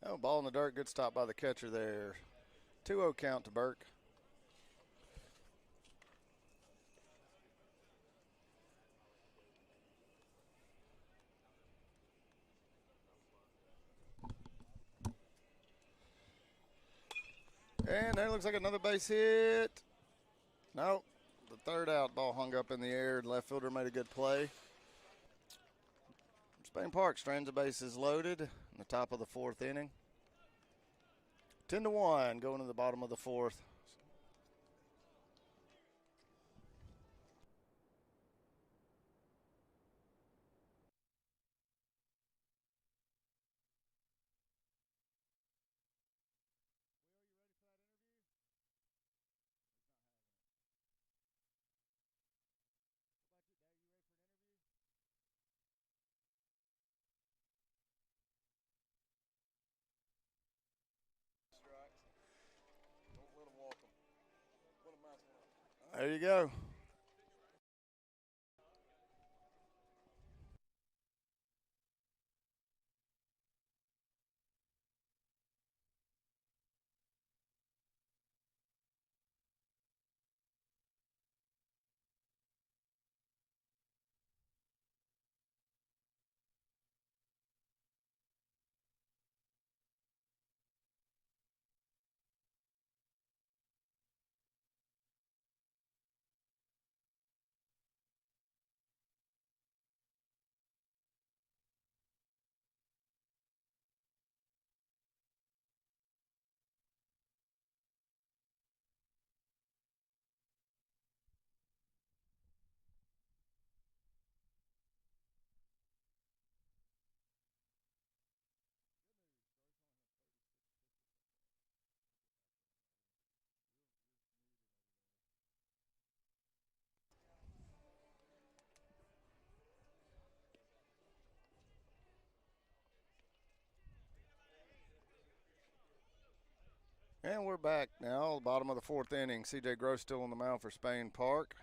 Oh, ball in the dirt. Good stop by the catcher there. 2-0 count to Burke. And there looks like another base hit. Nope. The third out, ball hung up in the air. Left fielder made a good play. Spain Park strands the bases loaded in the top of the fourth inning. 10-1 going to the bottom of the fourth. There you go. And we're back now, bottom of the fourth inning. C.J. Gross still on the mound for Spain Park.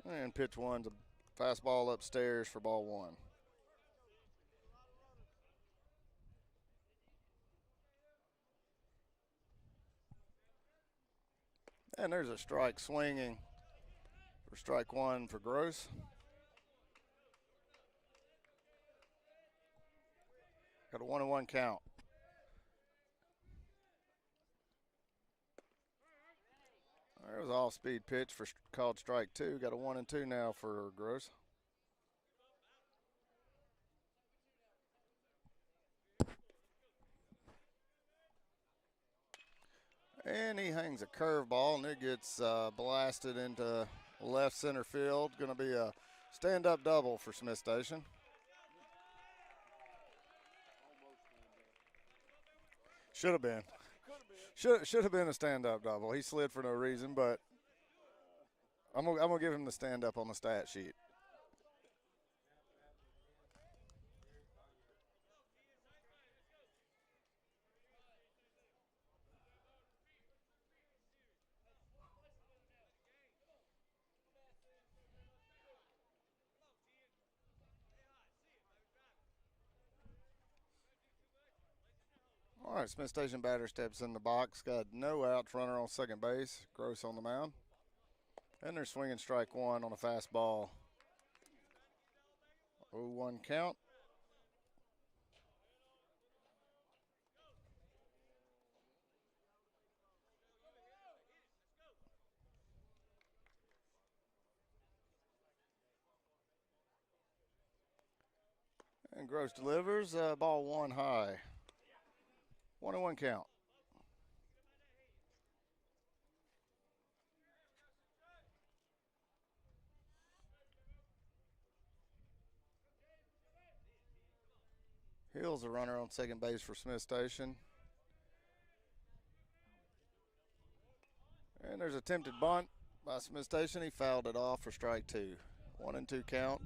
And pitch one's a fastball upstairs for ball one. And there's a strike swinging for strike one for Gross. Got a 1-1 count. There was an off-speed pitch for called strike two. Got a 1-2 now for Gross. And he hangs a curveball, and it gets blasted into left center field. Going to be a stand-up double for Smith Station. Should have been. Should have been a stand-up double. He slid for no reason, but I'm gonna give him the stand-up on the stat sheet. All right, Smith Station batter steps in the box. Got no outs, runner on second base. Gross on the mound. And they're swinging strike one on a fastball. 0-1 count. And Gross delivers. Ball one high. 1-1 count. Hill's a runner on second base for Smith Station. And there's a attempted bunt by Smith Station. He fouled it off for strike two. 1-2 count.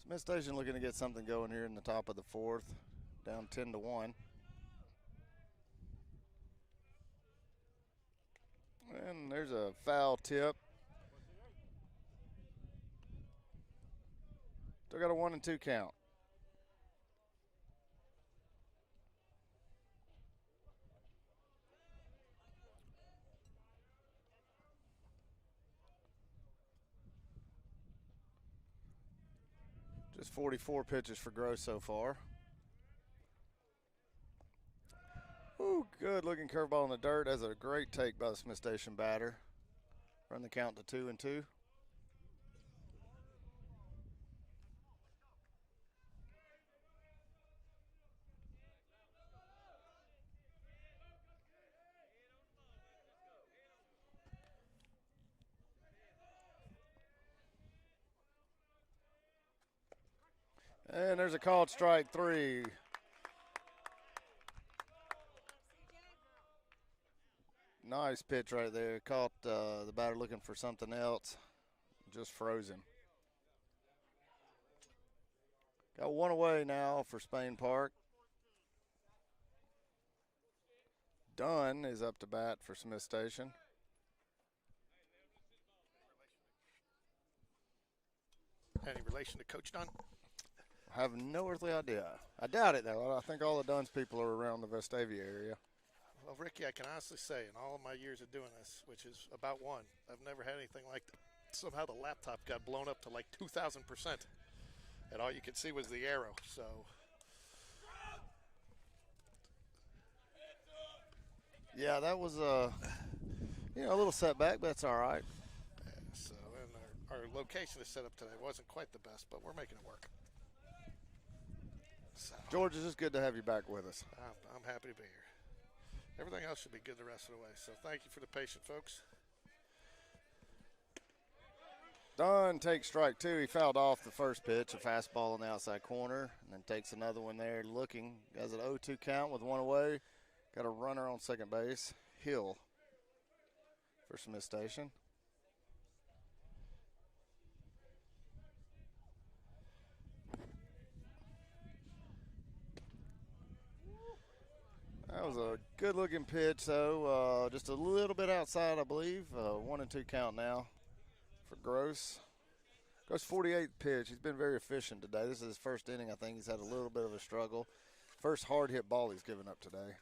Smith Station looking to get something going here in the top of the fourth, down 10-1. And there's a foul tip. Still got a 1-2 count. Just 44 pitches for Gross so far. Ooh, good looking curveball in the dirt. That's a great take by the Smith Station batter. Run the count to 2-2. And there's a called strike 3. Nice pitch right there. Caught the batter looking for something else. Just froze him. Got one away now for Spain Park. Dunn is up to bat for Smith Station. Any relation to Coach Dunn? I have no earthly idea. I doubt it, though. I think all the Dunn's people are around the Vestavia area. Well, Ricky, I can honestly say in all of my years of doing this, which is about one, I've never had anything like that. Somehow the laptop got blown up to like 2,000%. And all you could see was the arrow, so. Yeah, that was a little setback, but that's all right. Yeah, so, and our location is set up today wasn't quite the best, but we're making it work. So, George, it's just good to have you back with us. I'm happy to be here. Everything else should be good the rest of the way. So thank you for the patience, folks. Dunn takes strike 2. He fouled off the first pitch, a fastball in the outside corner, and then takes another one there looking. Has an 0-2 count with one away. Got a runner on second base. Hill for Smith Station. That was a good-looking pitch, though. Just a little bit outside, I believe. 1-2 count now for Gross. Gross 48th pitch. He's been very efficient today. This is his first inning. I think he's had a little bit of a struggle. First hard-hit ball he's given up today.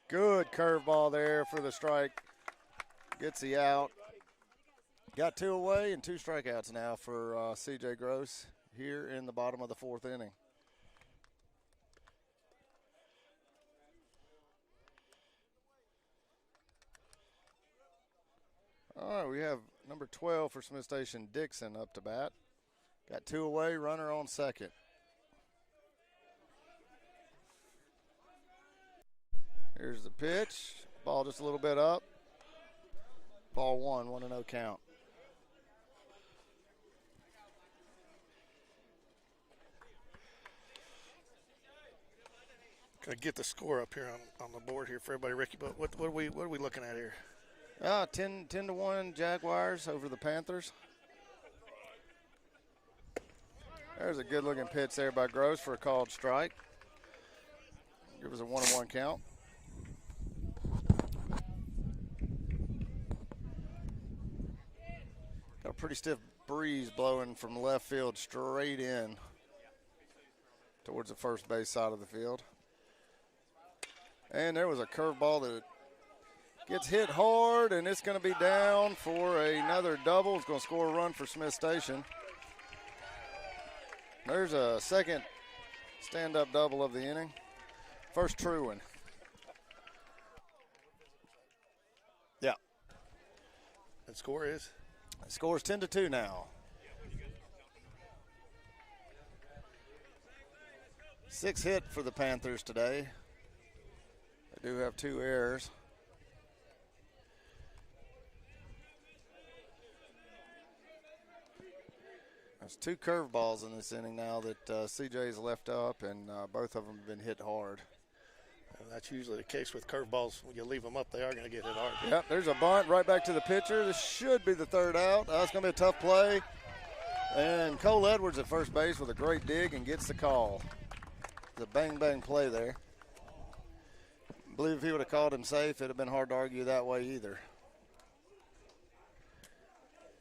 Good curveball there for the strike. Gets the out. Got 2 away and 2 strikeouts now for C.J. Gross here in the bottom of the 4th inning. All right, we have number 12 for Smith Station, Dixon, up to bat. Got 2 away, runner on second. Here's the pitch. Ball just a little bit up. Ball 1, 1-0 count. Gonna get the score up here on the board here for everybody, Ricky. But what are we looking at here? 10-1 Jaguars over the Panthers. There's a good-looking pitch there by Gross for a called strike. Give us a 1-1 count. Got a pretty stiff breeze blowing from left field straight in towards the first base side of the field. And there was a curveball that gets hit hard, and it's going to be down for another double. It's going to score a run for Smith Station. There's a second stand-up double of the inning. First true one. Yeah. And score is? The score is 10-2 now. 6 hit for the Panthers today. They do have 2 errors. There's 2 curveballs in this inning now that CJ's left up, and both of them have been hit hard. And that's usually the case with curveballs. When you leave them up, they are going to get hit hard. Yep, there's a bunt right back to the pitcher. This should be the third out. It's going to be a tough play. And Cole Edwards at first base with a great dig and gets the call. The bang-bang play there. I believe if he would have called him safe, it would have been hard to argue that way either.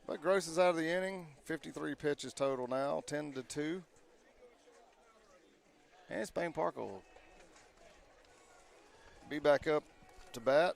But Gross is out of the inning. 53 pitches total now, 10-2. And Spain Park will be back up to bat.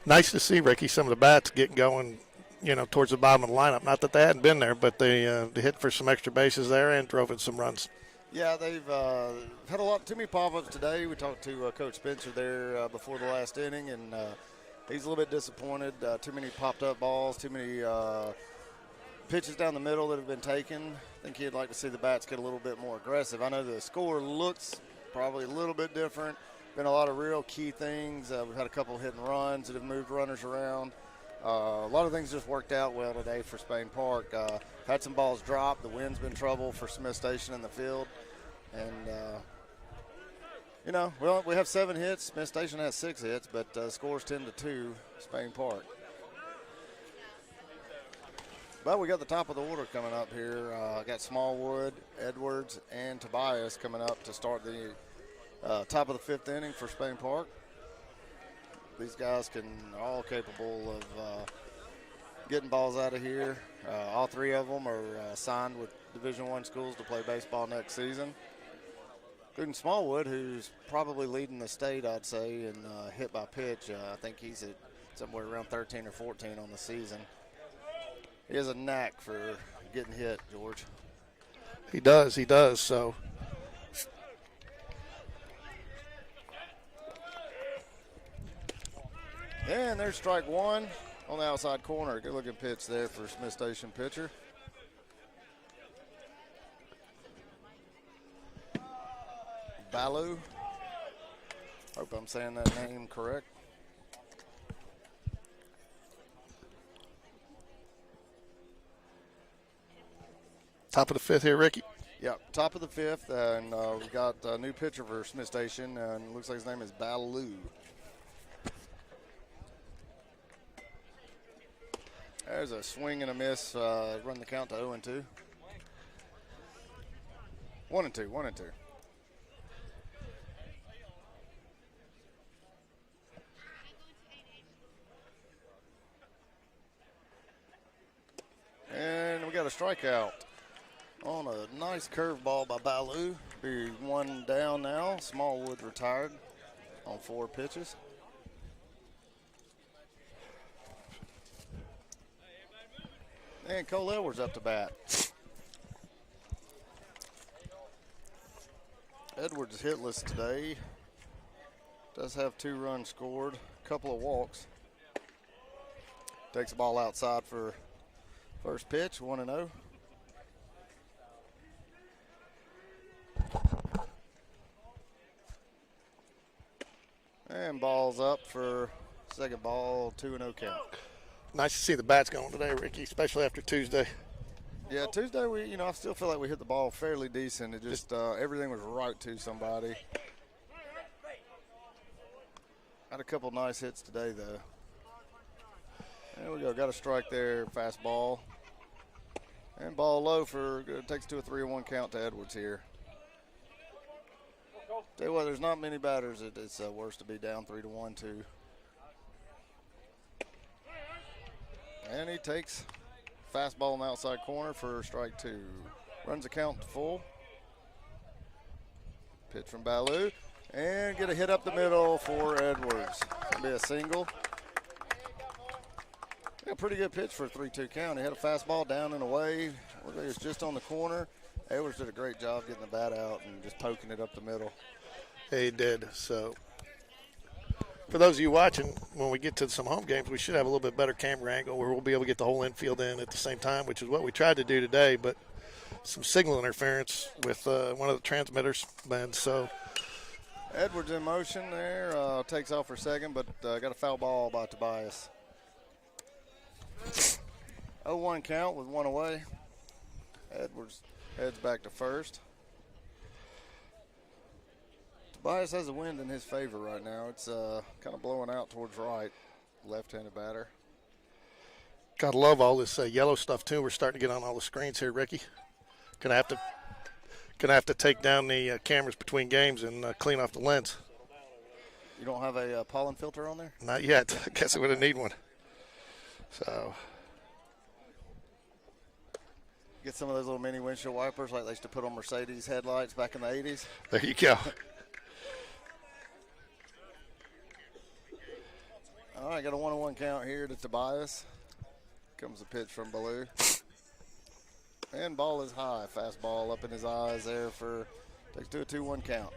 Nice to see, Ricky, some of the bats getting going, towards the bottom of the lineup. Not that they hadn't been there, but they hit for some extra bases there and drove in some runs. Yeah, they've had too many pop-ups today. We talked to Coach Spencer there before the last inning, and he's a little bit disappointed. Too many popped-up balls, too many pitches down the middle that have been taken. I think he'd like to see the bats get a little bit more aggressive. I know the score looks probably a little bit different. Been a lot of real key things. We've had a couple of hit and runs that have moved runners around. A lot of things just worked out well today for Spain Park. Had some balls drop. The wind's been trouble for Smith Station in the field. And, we have 7 hits. Smith Station has 6 hits, but scores 10-2, Spain Park. But we got the top of the order coming up here. Got Smallwood, Edwards, and Tobias coming up to start the top of the 5th inning for Spain Park. These guys are all capable of getting balls out of here. All 3 of them are signed with Division I schools to play baseball next season, including Smallwood, who's probably leading the state, I'd say, in hit by pitch. I think he's at somewhere around 13 or 14 on the season. He has a knack for getting hit, George. He does. So. And there's strike 1 on the outside corner. Good looking pitch there for Smith Station pitcher. Balu. Hope I'm saying that name correct. Top of the 5th here, Ricky. Yep, top of the 5th, and we've got a new pitcher for Smith Station, and it looks like his name is Balu. There's a swing and a miss. Run the count to 0-2. 1-2. And we got a strikeout on a nice curveball by Balu. Be 1 down now. Smallwood retired on 4 pitches. And Cole Edwards up to bat. Edwards hitless today. Does have 2 runs scored, a couple of walks. Takes the ball outside for first pitch, 1-0. And ball's up for second ball, 2-0 count. Nice to see the bats going today, Ricky, especially after Tuesday. Yeah, Tuesday, I still feel like we hit the ball fairly decent. It just, everything was right to somebody. Had a couple nice hits today, though. There we go, got a strike there, fastball. And ball low takes to a 3-1 count to Edwards here. Tell you what, there's not many batters it's worse to be down 3-1 to. And he takes fastball on the outside corner for strike 2. Runs the count to full. Pitch from Balu. And get a hit up the middle for Edwards. It'll be a single. Yeah, pretty good pitch for a 3-2 count. He had a fastball down and away. Looked like it was just on the corner. Edwards did a great job getting the bat out and just poking it up the middle. He did. So for those of you watching, when we get to some home games, we should have a little bit better camera angle where we'll be able to get the whole infield in at the same time, which is what we tried to do today, but some signal interference with one of the transmitters. And so Edwards in motion there, takes off for second, but got a foul ball by Tobias. 0-1 count with one away. Edwards heads back to first. Tobias has the wind in his favor right now. It's kind of blowing out towards right, left-handed batter. Gotta love all this yellow stuff too. We're starting to get on all the screens here, Ricky. Gonna have to take down the cameras between games and clean off the lens. You don't have a pollen filter on there? Not yet. I guess I'm gonna need one. So get some of those little mini windshield wipers like they used to put on Mercedes headlights back in the 80s. There you go. All right, got a 1-1 count here to Tobias. Comes the pitch from Ballou. And ball is high. Fastball up in his eyes there takes to a 2-1 count.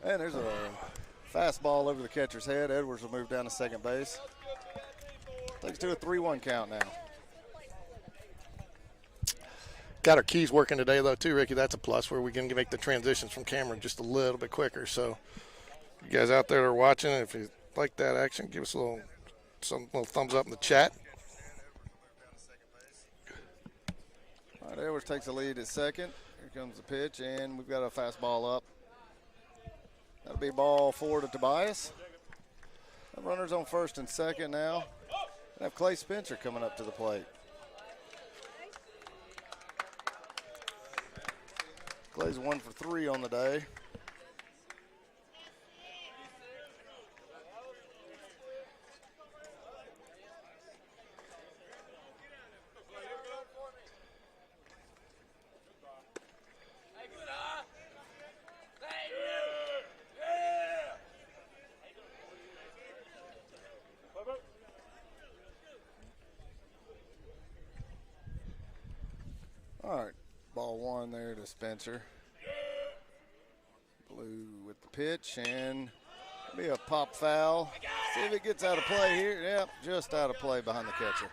And there's a fastball over the catcher's head. Edwards will move down to second base. Takes to a 3-1 count now. Got our keys working today, though, too, Ricky. That's a plus where we can make the transitions from camera just a little bit quicker. So you guys out there that are watching, if you like that action, give us some little thumbs up in the chat. All right, Edwards takes the lead at second. Here comes the pitch, and we've got a fastball up. That'll be ball 4 to Tobias. The runners on first and second now. We have Clay Spencer coming up to the plate. Clay's 1 for 3 on the day. All right, ball 1 there to Spencer. Blue with the pitch, and be a pop foul. See if it gets out of play here. Yep, just out of play behind the catcher.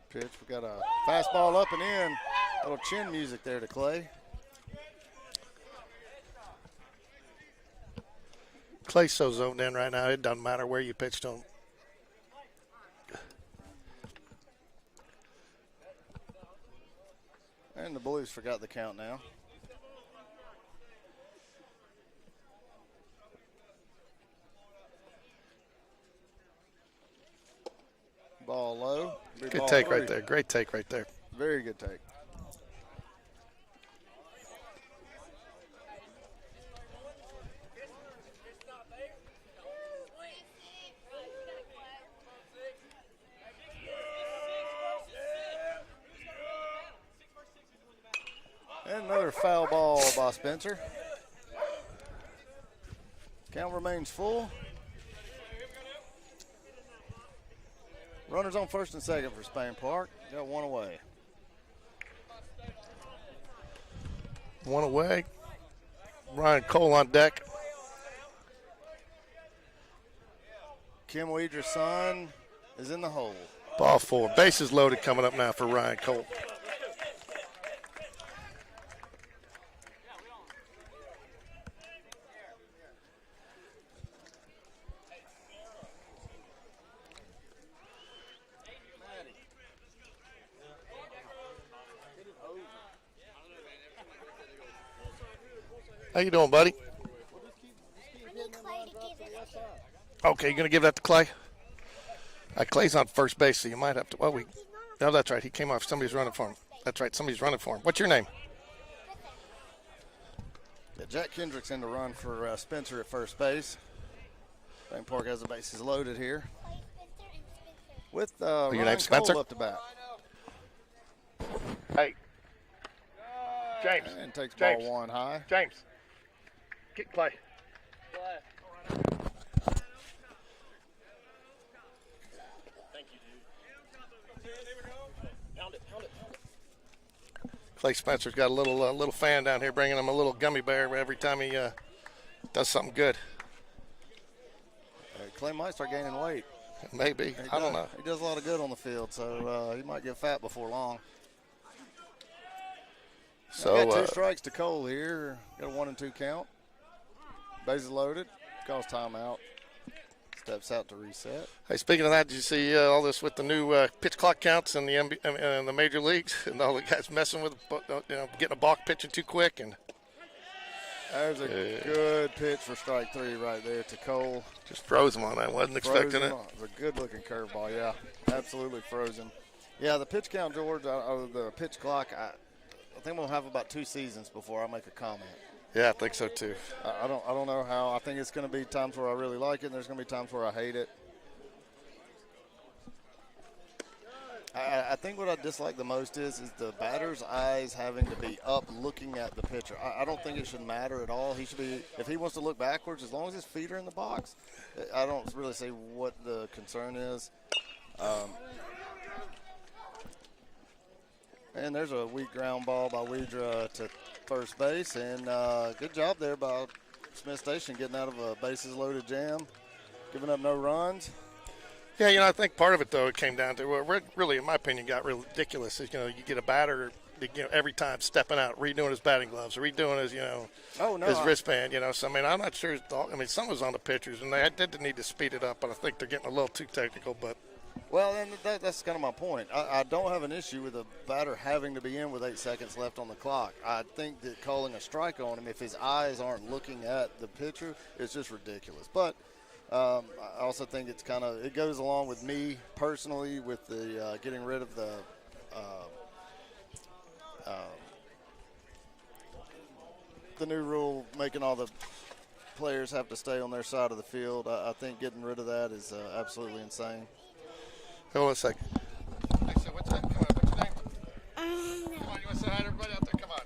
Pitch. We got a fastball up and in. A little chin music there to Clay. Clay's so zoned in right now, it doesn't matter where you pitch to him. And the Blues forgot the count now. Ball low. Good take right there. Great take right there. Very good take. And another foul ball by Spencer. Count remains full. Runners on first and second for Spain Park. Got 1 away. 1 away. Ryan Cole on deck. Kim Weidre's son is in the hole. Ball 4. Bases loaded coming up now for Ryan Cole. How you doing, buddy? I need Clay to give it. Okay, you going to give that to Clay? Clay's on first base, so you might have to. Well, no, that's right. He came off. Somebody's running for him. That's right. Somebody's running for him. What's your name? Yeah, Jack Kendrick's in the run for Spencer at first base. Bank Park has the bases loaded here. With your Ryan name's Spencer? Cole up to bat. Hey, James. And takes James. ball one high. James. Get Clay. Clay Spencer's got a little fan down here bringing him a little gummy bear every time he does something good. Clay might start gaining weight. Maybe. I don't know. He does a lot of good on the field, so he might get fat before long. So got 2 strikes to Cole here. Got a 1-2 count. Bases loaded. Calls timeout. Steps out to reset. Hey, speaking of that, did you see all this with the new pitch clock counts in the major leagues, and all the guys messing with, getting a balk pitching too quick? And there's a good pitch for strike 3 right there to Cole. Just froze him on that. Wasn't expecting it. It's a good-looking curveball, yeah. Absolutely frozen. Yeah, the pitch count, George, the pitch clock, I think we'll have about 2 seasons before I make a comment. Yeah, I think so too. I don't know how. I think it's going to be times where I really like it, and there's going to be times where I hate it. I think what I dislike the most is the batter's eyes having to be up looking at the pitcher. I don't think it should matter at all. He should be, if he wants to look backwards, as long as his feet are in the box. I don't really see what the concern is. And there's a weak ground ball by Weidra to first base, and good job there by Smith Station getting out of a bases-loaded jam, giving up no runs. Yeah, I think part of it, though, it came down to what really, in my opinion, got ridiculous is, you get a batter, every time stepping out, redoing his batting gloves, redoing his, his wristband, So, I mean, I'm not sure. Some was on the pitchers, and they did need to speed it up, but I think they're getting a little too technical, but. Well, and that's kind of my point. I don't have an issue with a batter having to be in with 8 seconds left on the clock. I think that calling a strike on him, if his eyes aren't looking at the pitcher, is just ridiculous. But I also think it goes along with me personally with the getting rid of the new rule, making all the players have to stay on their side of the field. I think getting rid of that is absolutely insane. Hold on a second. Hey, so what's your name? Come on, you want to say hi to everybody out there? Come on.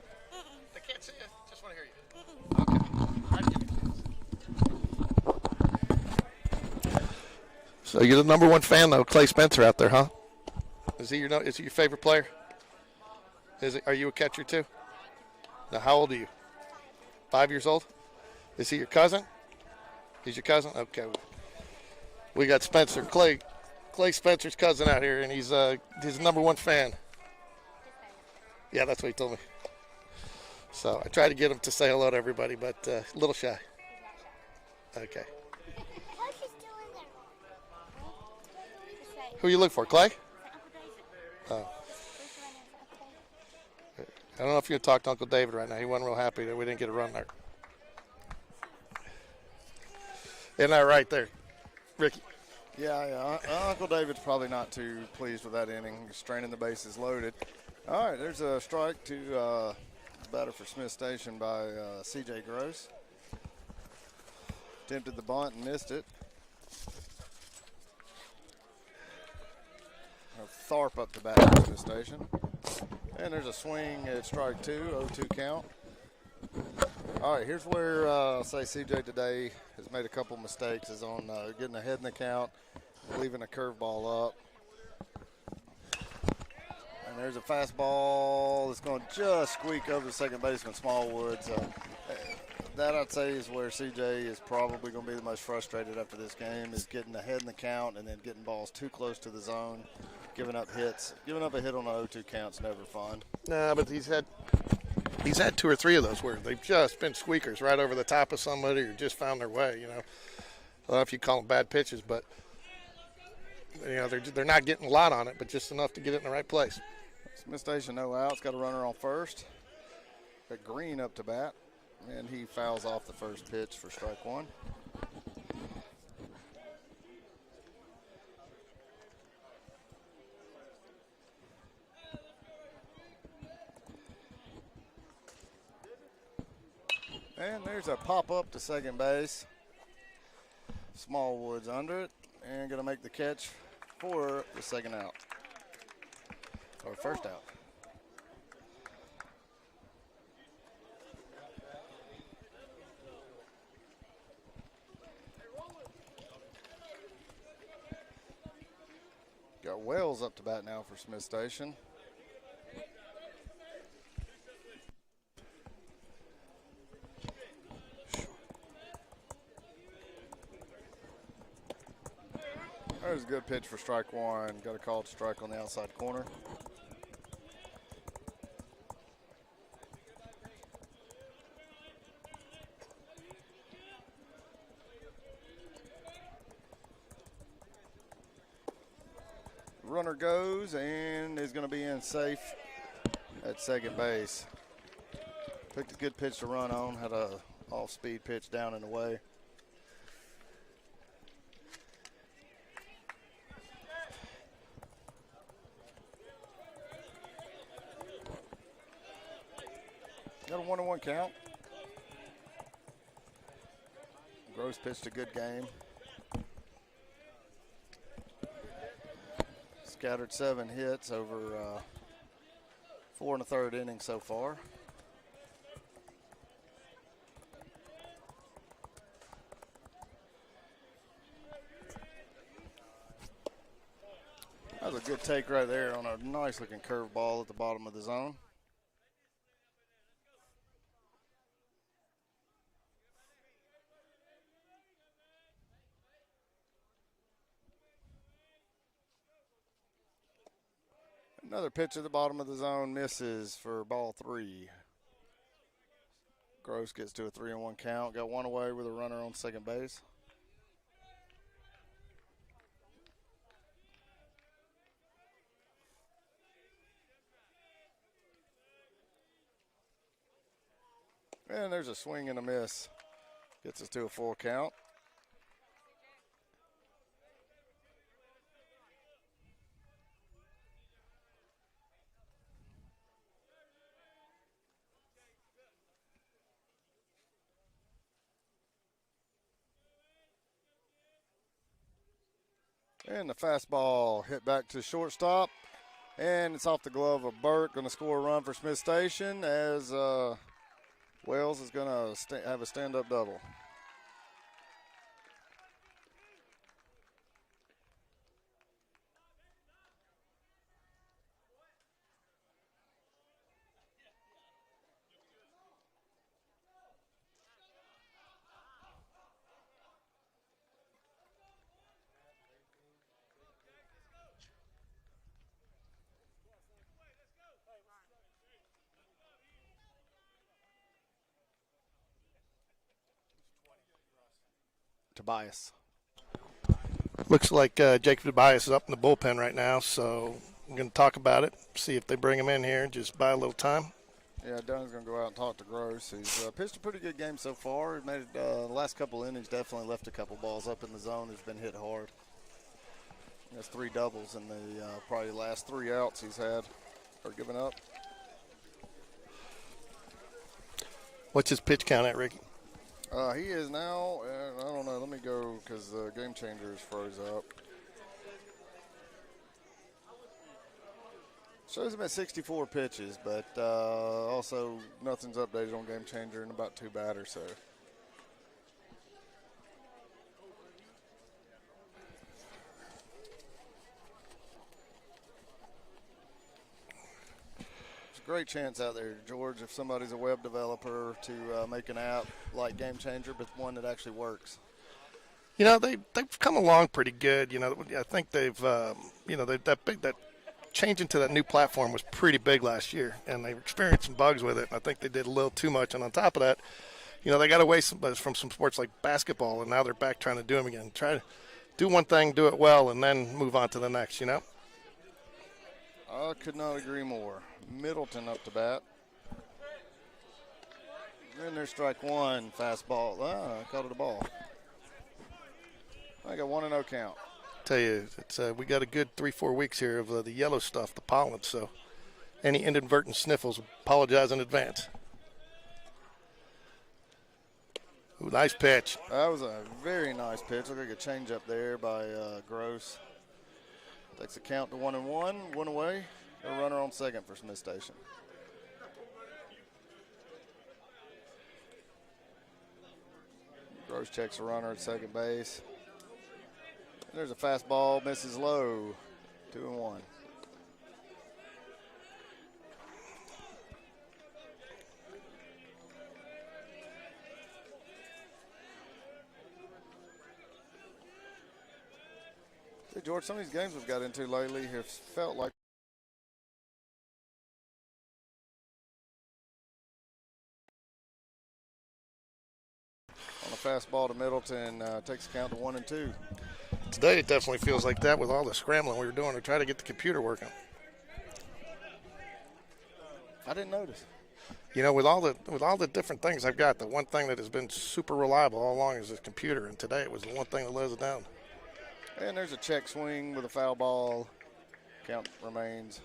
They can't see you. Just want to hear you. Okay. So you're the number 1 fan, though, Clay Spencer out there, huh? Is he your favorite player? Are you a catcher, too? Now, how old are you? 5 years old? Is he your cousin? He's your cousin? Okay. We got Spencer. Clay Spencer's cousin out here, and he's his number 1 fan. Yeah, that's what he told me. So I tried to get him to say hello to everybody, but a little shy. Okay. Who you look for, Clay? Oh. I don't know if you're going to talk to Uncle David right now. He wasn't real happy that we didn't get a run there. Isn't that right there, Ricky? Yeah. Uncle David's probably not too pleased with that inning. He's straining the bases loaded. All right, there's a strike to the batter for Smith Station by C.J. Gross. Attempted the bunt and missed it. Tharp up the bat for Smith Station. And there's a swing at strike 2, 0-2 count. All right, here's where I'll say C.J. today has made a couple mistakes, is on getting ahead in the count, leaving a curveball up. And there's a fastball that's going to just squeak over the second baseman, Smallwood. So that, I'd say, is where C.J. is probably going to be the most frustrated after this game, is getting ahead in the count and then getting balls too close to the zone, giving up hits. Giving up a hit on an 0-2 count's never fun. Nah, but he's had 2 or 3 of those where they've just been squeakers right over the top of somebody or just found their way, I don't know if you call them bad pitches, but, they're not getting a lot on it, but just enough to get it in the right place. Smith Station, no outs. Got a runner on first. Got Green up to bat, and he fouls off the first pitch for strike 1. And there's a pop-up to second base. Smallwood's under it and going to make the catch for the second out. Or first out. Got Wells up to bat now for Smith Station. There's a good pitch for strike one. Got a called strike on the outside corner. Runner goes and is going to be in safe at second base. Picked a good pitch to run on. Had a off-speed pitch down and away. Got a 1-1 count. Gross pitched a good game. Scattered 7 hits over 4 1/3 innings so far. That was a good take right there on a nice looking curve ball at the bottom of the zone. Another pitch at the bottom of the zone misses for ball 3. Gross gets to a 3-1 count. Got one away with a runner on second base. And there's a swing and a miss. Gets us to a full count. And the fastball hit back to shortstop. And it's off the glove of Burke. Going to score a run for Smith Station as Wells is going to have a stand-up double. Tobias. Looks like Jacob Tobias is up in the bullpen right now, so I'm going to talk about it, see if they bring him in here, just buy a little time. Yeah, Dunn's going to go out and talk to Gross. He's pitched a pretty good game so far. He made it, the last couple innings, definitely left a couple balls up in the zone. He's been hit hard. That's 3 doubles in the probably last 3 outs he's had or given up. What's his pitch count at, Ricky? He is now, I don't know, let me go because the game changer is froze up. Shows him at 64 pitches, but also nothing's updated on game changer in about 2 batters, so. Great chance out there, George, if somebody's a web developer to make an app like Game Changer, but one that actually works. You know, they've come along pretty good. You know, I think they've, that change into that new platform was pretty big last year, and they experienced some bugs with it. And I think they did a little too much. And on top of that, you know, they got away from some sports like basketball, and now they're back trying to do them again. Try to do one thing, do it well, and then move on to the next, you know? I could not agree more. Middleton up to bat. And there's strike 1, fastball. I caught it a ball. I got 1-0 count. Tell you, it's we got a good 3-4 weeks here of the yellow stuff, the pollen. So any inadvertent sniffles, apologize in advance. Ooh, nice pitch. That was a very nice pitch. Looked like a changeup there by Gross. Takes the count to 1-1. One away. A runner on second for Smith Station. Gross checks a runner at second base. And there's a fastball, misses low. 2-1. Hey, George, some of these games we've got into lately have felt like on a fastball to Middleton, takes the count to 1-2. Today it definitely feels like that with all the scrambling we were doing to try to get the computer working. I didn't notice. You know, with all the different things I've got, the one thing that has been super reliable all along is this computer, and today it was the one thing that let us down. And there's a check swing with a foul ball. Count remains.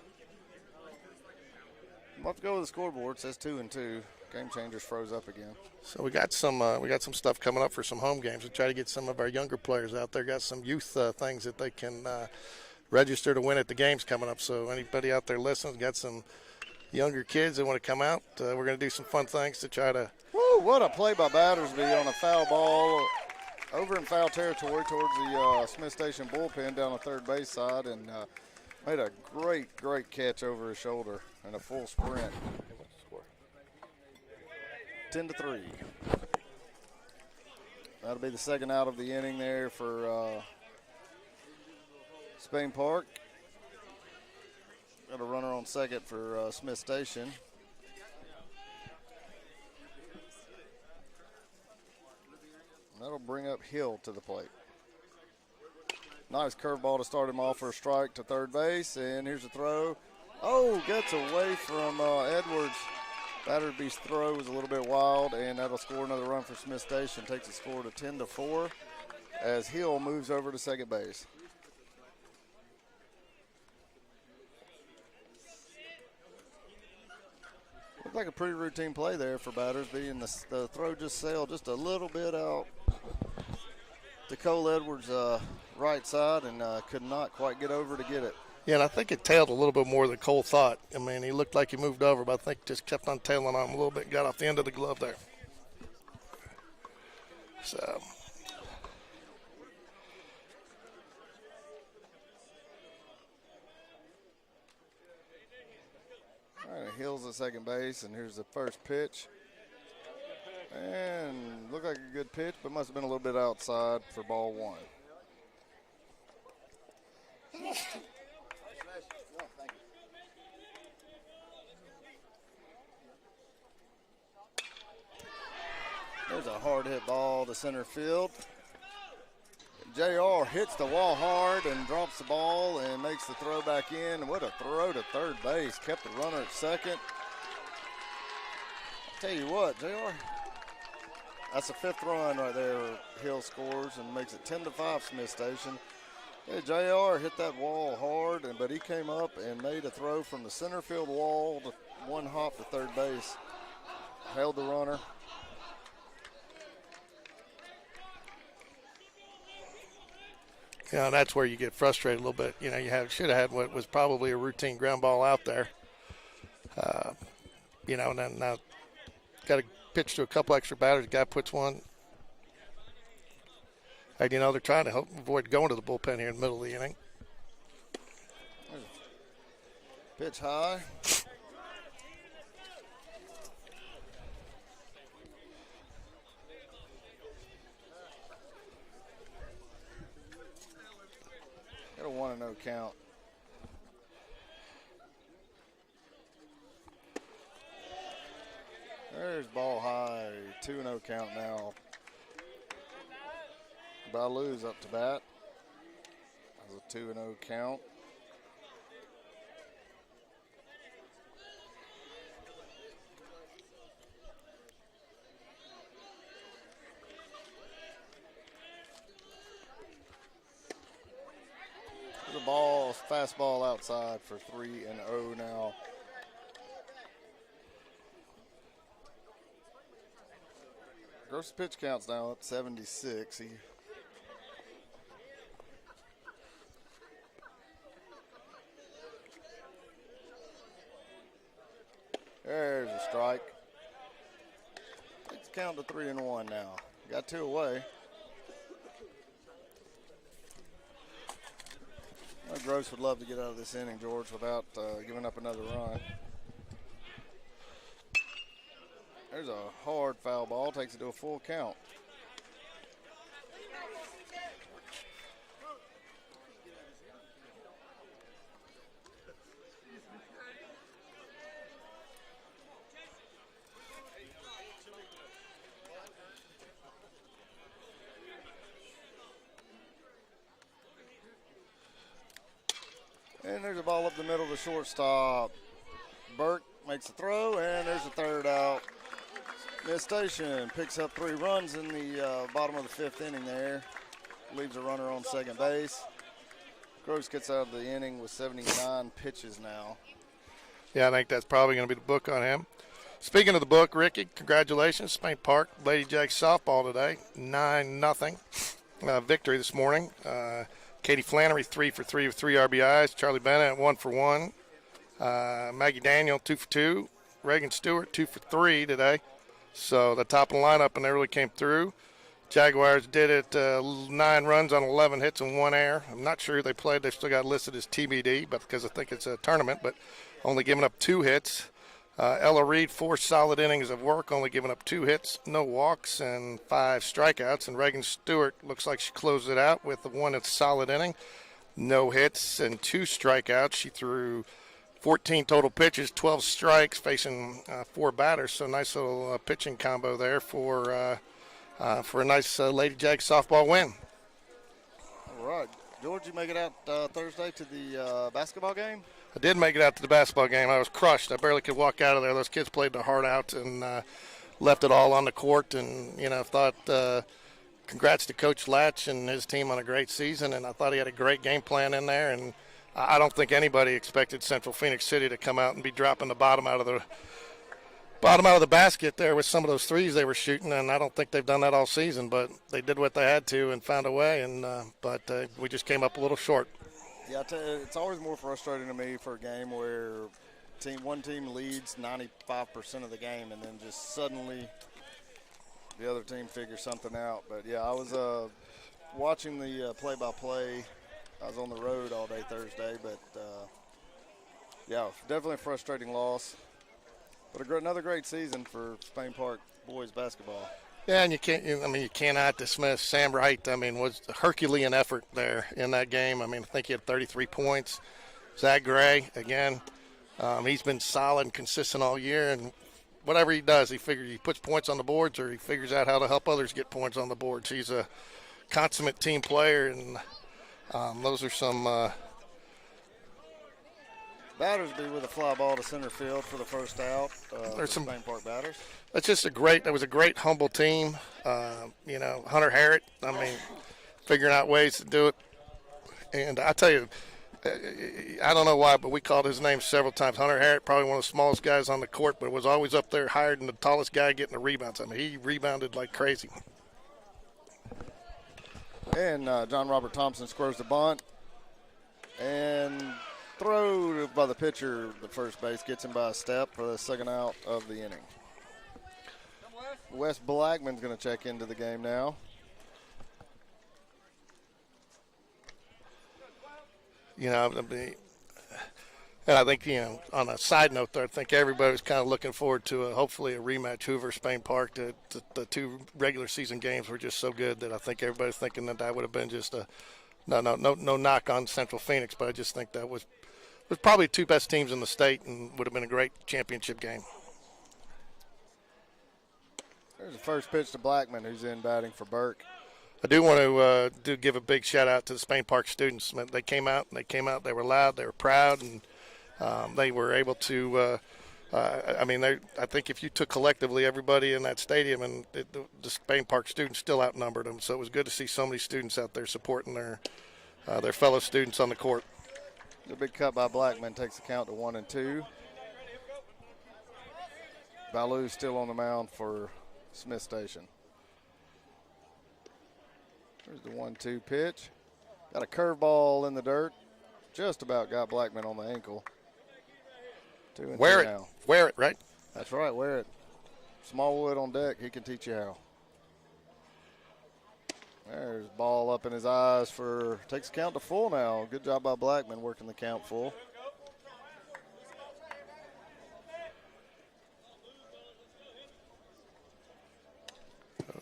We'll have to go with the scoreboard. It says 2-2. Game changers froze up again. So we got some stuff coming up for some home games. We try to get some of our younger players out there. Got some youth things that they can register to win at the games coming up. So anybody out there listening, got some younger kids that want to come out, we're going to do some fun things to try to. Woo! What a play by Battersby on a foul ball. Over in foul territory towards the Smith Station bullpen down the third base side, and made a great catch over his shoulder and a full sprint. 10-3. That'll be the second out of the inning there for Spain Park. Got a runner on second for Smith Station. That'll bring up Hill to the plate. Nice curveball to start him off for a strike to third base, and here's a throw. Oh, gets away from Edwards. Batterby's throw was a little bit wild, and that'll score another run for Smith Station. Takes the score to 10-4 as Hill moves over to second base. Looked like a pretty routine play there for Battersby, and the throw just sailed just a little bit out to Cole Edwards' right side and could not quite get over to get it. Yeah, and I think it tailed a little bit more than Cole thought. I mean, he looked like he moved over, but I think just kept on tailing on him a little bit, got off the end of the glove there. So. All right, Hill's at second base, and here's the first pitch. And looked like a good pitch, but must have been a little bit outside for ball one. There's a hard hit ball to center field. JR hits the wall hard and drops the ball and makes the throw back in. What a throw to third base. Kept the runner at second. I'll tell you what, JR, that's the fifth run right there. Hill scores and makes it 10-5 Smith Station. Hey, JR hit that wall hard, but he came up and made a throw from the center field wall to one hop to third base. Held the runner. You know, that's where you get frustrated a little bit. You know, should have had what was probably a routine ground ball out there. You know, and then now got to pitch to a couple extra batters. The guy puts one. And, you know, they're trying to avoid going to the bullpen here in the middle of the inning. Pitch high. Got a 1-0 count. There's ball high. 2-0 count now. Balu's up to bat. That's a 2-0 count. The ball, fastball outside for 3-0 now. Gross pitch count's now up 76. There's a strike. It's count to 3-1 now. Got 2 away. Gross would love to get out of this inning, George, without giving up another run. There's a hard foul ball. Takes it to a full count. And there's a ball up the middle of the shortstop. Burke makes a throw, and there's a third out. Miss Station picks up 3 runs in the bottom of the 5th inning there. Leaves a runner on second base. Gross gets out of the inning with 79 pitches now. Yeah, I think that's probably going to be the book on him. Speaking of the book, Ricky, congratulations. Spain Park, Lady Jags softball today, 9-0 victory this morning. Katie Flannery, 3 for 3 with 3 RBIs. Charlie Bennett, 1 for 1. Maggie Daniel, 2 for 2. Reagan Stewart, 2 for 3 today. So the top of the lineup, and they really came through. Jaguars did it 9 runs on 11 hits and 1 error. I'm not sure who they played. They've still got listed as TBD, but because I think it's a tournament, but only giving up 2 hits. Ella Reed, 4 solid innings of work, only giving up 2 hits, no walks, and 5 strikeouts. And Reagan Stewart looks like she closed it out with the 1 solid inning, no hits and 2 strikeouts. She threw 14 total pitches, 12 strikes, facing 4 batters. So nice little pitching combo there for a nice Lady Jags softball win. All right. George, you make it out Thursday to the basketball game? I did make it out to the basketball game. I was crushed. I barely could walk out of there. Those kids played their heart out and left it all on the court. And, thought congrats to Coach Latch and his team on a great season. And I thought he had a great game plan in there. And I don't think anybody expected Central Phoenix City to come out and be dropping the bottom out of the basket there with some of those threes they were shooting. And I don't think they've done that all season. But they did what they had to and found a way. And but we just came up a little short. Yeah, it's always more frustrating to me for a game where one team leads 95% of the game and then just suddenly the other team figures something out. But, yeah, I was watching the play-by-play. I was on the road all day Thursday. But, yeah, definitely a frustrating loss. But another great season for Spain Park boys basketball. Yeah, and you cannot dismiss Sam Wright. Was a Herculean effort there in that game. I think he had 33 points. Zach Gray, again, he's been solid and consistent all year. And whatever he does, he puts points on the boards or he figures out how to help others get points on the boards. He's a consummate team player, and those are some Battersby with a fly ball to center field for the first out. There's some Spain Park batters. That's just that was a great, humble team. Hunter Harrett, figuring out ways to do it. And I tell you, I don't know why, but we called his name several times. Hunter Harrett, probably one of the smallest guys on the court, but was always up there higher than the tallest guy getting the rebounds. He rebounded like crazy. And John Robert Thompson scores the bunt. And throw by the pitcher, the first base, gets him by a step for the second out of the inning. Wes Blackman's going to check into the game now. And I think, on a side note there, I think everybody was kind of looking forward to hopefully a rematch Hoover-Spain Park. The 2 regular season games were just so good that I think everybody's thinking that would have been just no knock on Central Phoenix, but I just think that was probably 2 best teams in the state and would have been a great championship game. There's the first pitch to Blackman, who's in batting for Burke. I do want to give a big shout out to the Spain Park students. They came out, they were loud, they were proud, and they were able to. I think if you took collectively everybody in that stadium, and the Spain Park students still outnumbered them, so it was good to see so many students out there supporting their fellow students on the court. The big cut by Blackman takes the count to 1-2. Baloo still on the mound for Smith Station. There's the 1-2 pitch. Got a curveball in the dirt. Just about got Blackman on the ankle. 2-2 Wear it. now. Wear it, right? That's right, wear it. Smallwood on deck. He can teach you how. There's ball up in his eyes takes the count to full now. Good job by Blackman working the count full.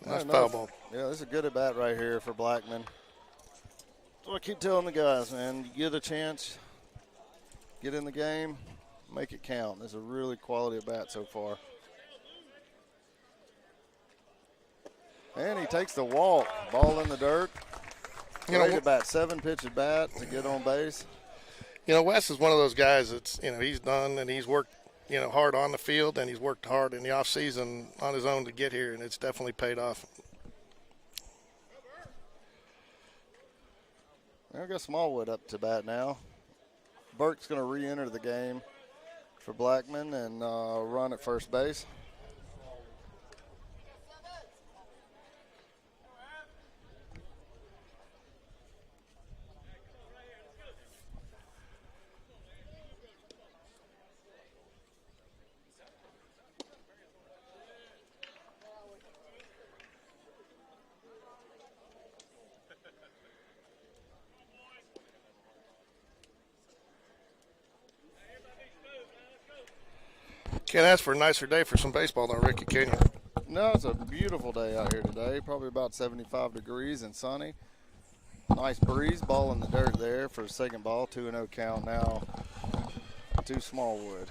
Nice foul ball. Yeah, this is a good at bat right here for Blackman. That's what I keep telling the guys, man. You get a chance, get in the game, make it count. This is a really quality at bat so far. And he takes the walk. Ball in the dirt. Great at bat. 7-pitch at bat to get on base. Wes is one of those guys that's, he's done and he's worked, hard on the field, and he's worked hard in the off season on his own to get here, and it's definitely paid off. We've got Smallwood up to bat now. Burke's going to re-enter the game for Blackman and run at first base. Can't ask for a nicer day for some baseball though, Ricky, can you? No, it's a beautiful day out here today. Probably about 75 degrees and sunny. Nice breeze. Ball in the dirt there for the second ball. 2-0 count now to Smallwood.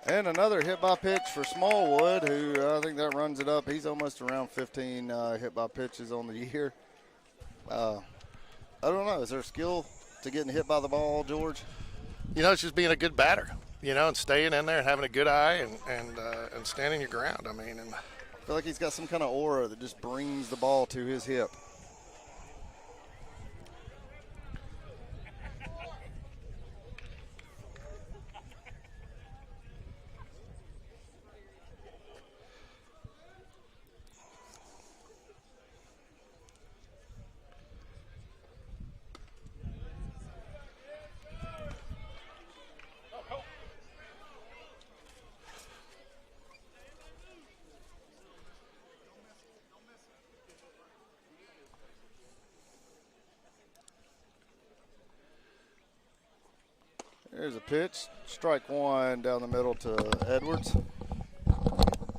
And another hit by pitch for Smallwood, who I think that runs it up. He's almost around 15 hit by pitches on the year. I don't know. Is there skill to getting hit by the ball, George? It's just being a good batter, and staying in there and having a good eye and standing your ground. I feel like he's got some kind of aura that just brings the ball to his hip. There's a pitch. Strike one down the middle to Edwards.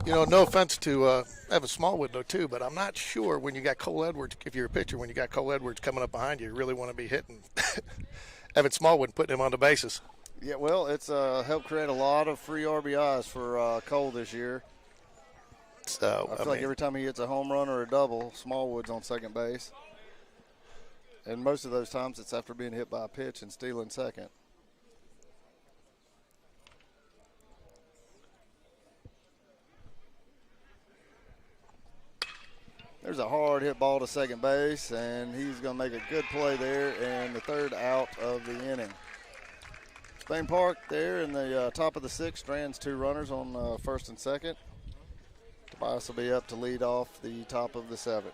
No offense to Evan Smallwood, though, too, but I'm not sure when you got Cole Edwards, if you're a pitcher, when you got Cole Edwards coming up behind you really want to be hitting Evan Smallwood and putting him on the bases. Yeah, well, it's helped create a lot of free RBIs for Cole this year. So I feel like every time he hits a home run or a double, Smallwood's on second base. And most of those times it's after being hit by a pitch and stealing second. There's a hard hit ball to second base, and he's going to make a good play there, and the third out of the inning. Spain Park there in the top of the sixth, Strand's 2 runners on first and second. Tobias will be up to lead off the top of the 7th.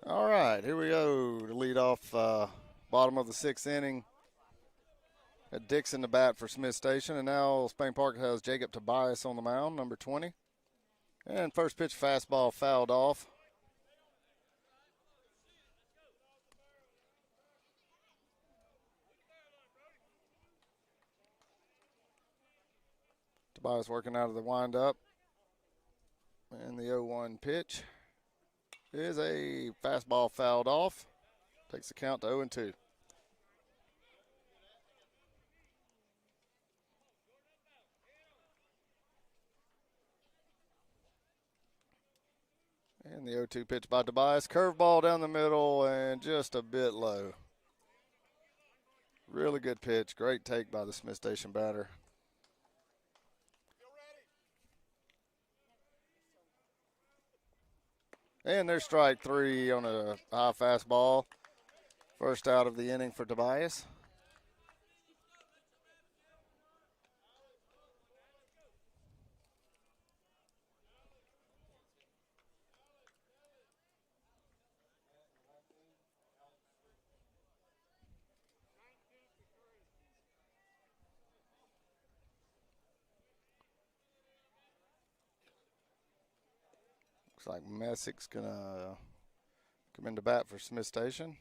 All right, here we go to lead off bottom of the 6th inning. At Dixon to bat for Smith Station, and now Spain Park has Jacob Tobias on the mound, number 20. And first pitch fastball fouled off. Tobias working out of the windup. And the 0-1 pitch is a fastball fouled off. Takes the count to 0-2. And the 0-2 pitch by Tobias. Curveball down the middle and just a bit low. Really good pitch. Great take by the Smith Station batter. And there's strike 3 on a high fastball. First out of the inning for Tobias. Looks like Messick's going to come into bat for Smith Station.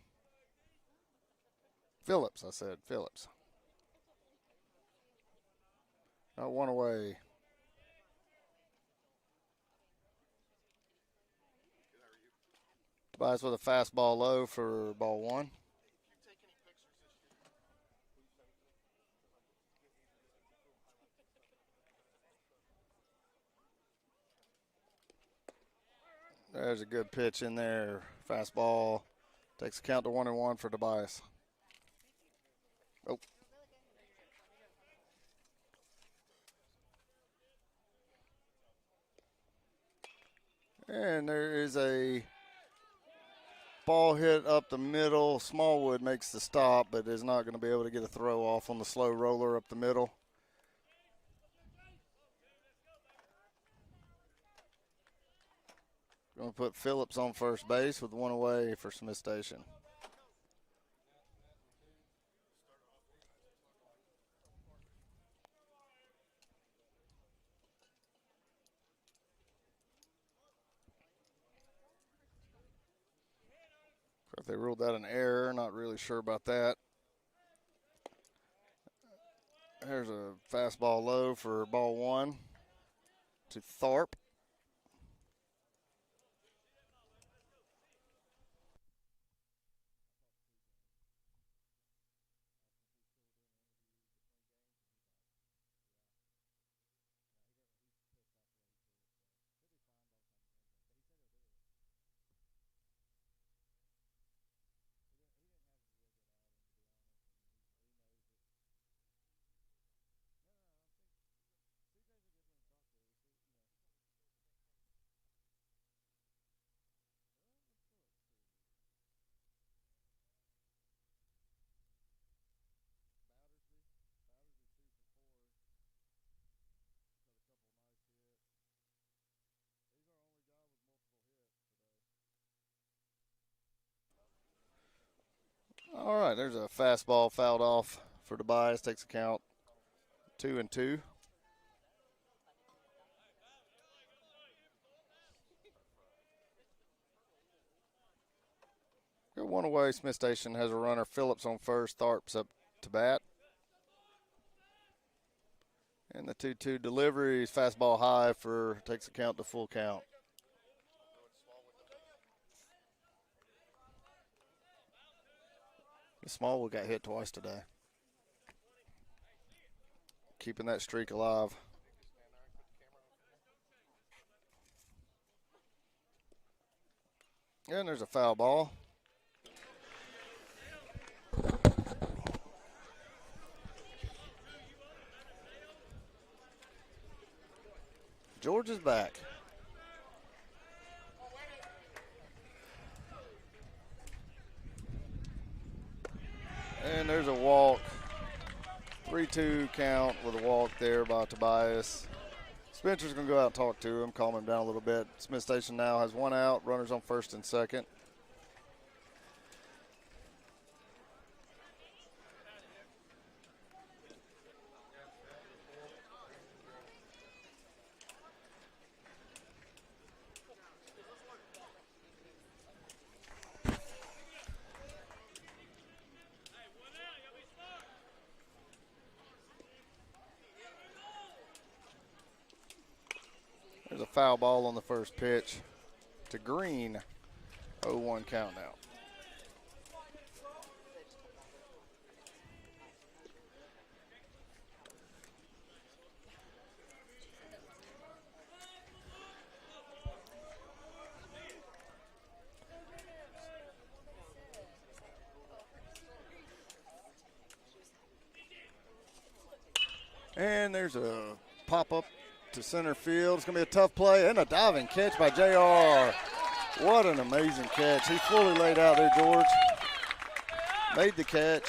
Phillips, I said, Phillips. Got one away. Tobias with a fastball low for ball 1. There's a good pitch in there. Fastball takes the count to 1-1 for Tobias. Oh. And there is a ball hit up the middle. Smallwood makes the stop, but is not going to be able to get a throw off on the slow roller up the middle. Going to put Phillips on first base with one away for Smith Station. If they ruled that an error, not really sure about that. There's a fastball low for ball 1 to Tharp. All right, there's a fastball fouled off for Tobias. Takes a count 2-2. Got one away. Smith Station has a runner. Phillips on first. Tharp's up to bat. And the 2-2 delivery is fastball high for takes a count to full count. Smallwood got hit twice today. Keeping that streak alive. And there's a foul ball. George is back. And there's a walk. 3-2 count with a walk there by Tobias. Spencer's going to go out and talk to him, calm him down a little bit. Smith Station now has one out, runners on first and second. foul ball on the first pitch to Green. 0-1 count now. And there's a pop-up to center field. It's going to be a tough play and a diving catch by JR. What an amazing catch. He fully laid out there, George. Made the catch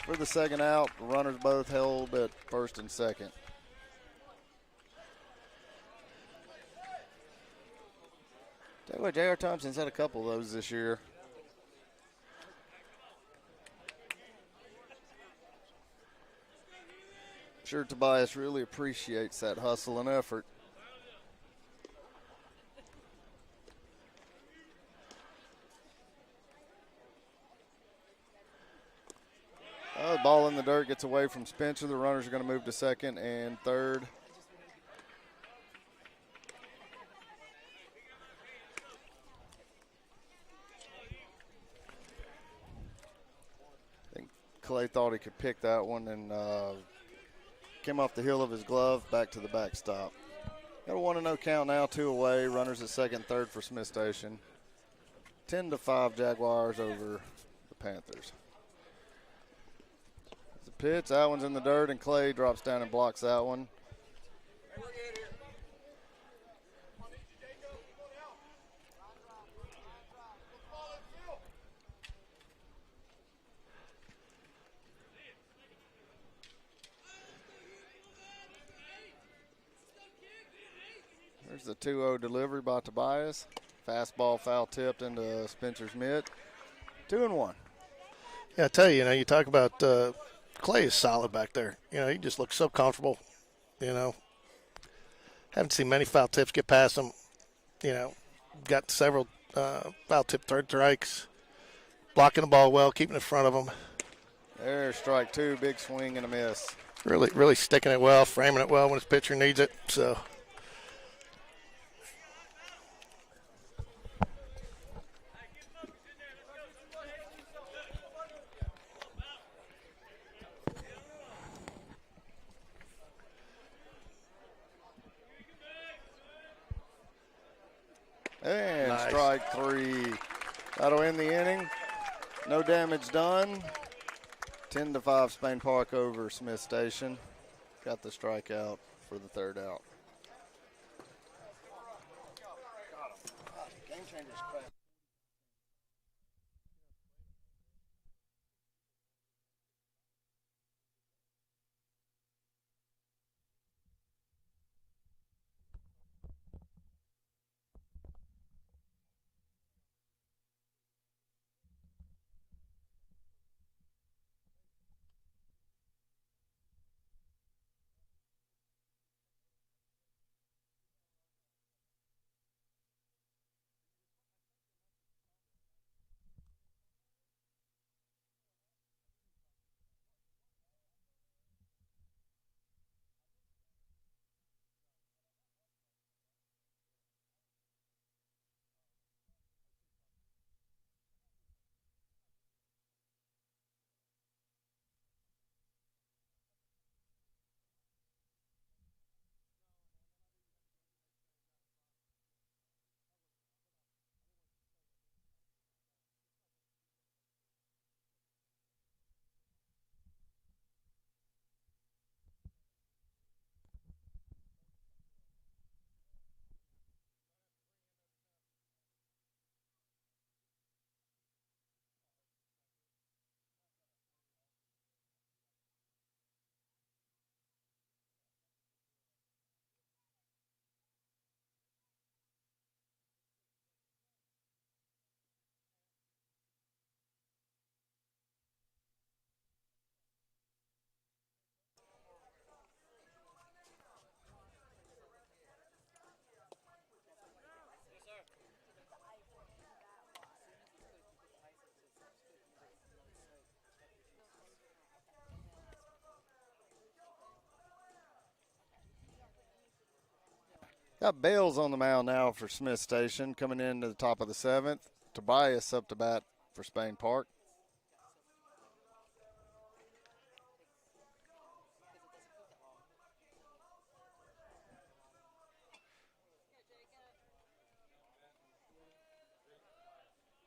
for the second out. The runners both held at first and second. Tell you what, J.R. Thompson's had a couple of those this year. Sure, Tobias really appreciates that hustle and effort. The ball in the dirt gets away from Spencer. The runners are going to move to second and third. I think Clay thought he could pick that one and came off the heel of his glove back to the backstop. Got a 1-0 count now, 2 away. Runners at second, third for Smith Station. 10-5 Jaguars over the Panthers. The pitch, that one's in the dirt, and Clay drops down and blocks that one. There's the 2-0 delivery by Tobias. Fastball foul tipped into Spencer's mitt. 2-1. Yeah, I tell you, you talk about Clay is solid back there. He just looks so comfortable. Haven't seen many foul tips get past him. Got several foul tip third strikes. Blocking the ball well, keeping in front of him. There's strike 2, big swing and a miss. Really, really sticking it well, framing it well when his pitcher needs it. So. And nice. Strike 3. That'll end the inning. No damage done. 10-5 Spain Park over Smith Station. Got the strikeout for the third out. Game changers crap. Got Bales on the mound now for Smith Station, coming into the top of the 7th. Tobias up to bat for Spain Park.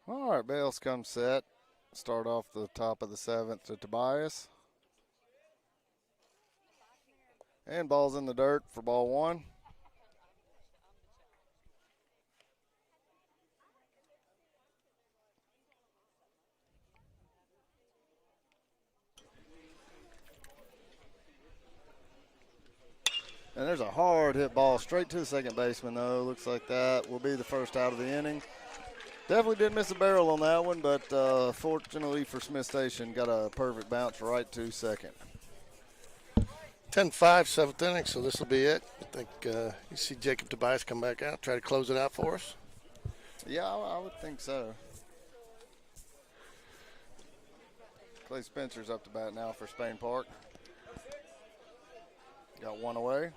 All right, Bales comes set. Start off the top of the 7th to Tobias. And ball's in the dirt for ball 1. And there's a hard hit ball straight to the second baseman, though. Looks like that will be the first out of the inning. Definitely didn't miss a barrel on that one, but fortunately for Smith Station, got a perfect bounce right to second. 10-5, 7th inning, so this will be it. I think you see Jacob Tobias come back out, try to close it out for us. Yeah, I would think so. Clay Spencer's up to bat now for Spain Park. Got one away.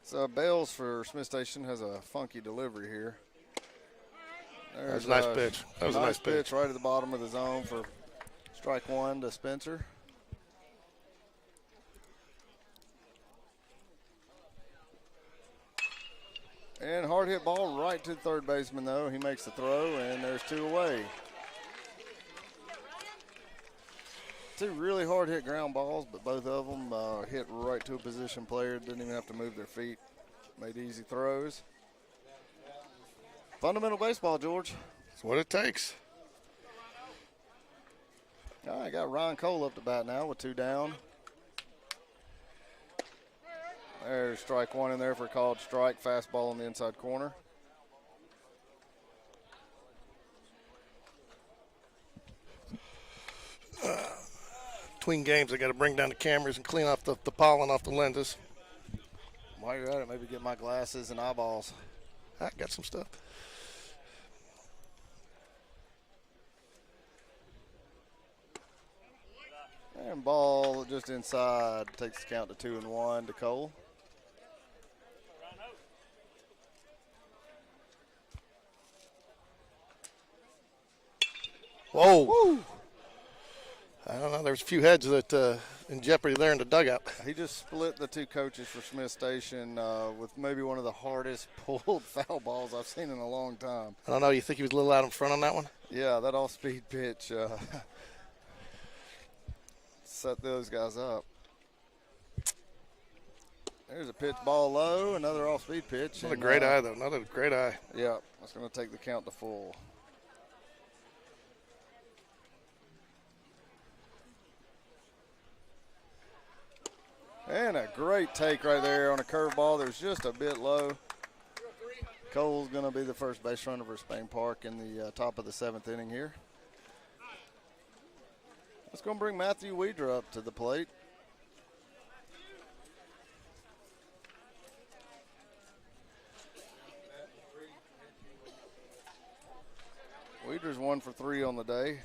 So Bales for Smith Station has a funky delivery here. That was a nice pitch. That was a nice pitch. Right at the bottom of the zone for strike 1 to Spencer. And hard hit ball right to the third baseman, though. He makes the throw, and there's 2 away. 2 really hard hit ground balls, but both of them hit right to a position player. Didn't even have to move their feet. Made easy throws. Fundamental baseball, George. That's what it takes. All right, got Ryan Cole up to bat now with 2 down. There's strike 1 in there for a called strike. Fastball in the inside corner. Between games, I got to bring down the cameras and clean off the pollen off the lenses. While you're at it, maybe get my glasses and eyeballs. I got some stuff. And ball just inside. Takes the count to 2-1 to Cole. Whoa. Woo. I don't know. There's a few heads that in jeopardy there in the dugout. He just split the 2 coaches for Smith Station with maybe one of the hardest pulled foul balls I've seen in a long time. I don't know. You think he was a little out in front on that one? Yeah, that off-speed pitch set those guys up. There's a pitch ball low, another off-speed pitch. Another great eye, though. Another great eye. Yeah, that's going to take the count to full. And a great take right there on a curveball. There's just a bit low. Cole's going to be the first base runner for Spain Park in the top of the 7th inning here. That's going to bring Matthew Weidra up to the plate. Weedra's 1 for 3 on the day.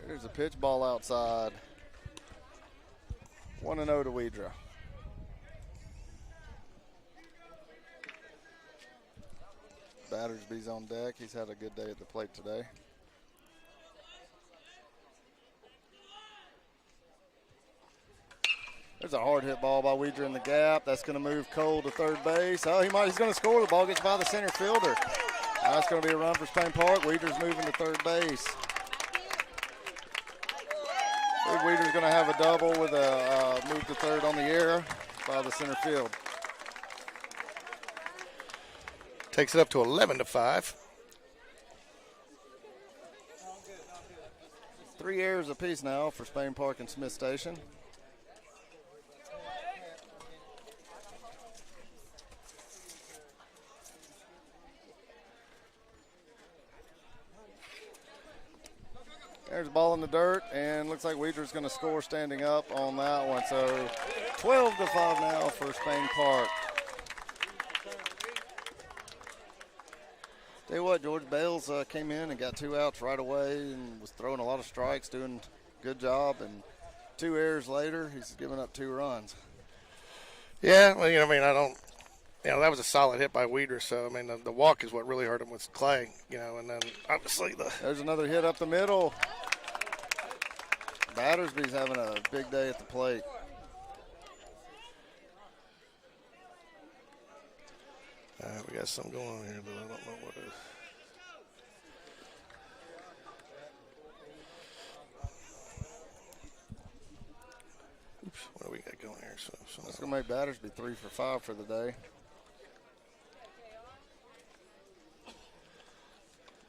There's a pitch ball outside. 1-0 to Weidra. Battersby's on deck. He's had a good day at the plate today. There's a hard hit ball by Weidra in the gap. That's going to move Cole to third base. Oh, he's going to score. The ball gets by the center fielder. That's going to be a run for Spain Park. Weidra's moving to third base. I think Weidra's going to have a double with a move to third on the air by the center field. Takes it up to 11-5. 3 errors apiece now for Spain Park and Smith Station. There's a ball in the dirt, and looks like Weidra's going to score standing up on that one. So 12-5 now for Spain Park. Tell you what, George, Bales came in and got 2 outs right away and was throwing a lot of strikes, doing good job. And 2 errors later, he's given up 2 runs. Yeah, well, I don't. That was a solid hit by Weeder. So, the walk is what really hurt him with Clay, and then obviously There's another hit up the middle. Battersby's having a big day at the plate. We got something going on here, but I don't know what it is. Oops, what do we got going here? That's going to make Battersby 3 for 5 for the day.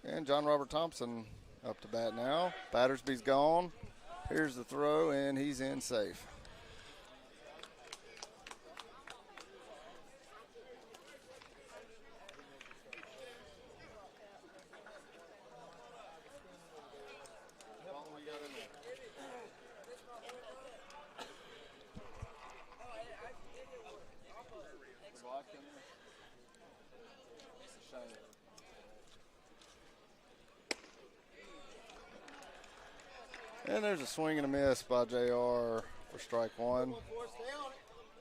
And John Robert Thompson up to bat now. Battersby's gone. Here's the throw, and he's in safe. And there's a swing and a miss by JR for strike 1.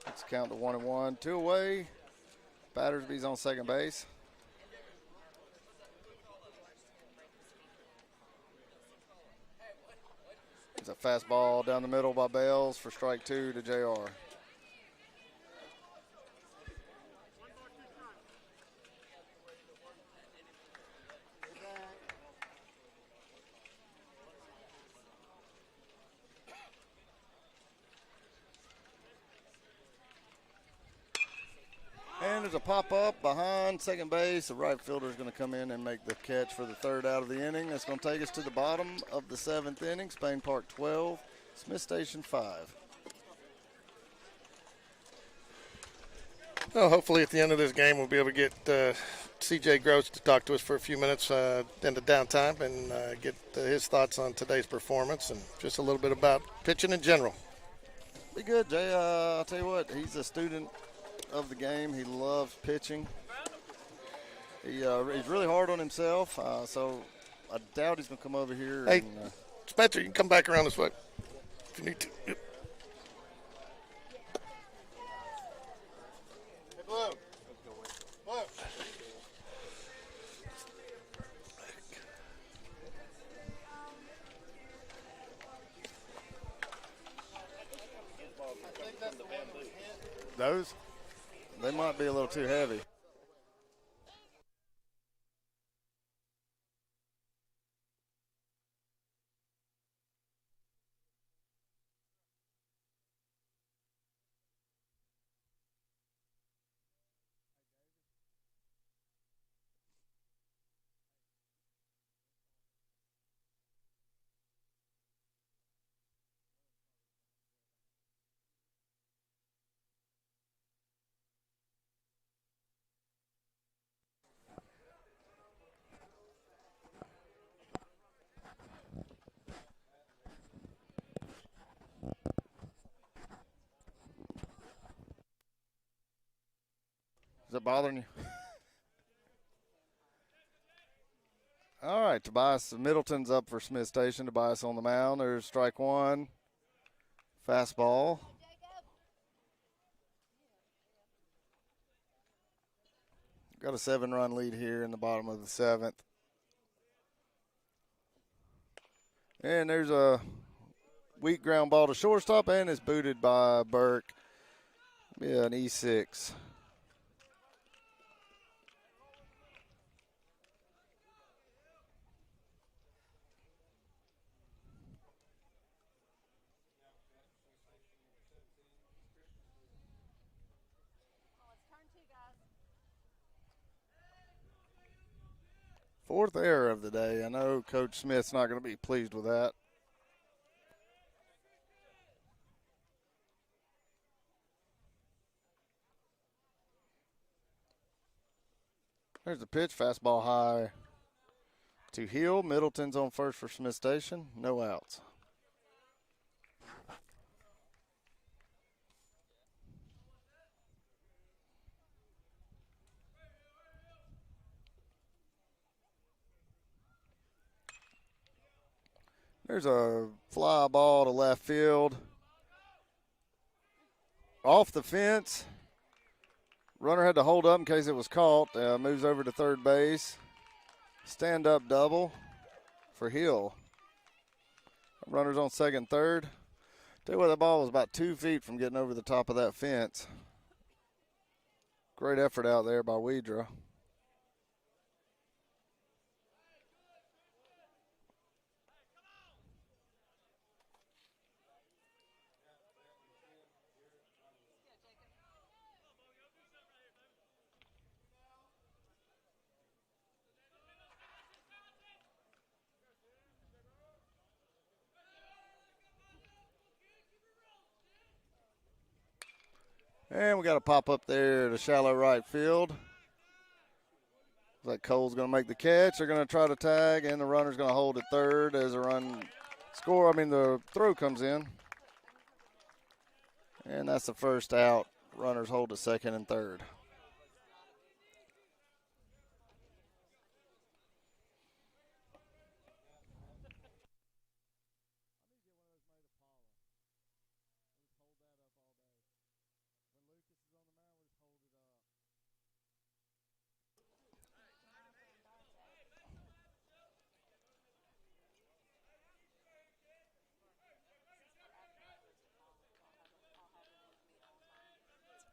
Let's count to 1-1. 2 away. Battersby's on second base. There's a fastball down the middle by Bales for strike 2 to JR. And there's a pop-up behind second base. The right fielder is going to come in and make the catch for the 3rd out of the inning. That's going to take us to the bottom of the 7th inning. Spain Park 12, Smith Station 5. Well, hopefully at the end of this game we'll be able to get C.J. Gross to talk to us for a few minutes in the downtime and get his thoughts on today's performance and just a little bit about pitching in general. Be good, Jay. I'll tell you what, he's a student of the game. He loves pitching. He's really hard on himself, so I doubt he's going to come over here. Hey, and, Spencer, you can come back around this way if you need to. Yep. Hey, Blue. Blue. Those? They might be a little too heavy. Is that bothering you? All right, Tobias Middleton's up for Smith Station. Tobias on the mound. There's strike 1. Fastball. Got a 7-run lead here in the bottom of the 7th. And there's a weak ground ball to shortstop, and it's booted by Burke. Yeah, an E6. Fourth error of the day. I know Coach Smith's not going to be pleased with that. There's the pitch, fastball high to Hill. Middleton's on first for Smith Station. No outs. There's a fly ball to left field. Off the fence. Runner had to hold up in case it was caught. Moves over to third base. Stand-up double for Hill. Runners on second, third. Tell you what, that ball was about 2 feet from getting over the top of that fence. Great effort out there by Wedra. And we got a pop up there to shallow right field. Looks like Cole's going to make the catch. They're going to try to tag, and the runner's going to hold at third as the throw comes in. And that's the first out. Runners hold at second and third.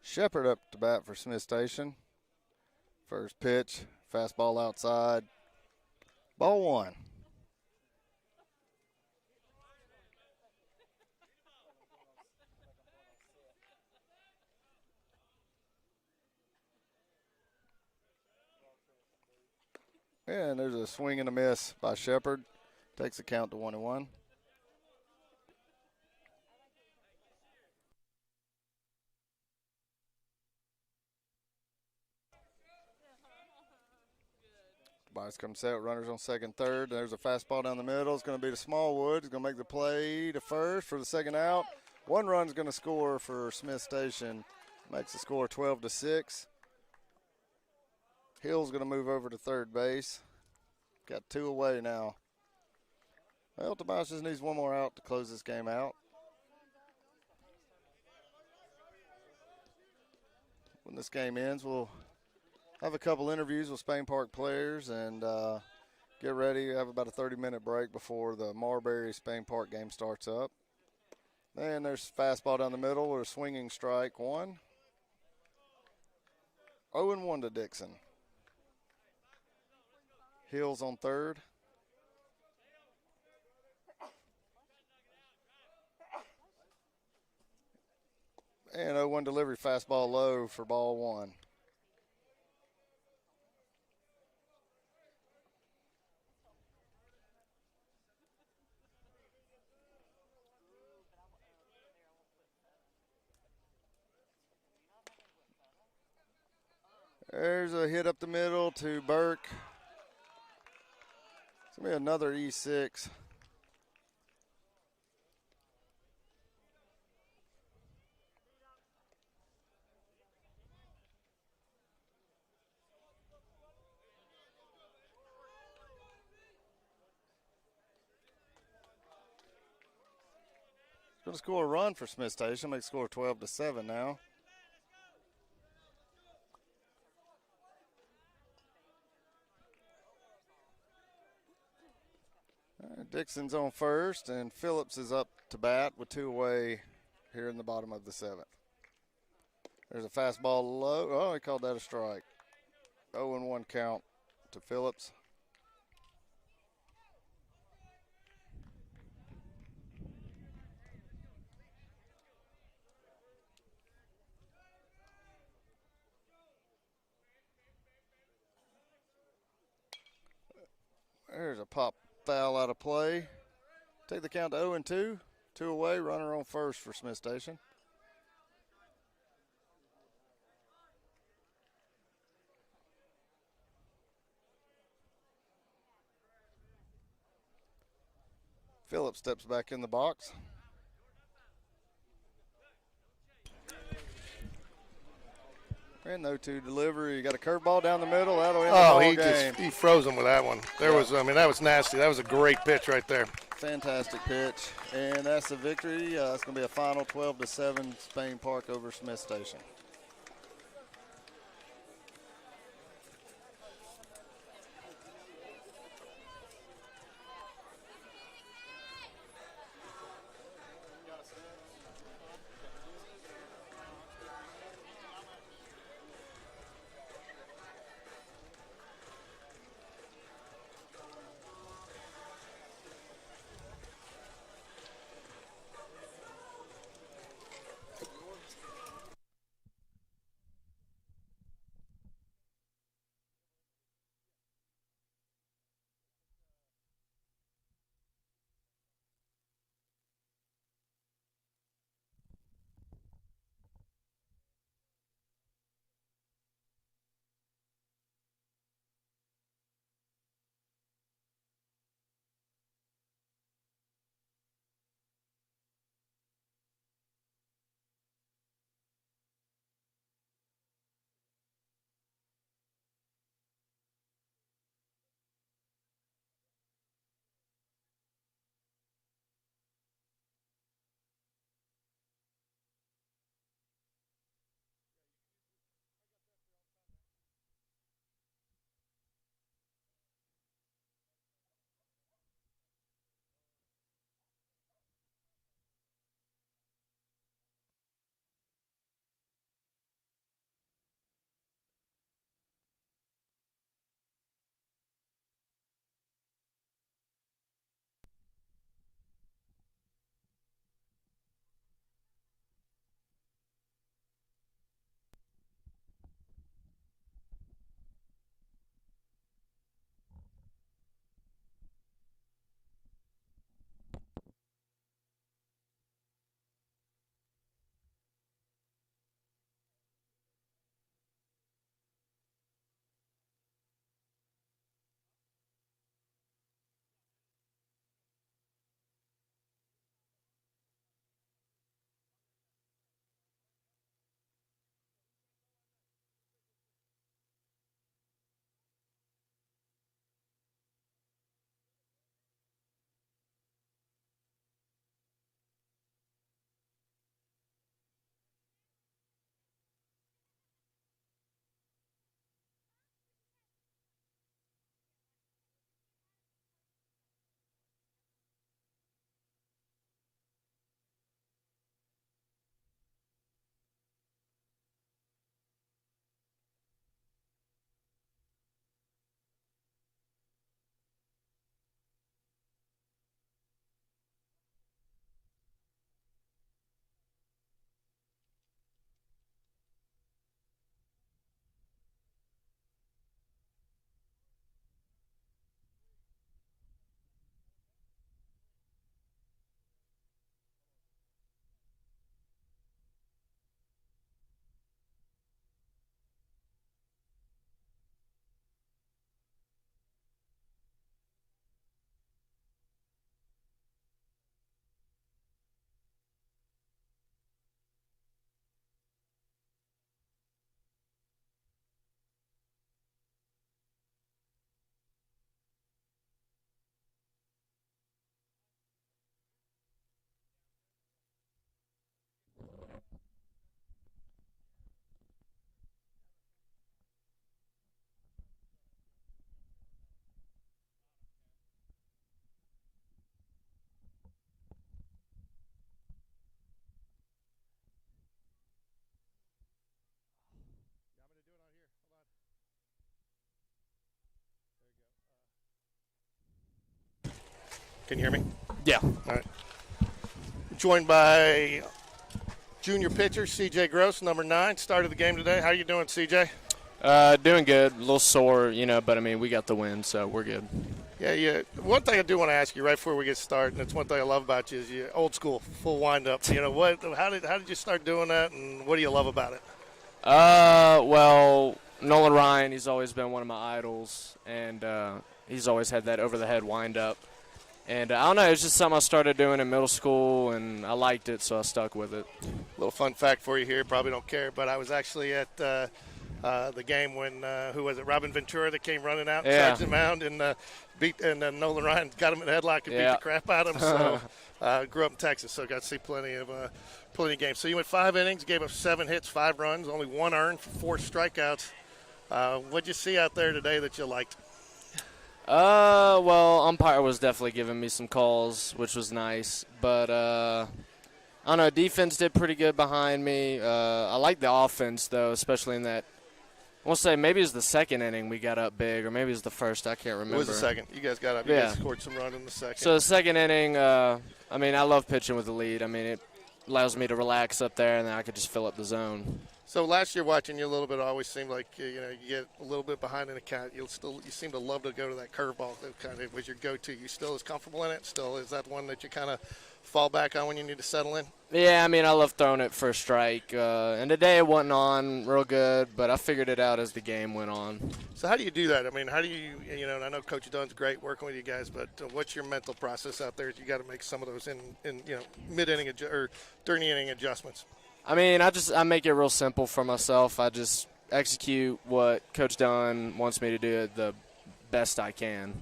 Shepard up to bat for Smith Station. First pitch, fastball outside. Ball one. And there's a swing and a miss by Shepard. Takes the count to 1-1. Bias comes set, runners on second, third. There's a fastball down the middle. It's going to be to Smallwood. He's going to make the play to first for the second out. One run's going to score for Smith Station. Makes the score 12-6. Hill's going to move over to third base. Got two away now. Well, Tobias just needs one more out to close this game out. When this game ends, we'll have a couple interviews with Spain Park players and get ready. Have about a 30-minute break before the Marbury Spain Park game starts up. And there's fastball down the middle with a swinging strike one. 0-1 to Dixon. Hills on third. And 0-1 delivery, fastball low for ball one. There's a hit up the middle to Burke. It's going to be another E6. Going to score a run for Smith Station. Make the score 12-7 now. Dixon's on first, and Phillips is up to bat with two away here in the bottom of the seventh. There's a fastball low. Oh, he called that a strike. 0-1 count to Phillips. There's a pop foul out of play. Take the count to 0-2. Two away, runner on first for Smith Station. Phillips steps back in the box. And 0-2 delivery. You got a curveball down the middle. That'll end the ball game. He froze him with that one. That was nasty. That was a great pitch right there. Fantastic pitch. And that's a victory. It's going to be a final 12-7 Spain Park over Smith Station. Can you hear me? Yeah. All right. Joined by junior pitcher C.J. Gross, number 9. Started the game today. How you doing, C.J.? Doing good. A little sore, but I mean, we got the win, so we're good. Yeah. One thing I do want to ask you right before we get started, and it's one thing I love about you, is you old school, full windup. How did you start doing that, and what do you love about it? Well, Nolan Ryan, he's always been one of my idols, and he's always had that over-the-head wind-up. And I don't know, it was just something I started doing in middle school, and I liked it, so I stuck with it. Little fun fact for you here, probably don't care, but I was actually at the game when who was it? Robin Ventura that came running out and Yeah. charged the mound and Nolan Ryan got him in the headlock and beat the crap out of him. So grew up in Texas, so got to see plenty of games. So you went 5 innings, gave up 7 hits, 5 runs, only 1 earned for 4 strikeouts. What'd you see out there today that you liked? Well, umpire was definitely giving me some calls, which was nice. But, I don't know, defense did pretty good behind me. I like the offense, though, especially in that. I want to say maybe it was the second inning we got up big, or maybe it was the first. I can't remember. It was the second. You guys got up. You guys scored some run in the second. So the second inning, I love pitching with the lead. It allows me to relax up there, and then I could just fill up the zone. So last year watching you a little bit, it always seemed like you get a little bit behind in the count. You seem to love to go to that curveball. That kind of was your go-to. You still as comfortable in it? Still is that one that you kind of fall back on when you need to settle in? Yeah, I love throwing it for a strike. And today it wasn't on real good, but I figured it out as the game went on. So how do you do that? How do you and I know Coach Dunn's great working with you guys, but what's your mental process out there? You got to make some of those in mid-inning or during the inning adjustments. I make it real simple for myself. I just execute what Coach Dunn wants me to do the best I can.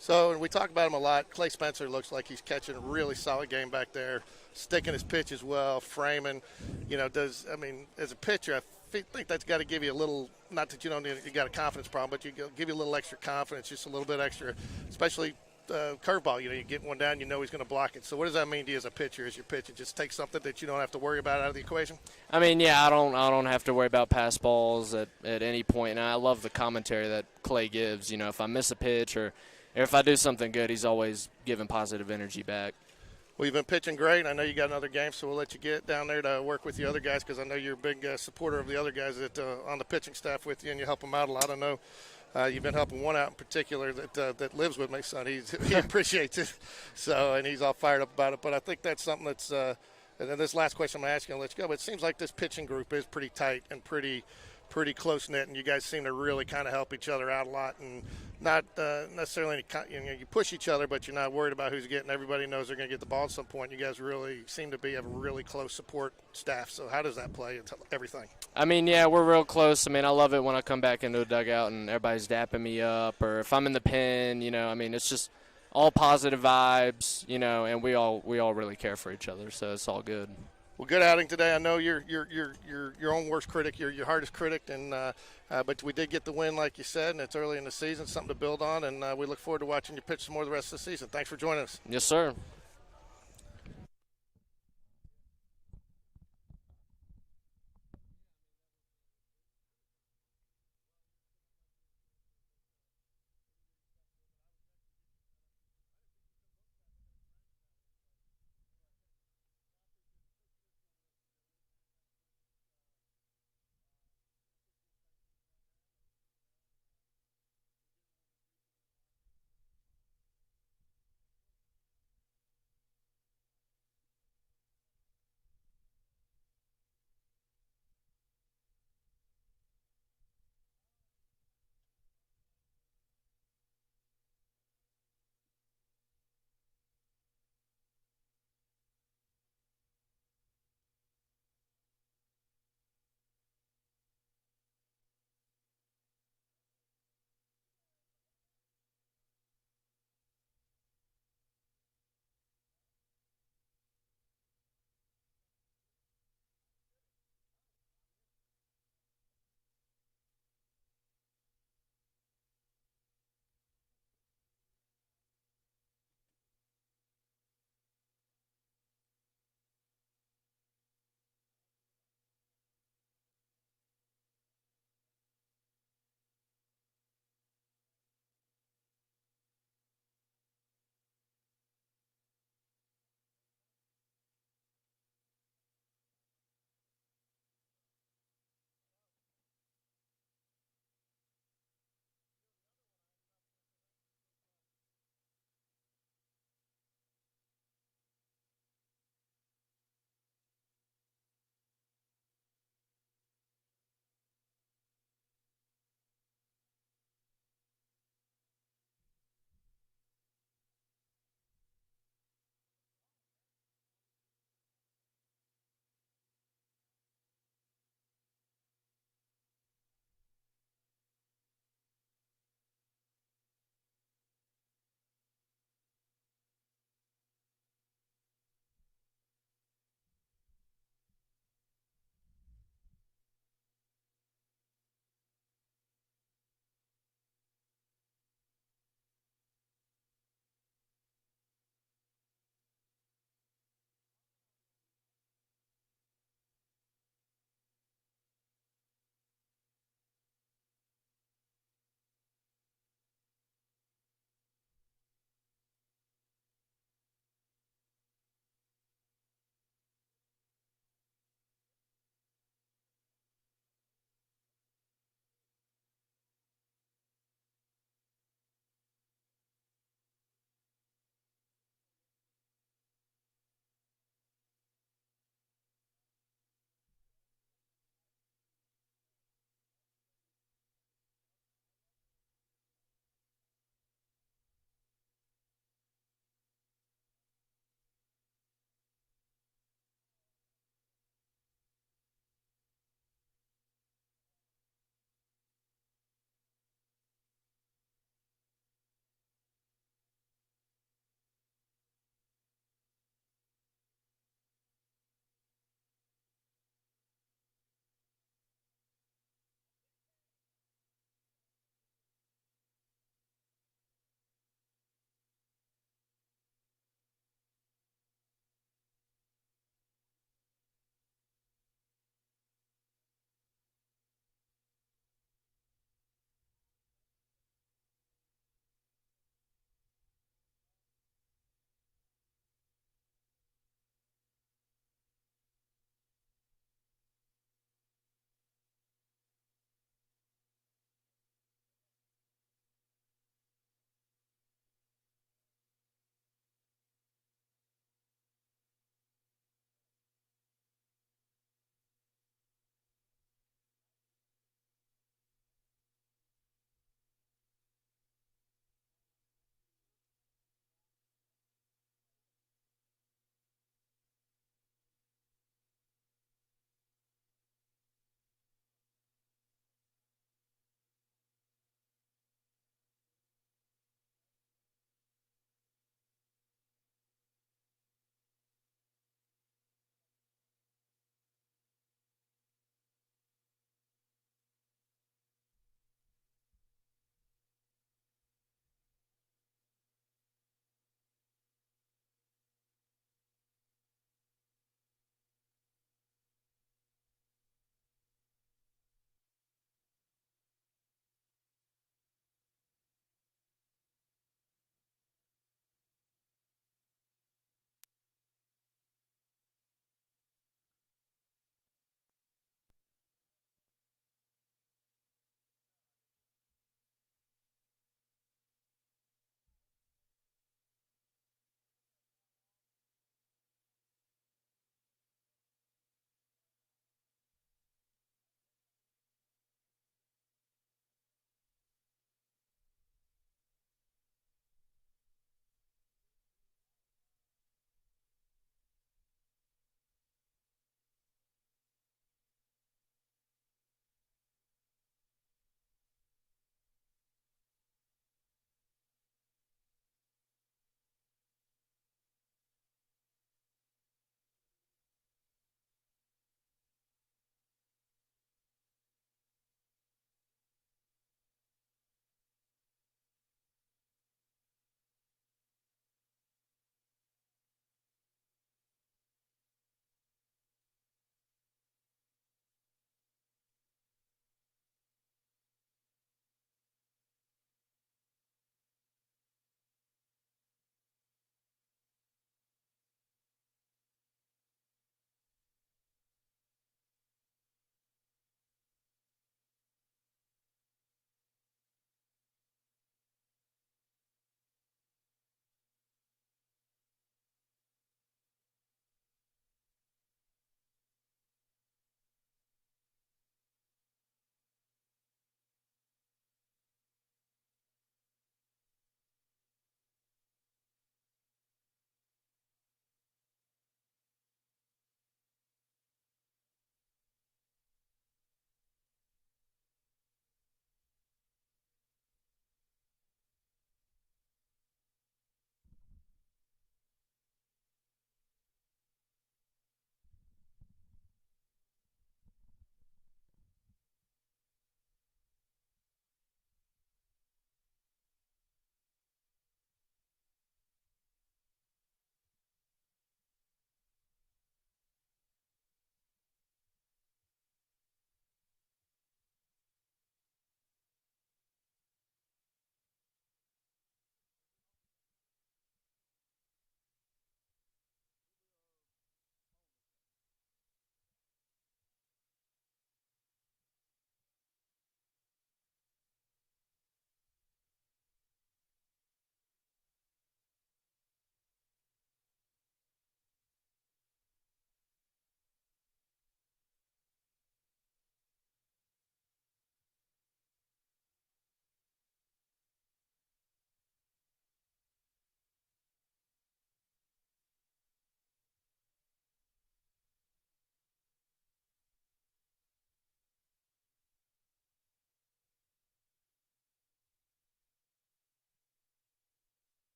So, and we talk about him a lot. Clay Spencer looks like he's catching a really solid game back there, sticking his pitch as well, framing. As a pitcher, I think that's got to give you a little, not that you got a confidence problem, but give you a little extra confidence, just a little bit extra, especially curveball. You get one down, he's going to block it. So what does that mean to you as a pitcher, as you're pitching? Just take something that you don't have to worry about out of the equation? I don't have to worry about pass balls at any point. And I love the commentary that Clay gives. If I miss a pitch or if I do something good, he's always giving positive energy back. Well, you've been pitching great. I know you got another game, so we'll let you get down there to work with the other guys because I know you're a big supporter of the other guys that on the pitching staff with you, and you help them out a lot. I know you've been helping one out in particular that lives with my son. He appreciates it, and he's all fired up about it. But I think that's something that's and then this last question I'm going to ask you, I'll let you go. But it seems like this pitching group is pretty tight and pretty close-knit, and you guys seem to really kind of help each other out a lot and not necessarily you push each other, but you're not worried about who's getting. Everybody knows they're going to get the ball at some point. You guys really seem to have a really close support staff. So how does that play into everything? We're real close. I love it when I come back into a dugout and everybody's dapping me up, or if I'm in the pen, it's just all positive vibes, and we all really care for each other, so it's all good. Well, good outing today. I know you're your own worst critic, you're your hardest critic, and but we did get the win, like you said, and it's early in the season, something to build on, and we look forward to watching you pitch some more the rest of the season. Thanks for joining us. Yes, sir.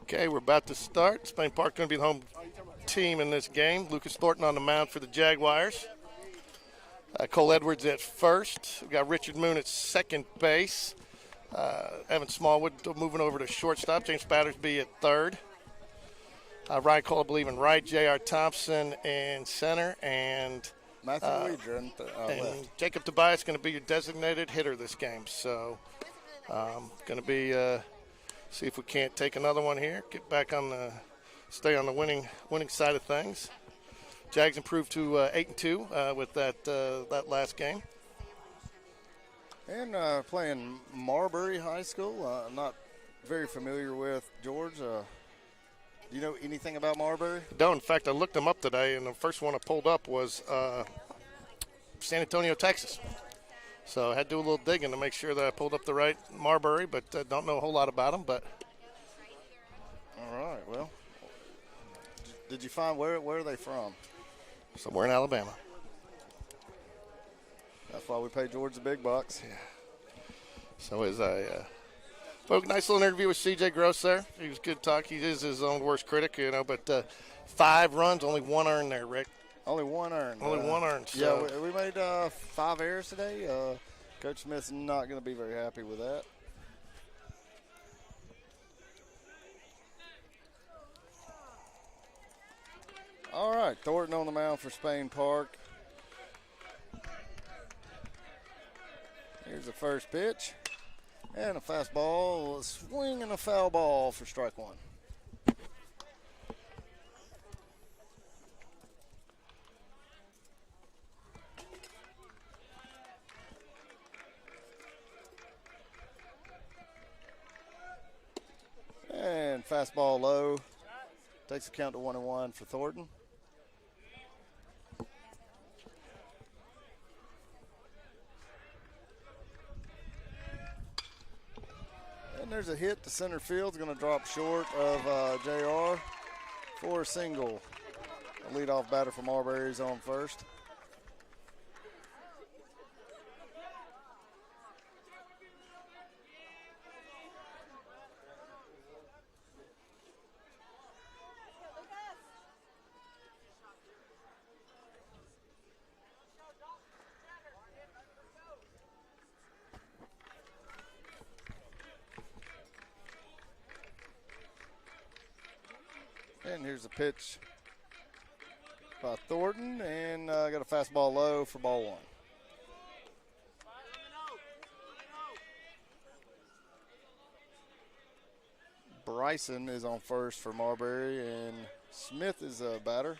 Okay, we're about to start. Spain Park going to be the home team in this game. Lucas Thornton on the mound for the Jaguars. Cole Edwards at first. We've got Richard Moon at second base. Evan Smallwood moving over to shortstop. James Battersby at third. Ryan Cole, I believe, in right. J.R. Thompson in center. And Matthew Weidner in left. Jacob Tobias going to be your designated hitter this game. So going to be see if we can't take another one here. Get back on the stay on the winning side of things. Jags improved to 8-2 with that last game. And playing Marbury High School. I'm not very familiar with George. Do you know anything about Marbury? No, in fact, I looked them up today, and the first one I pulled up was San Antonio, Texas. So I had to do a little digging to make sure that I pulled up the right Marbury, but don't know a whole lot about them. But all right, well, did you find where are they from? Somewhere in Alabama. That's why we pay George the big bucks. Yeah. So as well, nice little interview with C.J. Gross there. He was good talk. He is his own worst critic, but 5 runs, only 1 earned there, Rick. Only 1 earned. Only 1 earned. So. Yeah, we made 5 errors today. Coach Smith's not going to be very happy with that. All right, Thornton on the mound for Spain Park. Here's the first pitch. And a fastball, a swing and a foul ball for strike 1. And fastball low. Takes the count to 1-1 for Thornton. And there's a hit to center field. It's going to drop short of JR for a single. The leadoff batter for Marbury is on first. And here's a pitch by Thornton, and got a fastball low for ball 1. Bryson is on first for Marbury, and Smith is a batter.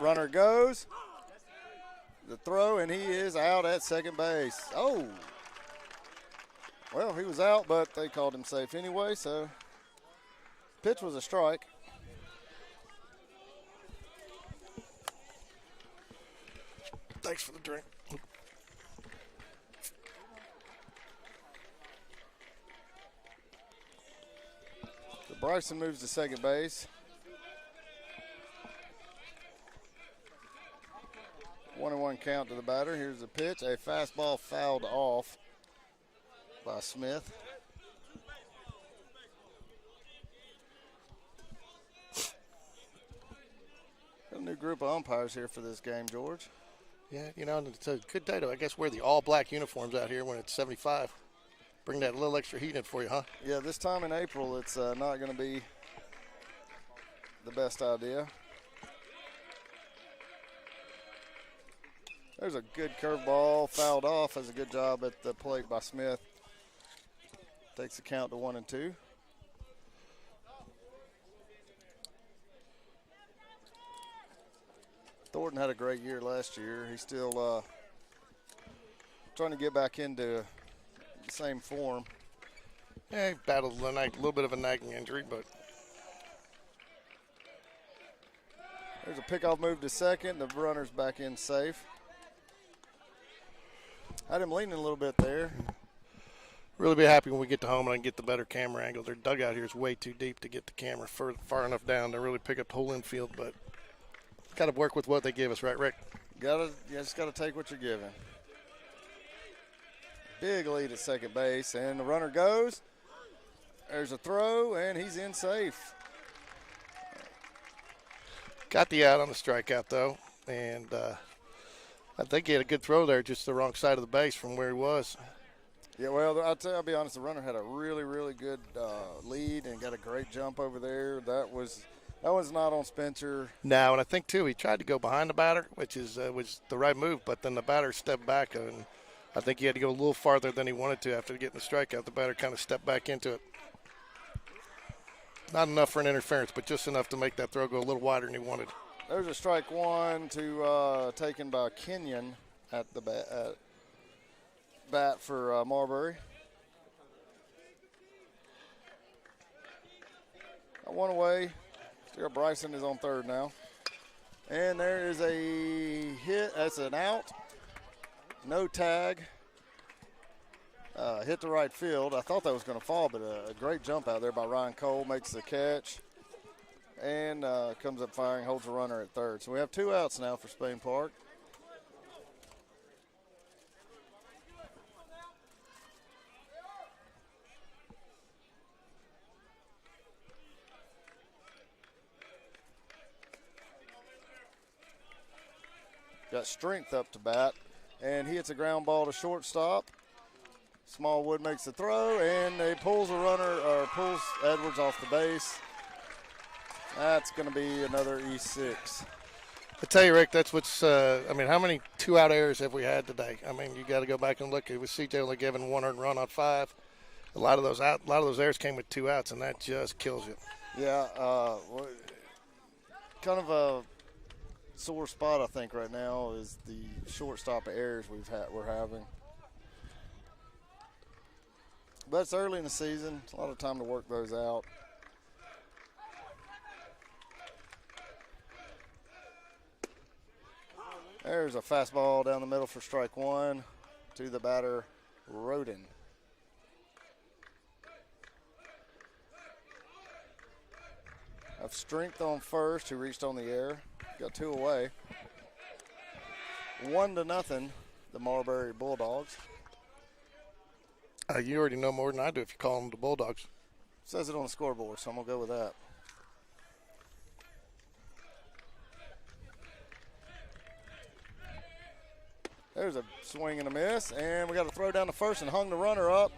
Runner goes. The throw, and he is out at second base. Oh. Well, he was out, but they called him safe anyway, so pitch was a strike. Thanks for the drink. So Bryson moves to second base. 1-1 count to the batter. Here's the pitch. A fastball fouled off by Smith. A new group of umpires here for this game, George. Yeah, it's a good day to, I guess, wear the all-black uniforms out here when it's 75. Bring that little extra heat in for you, huh? Yeah, this time in April, it's not going to be the best idea. There's a good curveball, fouled off. That's a good job at the plate by Smith. Takes the count to 1-2. Thornton had a great year last year. He's still trying to get back into the same form. Yeah, he battled a little bit of a nagging injury, but. There's a pickoff move to second. The runner's back in safe. Had him leaning a little bit there. Really be happy when we get to home and I can get the better camera angle. Their dugout here is way too deep to get the camera far enough down to really pick up the whole infield, but got to work with what they give us, right, Rick? You just gotta take what you're given. Big lead at second base, and the runner goes. There's a throw, and he's in safe. Got the out on the strikeout, though, and I think he had a good throw there, just the wrong side of the base from where he was. Yeah, well, I'll be honest, the runner had a really, really good lead and got a great jump over there. That was not on Spencer. Now, and I think, too, he tried to go behind the batter, which was the right move, but then the batter stepped back, and I think he had to go a little farther than he wanted to after getting the strikeout. The batter kind of stepped back into it. Not enough for an interference, but just enough to make that throw go a little wider than he wanted. There's a strike one taken by Kenyon at the bat for Marbury. One away. Still Bryson is on third now. And there is a hit. That's an out. No tag. Hit the right field. I thought that was going to fall, but a great jump out there by Ryan Cole. Makes the catch. And comes up firing, holds the runner at third. So we have 2 outs now for Spain Park. Got Strength up to bat, and he hits a ground ball to shortstop. Smallwood makes the throw, and he pulls Edwards off the base. That's going to be another E6. I tell you, Rick, that's what's. How many 2-out errors have we had today? I mean, you got to go back and look. It was CJ only given 1 earned run on 5. A lot of those errors came with 2 outs, and that just kills you. Yeah, kind of a sore spot I think right now is the shortstop errors we're having. But it's early in the season. A lot of time to work those out. There's a fastball down the middle for strike one to the batter, Roden. Have Strength on first, who reached on the air. Got 2 away. 1-0, the Marbury Bulldogs. You already know more than I do if you call them the Bulldogs. Says it on the scoreboard, so I'm going to go with that. There's a swing and a miss, and we got to throw down the first and hung the runner up.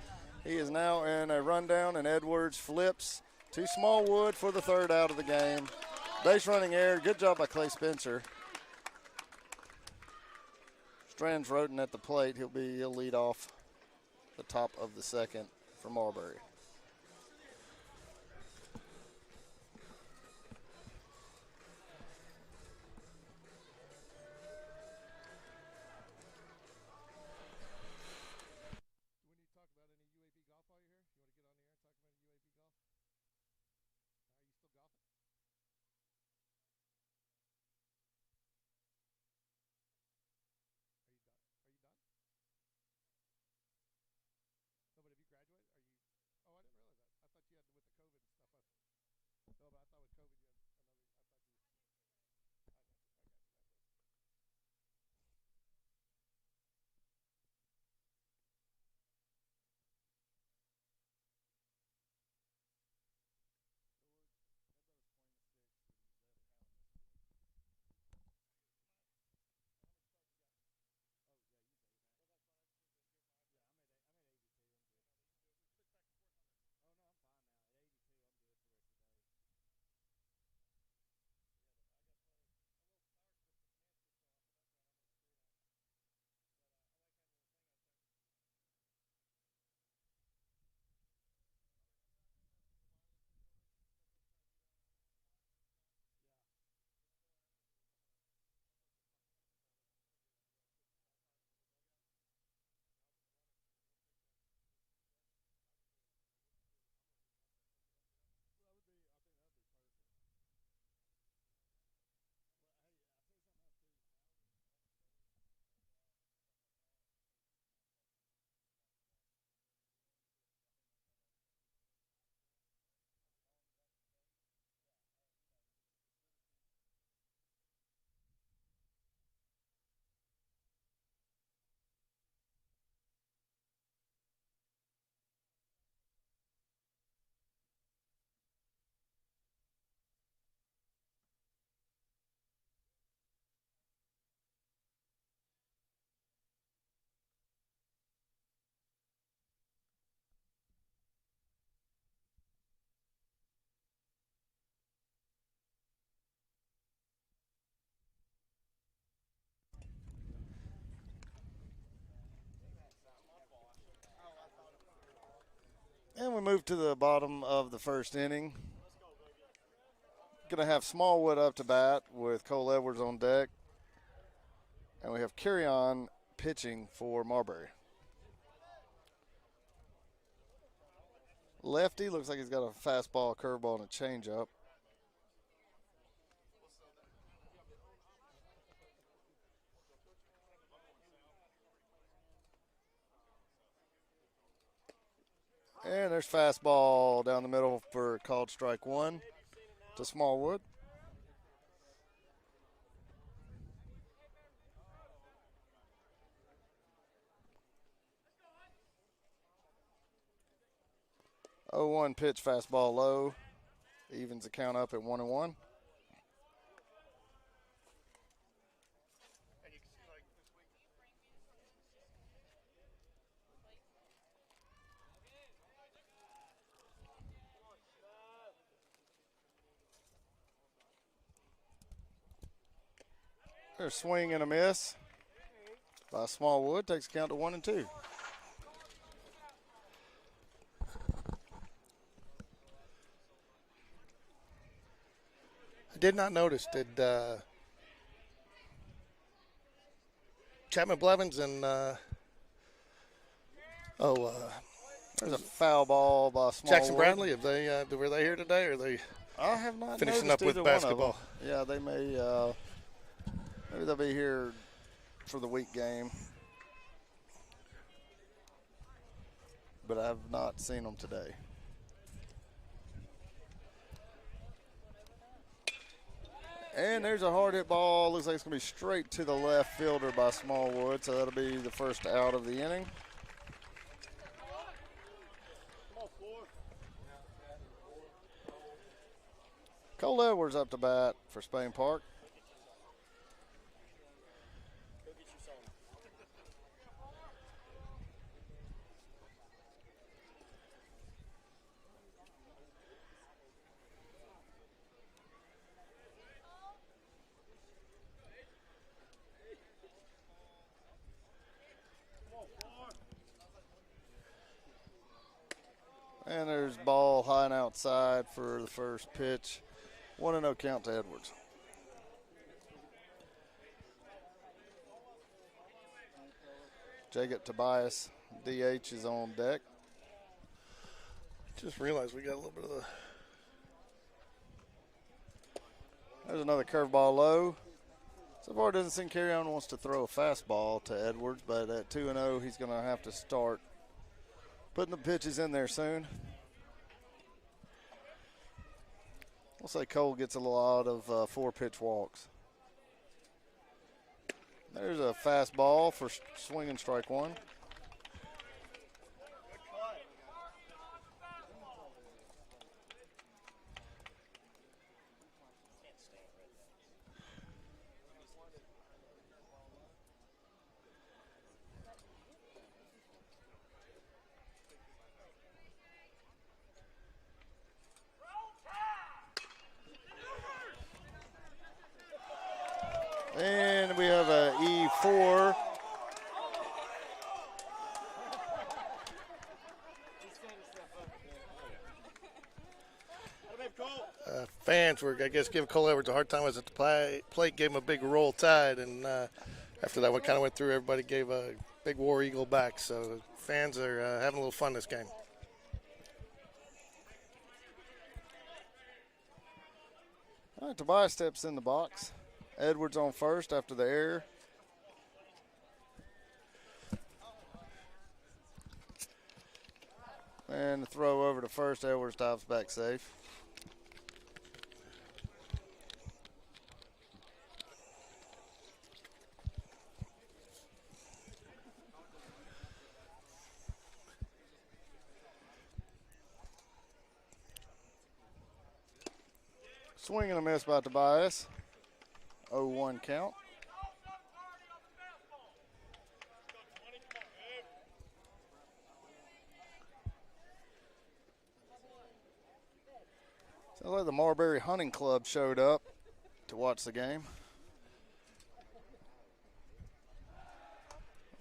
He is now in a rundown, and Edwards flips to Smallwood for the 3rd out of the game. Base running error. Good job by Clay Spencer. Strands Roden at the plate. He'll lead off the top of the 2nd for Marbury. And we move to the bottom of the first inning. Going to have Smallwood up to bat with Cole Edwards on deck. And we have Carry-On pitching for Marbury. Lefty looks like he's got a fastball, curveball, and a changeup. And there's fastball down the middle for called strike one to Smallwood. Oh, 1 pitch, fastball low. Evens the count up at 1-1. There's swing and a miss by Smallwood. Takes the count to 1-2. I did not notice. Did Chapman Blevins and There's a foul ball by Smallwood. Jackson Bradley? Have they were they here today? Or are they I have not finishing noticed up with either one of basketball? them. Yeah, they may. Maybe they'll be here for the week game, but I have not seen them today. And there's a hard hit ball. Looks like it's going to be straight to the left fielder by Smallwood, so that'll be the first out of the inning. Cole Edwards up to bat for Spain Park. And there's ball high and outside for the first pitch. 1-0 count to Edwards. Jacob Tobias, DH, is on deck. Just realized we got a little bit of the. There's another curveball low. So far, it doesn't seem Carry-On wants to throw a fastball to Edwards, but at 2-0, he's going to have to start putting the pitches in there soon. We'll say Cole gets a lot of 4-pitch walks. There's a fastball for swinging strike one. And we have a E4. Fans were, I guess, giving Cole Edwards a hard time. Was at the plate, gave him a big roll tide, and after that, what kind of went through, everybody gave a big War Eagle back. So fans are having a little fun this game. All right, Tobias steps in the box. Edwards on first after the error. And the throw over to first. Edwards dives back safe. Swing and a miss by Tobias. 0-1 count. Sounds like the Marbury Hunting Club showed up to watch the game.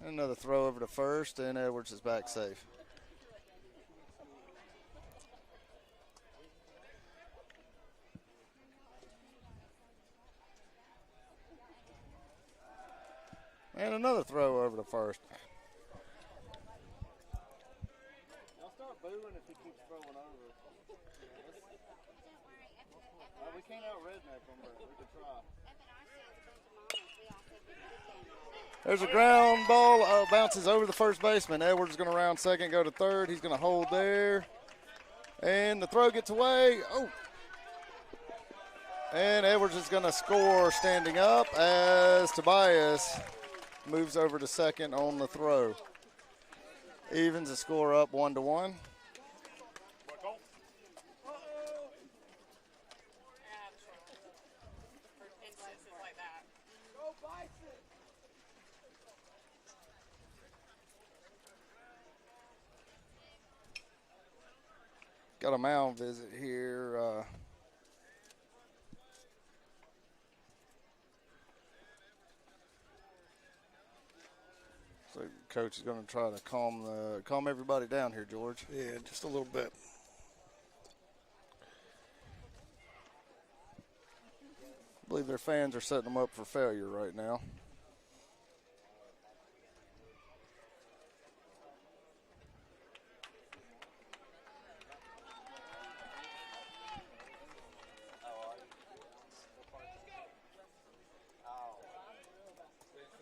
Another throw over to first, and Edwards is back safe. And another throw over to first. I'll start booing if he keeps throwing over. We can't out redneck him, but we could try. There's a ground ball, bounces over the first baseman. Edwards is going to round second, go to third. He's going to hold there. And the throw gets away. Oh. And Edwards is going to score standing up as Tobias moves over to second on the throw. Evens the score up 1-1. Got a mound visit here. So coach is going to try to calm everybody down here, George. Yeah, just a little bit. I believe their fans are setting them up for failure right now.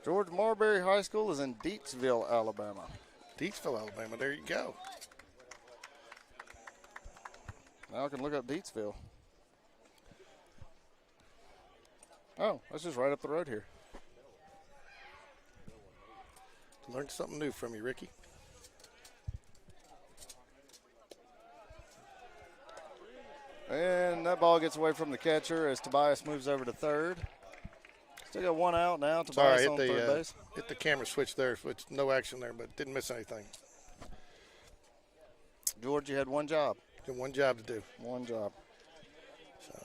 George Marbury High School is in Deatsville, Alabama. Deatsville, Alabama. There you go. Now I can look up Deatsville. Oh, that's just right up the road here. Learned something new from you, Ricky. And that ball gets away from the catcher as Tobias moves over to third. Still got one out now. Tobias on third base. Hit the camera switch there, which no action there, but didn't miss anything. George, you had one job. Got one job to do. One job. So.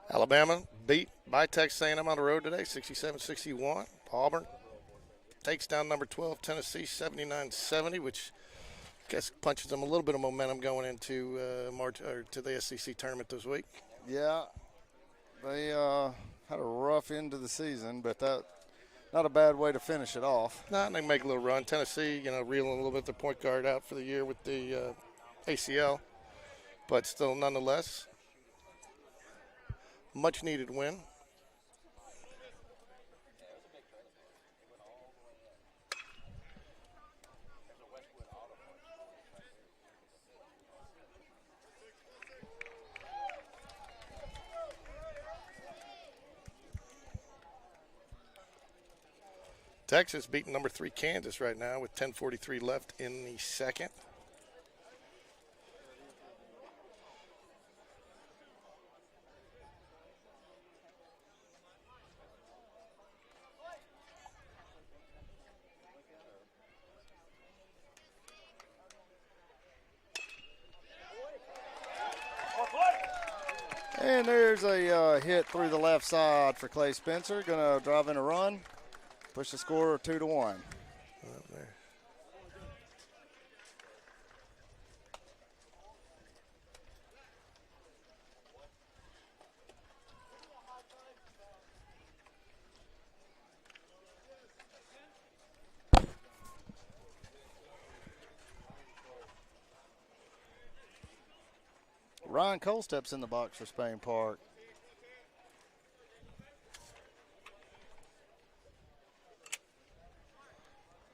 Alabama beat by Texas A&M on the road today, 67-61. Auburn takes down number 12, Tennessee, 79-70, which I guess punches them a little bit of momentum going into March or to the SEC tournament this week. Yeah, they had a rough end to the season, but that not a bad way to finish it off. Nah, they make a little run. Tennessee, reeling a little bit their point guard out for the year with the ACL, but still nonetheless, much needed win. Texas beating number 3 Kansas right now with 10:43 left in the second. And there's a hit through the left side for Clay Spencer. Going to drive in a run. Push the score 2-1. There. Ryan Cole steps in the box for Spain Park.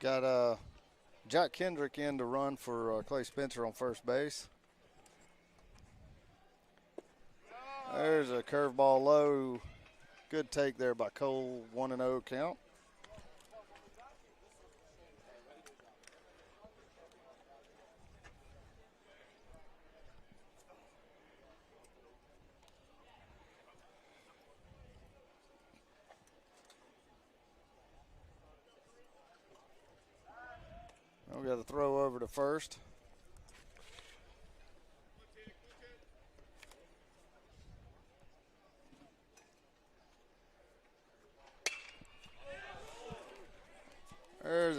Got Jack Kendrick in to run for Clay Spencer on first base. There's a curveball low. Good take there by Cole, 1-0 count. We got a throw over to first.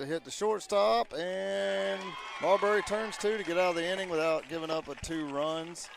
to hit the shortstop, and Marbury turns two to get out of the inning without giving up 2 runs.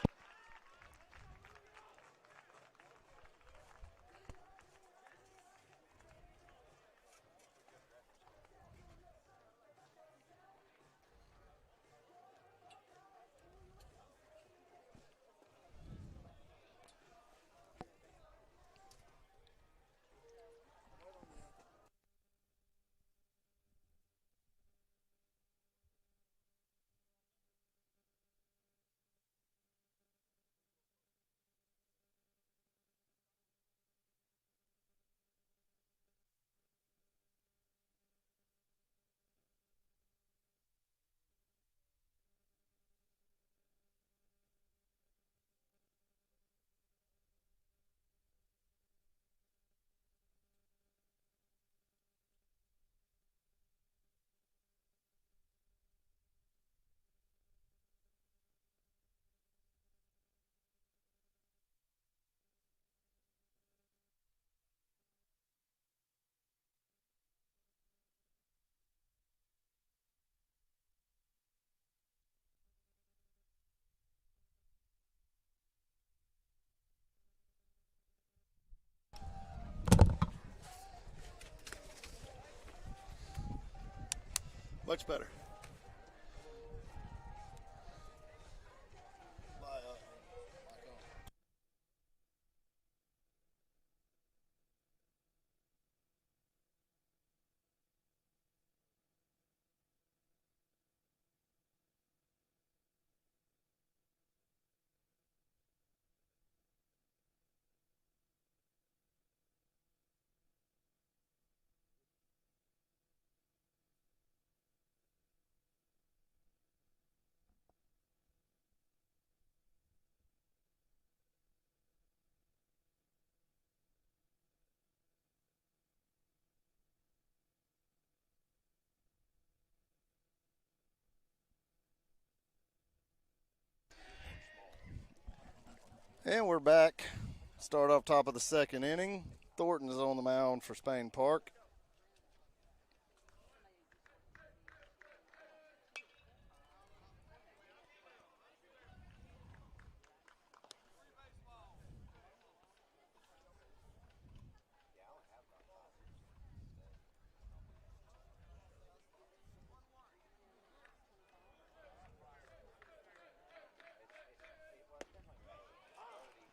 Much better. And we're back. Start off top of the second inning. Thornton is on the mound for Spain Park.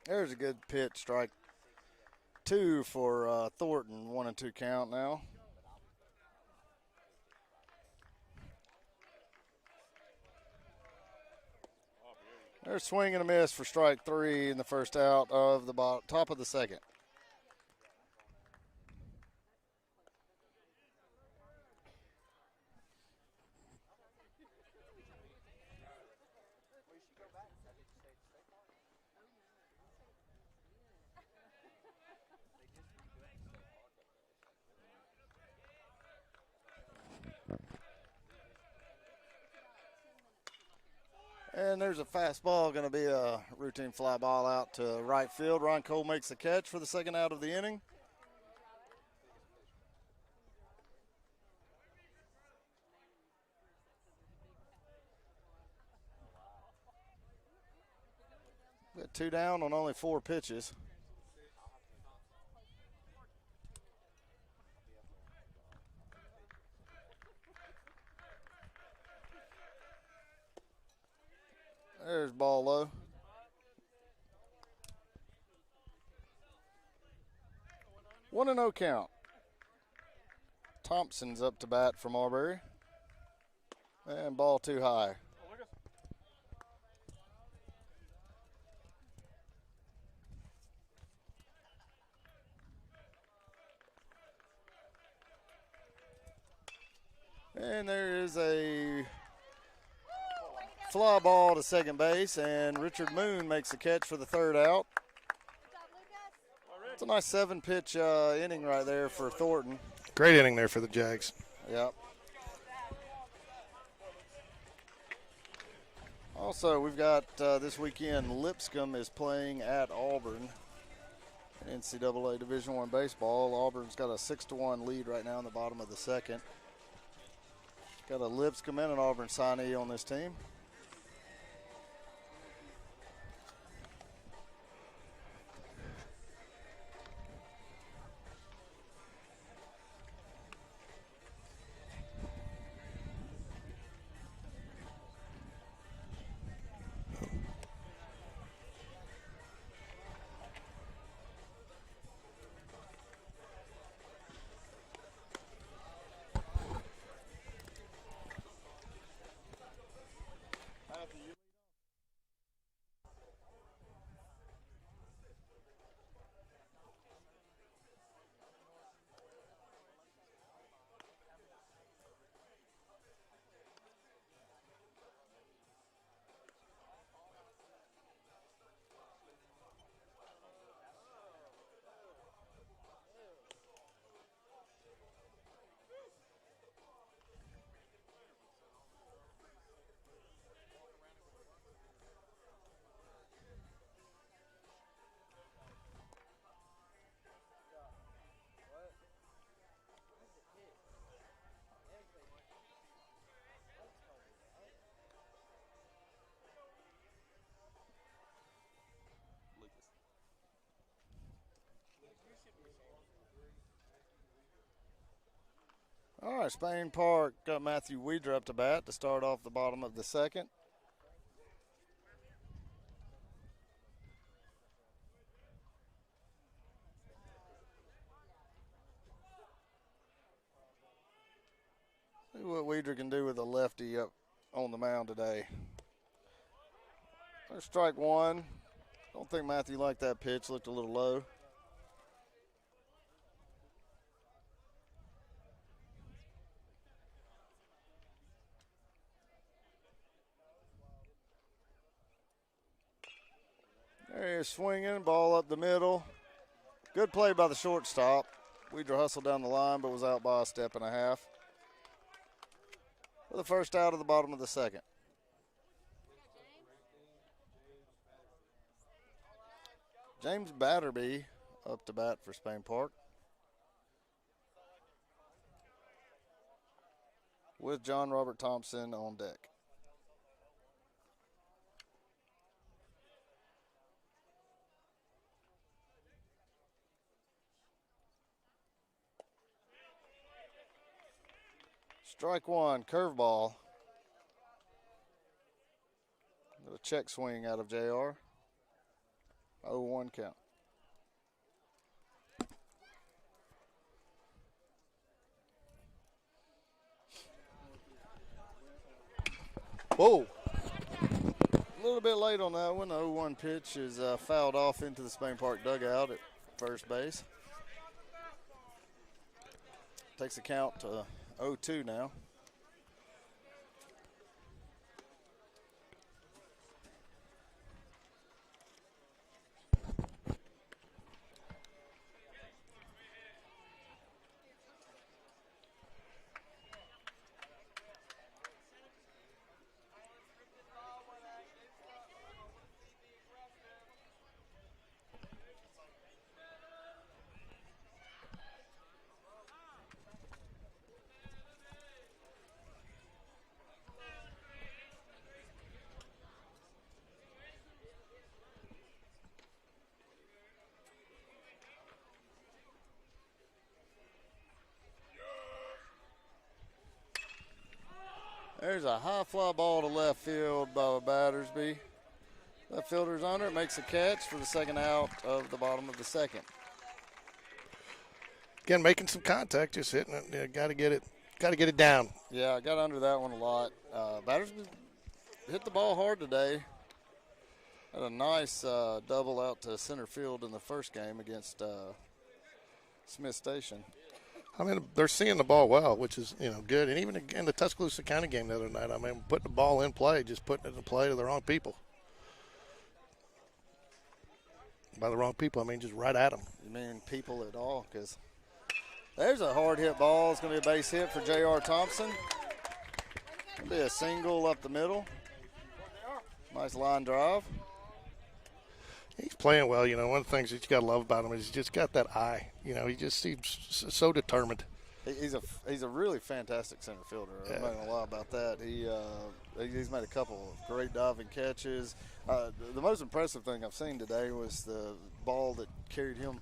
There's a good pitch, strike 2 for Thornton. 1-2 count now. There's swing and a miss for strike 3 in the first out of the top of the second. And there's a fastball, going to be a routine fly ball out to right field. Ron Cole makes the catch for the second out of the inning. Got 2 down on only 4 pitches. There's ball low. One and 0 count. Thompson's up to bat for Marbury. And ball too high. And there is a fly ball to second base, and Richard Moon makes the catch for the third out. It's a nice 7-pitch inning right there for Thornton. Great inning there for the Jags. Yep. Also, we've got this weekend, Lipscomb is playing at Auburn in NCAA Division I baseball. Auburn's got a 6-1 lead right now in the bottom of the second. Got a Lipscomb and an Auburn signee on this team. All right, Spain Park got Matthew Weeder up to bat to start off the bottom of the second. See what Weeder can do with a lefty up on the mound today. There's strike one. Don't think Matthew liked that pitch. Looked a little low. There he is swinging, ball up the middle. Good play by the shortstop. Weeder hustled down the line, but was out by a step and a half. For the first out of the bottom of the second. James Batterby up to bat for Spain Park. With John Robert Thompson on deck. Strike one, curveball. A check swing out of JR. 0-1 count. Whoa. A little bit late on that one. The 0-1 pitch is fouled off into the Spain Park dugout at first base. Takes the count to 0-2 now. There's a high fly ball to left field by Battersby. Left fielder's under it, makes a catch for the second out of the bottom of the second. Again, making some contact, just hitting it. Got to get it down. Yeah, I got under that one a lot. Battersby hit the ball hard today. Had a nice double out to center field in the first game against Smith Station. I mean, they're seeing the ball well, which is, good. And even in the Tuscaloosa County game the other night, I mean, putting the ball in play, just putting it in play to the wrong people. By the wrong people, I mean just right at them. You mean people at all? Because there's a hard hit ball. It's going to be a base hit for J.R. Thompson. It'll be a single up the middle. Nice line drive. He's playing well. One of the things that you got to love about him is he's just got that eye. He just seems so determined. He's a really fantastic center fielder. I'm not gonna lie about that. He's made a couple of great diving catches. The most impressive thing I've seen today was the ball that carried him.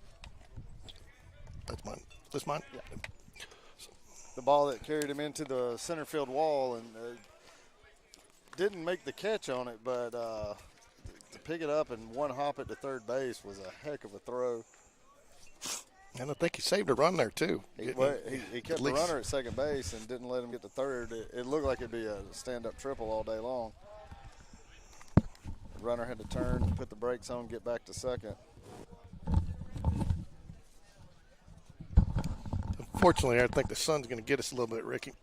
That's mine. Is this mine? Yeah. The ball that carried him into the center field wall and didn't make the catch on it, but to pick it up and one hop it to third base was a heck of a throw. And I think he saved a run there, too. He kept the runner at second base and didn't let him get to third. It looked like it'd be a stand-up triple all day long. The runner had to turn, put the brakes on, get back to second. Unfortunately, I think the sun's going to get us a little bit, Ricky.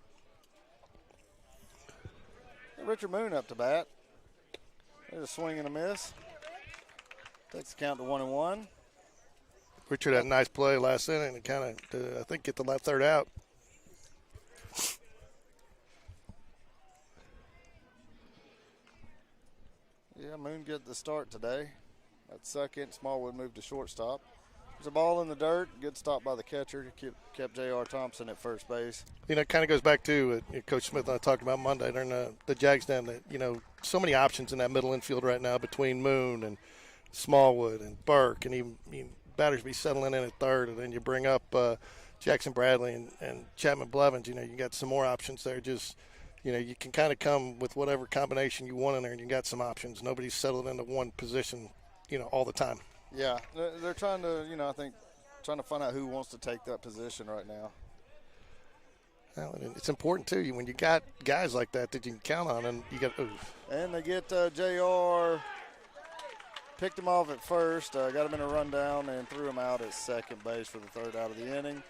Richard Moon up to bat. There's a swing and a miss. Takes the count to 1-1. Richard had a nice play last inning and kind of, I think, get the left third out. Yeah, Moon get the start today. At second, Smallwood moved to shortstop. There's a ball in the dirt. Good stop by the catcher. Kept J.R. Thompson at first base. You know, it kind of goes back to Coach Smith and I talked about Monday during the Jags down that, you know, so many options in that middle infield right now between Moon and Smallwood and Burke and even batters be settling in at third, and then you bring up Jackson Bradley and Chapman Blevins. You know, you got some more options there. Just, you know, you can kind of come with whatever combination you want in there, and you got some options. Nobody's settled into one position, you know, all the time. Yeah, they're trying to, you know, I think trying to find out who wants to take that position right now. Well, it's important too when you got guys like that you can count on, and you got. And they get J.R. Picked him off at first, got him in a rundown, and threw him out at second base for the third out of the inning.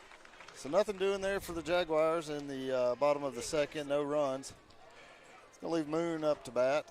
So nothing doing there for the Jaguars in the bottom of the second, no runs. It's going to leave Moon up to bat.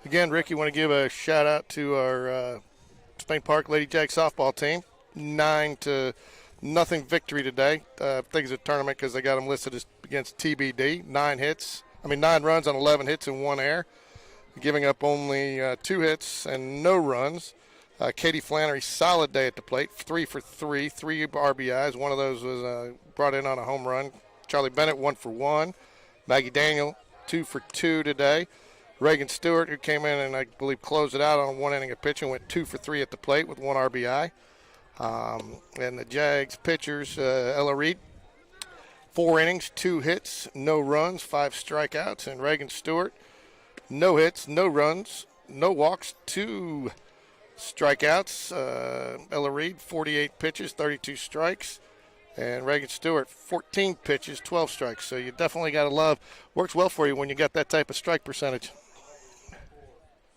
Again, Ricky, want to give a shout out to our Spain Park Lady Jags softball team. 9-0 victory today. I think it's a tournament because they got them listed as against TBD. 9 runs on 11 hits and 1 error, giving up only 2 hits and no runs. Katie Flannery, solid day at the plate, 3 for 3, 3 RBIs. One of those was brought in on a home run. Charlie Bennett, 1 for 1. Maggie Daniel, 2 for 2 today. Reagan Stewart, who came in and I believe closed it out on 1 inning of pitching, went 2 for 3 at the plate with 1 RBI. And the Jags pitchers, Ella Reed, 4 innings, 2 hits, no runs, 5 strikeouts. And Reagan Stewart, no hits, no runs, no walks, 2 strikeouts. Ella Reed, 48 pitches, 32 strikes. And Reagan Stewart, 14 pitches, 12 strikes. So you definitely got to love. Works well for you when you got that type of strike percentage.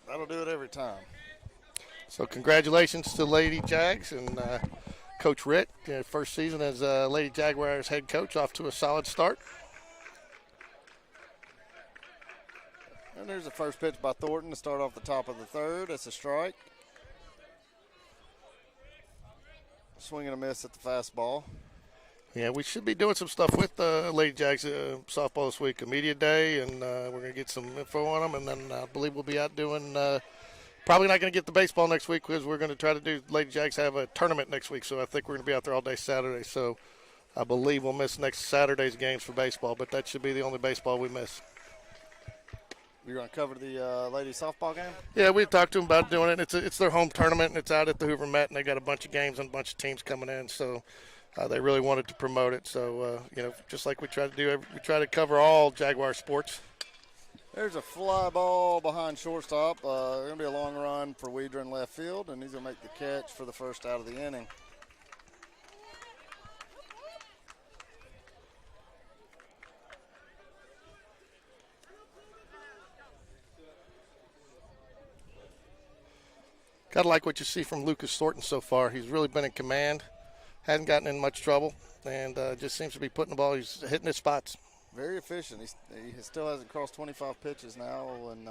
That'll do it every time. So congratulations to Lady Jags and Coach Ritt. First season as Lady Jaguars head coach, off to a solid start. And there's the first pitch by Thornton to start off the top of the third. That's a strike. Swing and a miss at the fastball. Yeah, we should be doing some stuff with Lady Jags softball this week, a media day, and we're going to get some info on them. And then I believe we'll be out doing probably not going to get the baseball next week because we're going to try to do Lady Jags have a tournament next week. So I think we're going to be out there all day Saturday. So I believe we'll miss next Saturday's games for baseball, but that should be the only baseball we miss. You're going to cover the ladies softball game? Yeah, we talked to them about doing it. It's their home tournament, and it's out at the Hoover Met, and they got a bunch of games and a bunch of teams coming in. So they really wanted to promote it. So, just like we try to do, we try to cover all Jaguar sports. There's a fly ball behind shortstop. Going to be a long run for Weeder in left field, and he's going to make the catch for the first out of the inning. Got to like what you see from Lucas Thornton so far. He's really been in command, hasn't gotten in much trouble, and just seems to be putting the ball. He's hitting his spots. very efficient. He still hasn't crossed 25 pitches now, and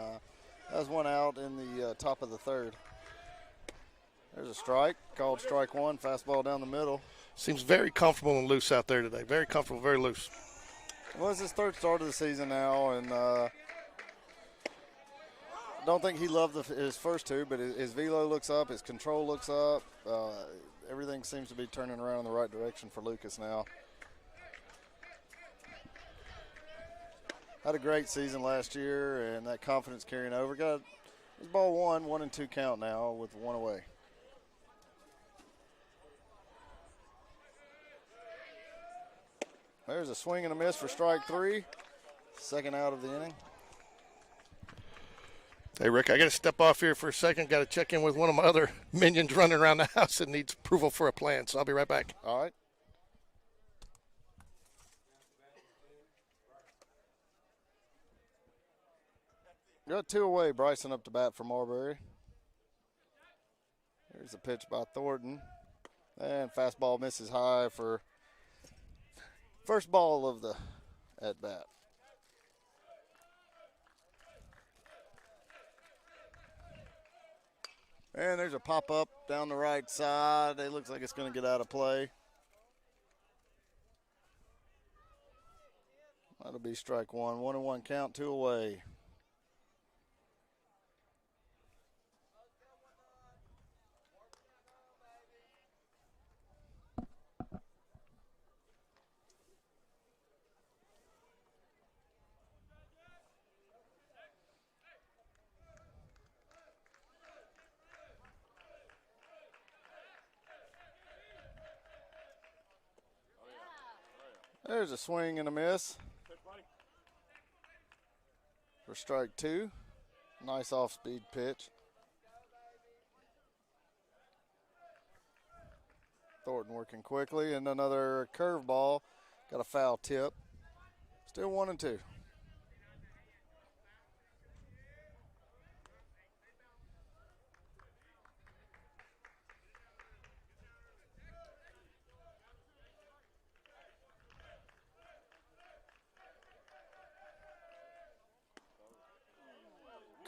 has one out in the top of the third. There's a strike, called strike one, fastball down the middle. Seems very comfortable and loose out there today. Very comfortable, very loose. Well, it's his third start of the season now, and I don't think he loved his first two, but his velo looks up, his control looks up. Everything seems to be turning around in the right direction for Lucas now. Had a great season last year, and that confidence carrying over. Got his ball 1-2 count now with one away. There's a swing and a miss for strike three. Second out of the inning. Hey, Rick, I got to step off here for a second. Got to check in with one of my other minions running around the house that needs approval for a plan, so I'll be right back. All right. Got two away. Bryson up to bat for Marbury. Here's a pitch by Thornton. And fastball misses high for first ball of the at bat. And there's a pop up down the right side. It looks like it's going to get out of play. That'll be strike one. 1-1 count, two away. There's a swing and a miss for strike two. Nice off-speed pitch. Thornton working quickly, and another curveball. Got a foul tip. Still 1-2.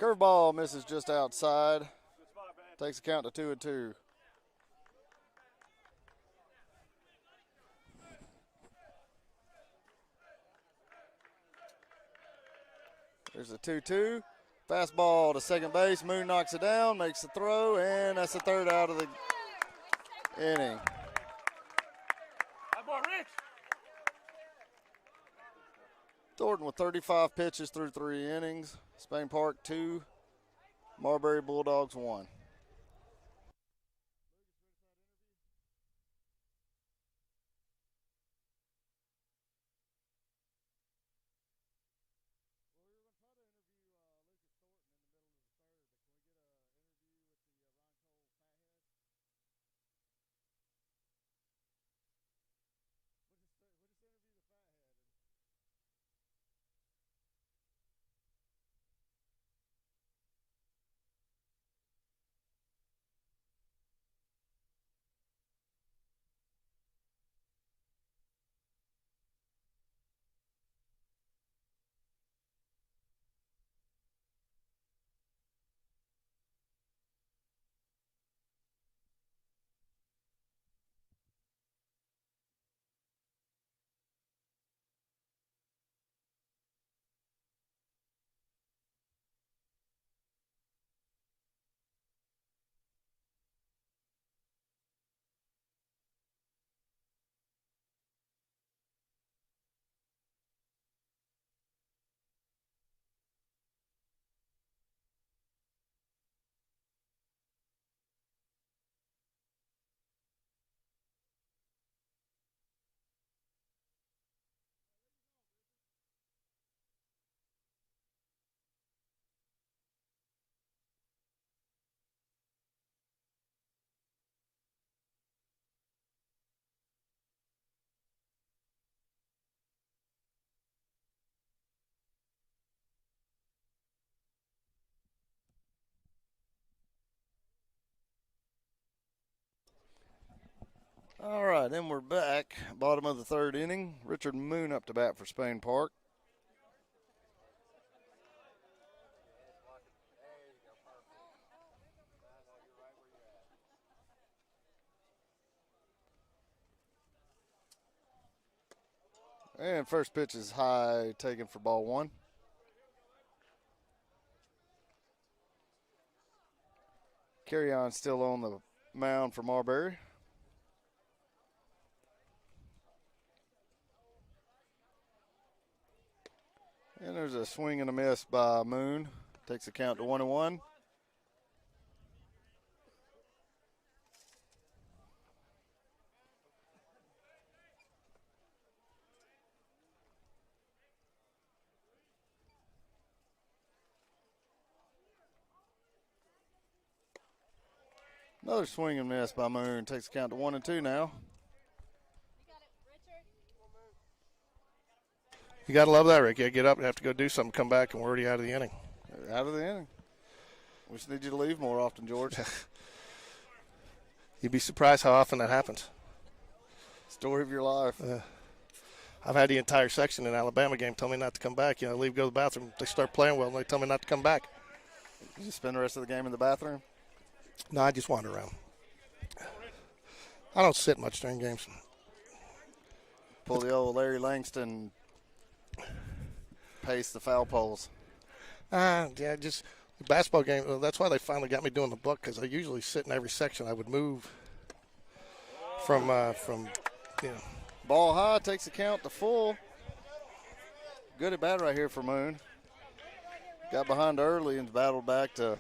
Curveball misses just outside. Takes a count to 2-2. There's a 2-2. Fastball to second base. Moon knocks it down, makes the throw, and that's the third out of the inning. Thornton with 35 pitches through 3 innings. Spain Park 2, Marbury Bulldogs 1. All right, then we're back. Bottom of the third inning. Richard Moon up to bat for Spain Park. And first pitch is high, taken for ball one. Carry on still on the mound for Marbury. And there's a swing and a miss by Moon. Takes the count to 1-1. Another swing and miss by Moon. Takes the count to 1-2 now. You got to love that, Rick. You get up and have to go do something, come back, and we're already out of the inning. Out of the inning. We just need you to leave more often, George. You'd be surprised how often that happens. Story of your life. I've had the entire section in Alabama game tell me not to come back. You know, leave, go to the bathroom. They start playing well, and they tell me not to come back. Did you spend the rest of the game in the bathroom? No, I just wander around. I don't sit much during games. Pull the old Larry Langston, pace the foul poles. Yeah, just the basketball game. Well, that's why they finally got me doing the book, because I usually sit in every section. I would move from you know. Ball high, takes the count to full. Good at bat right here for Moon. Got behind early and battled back to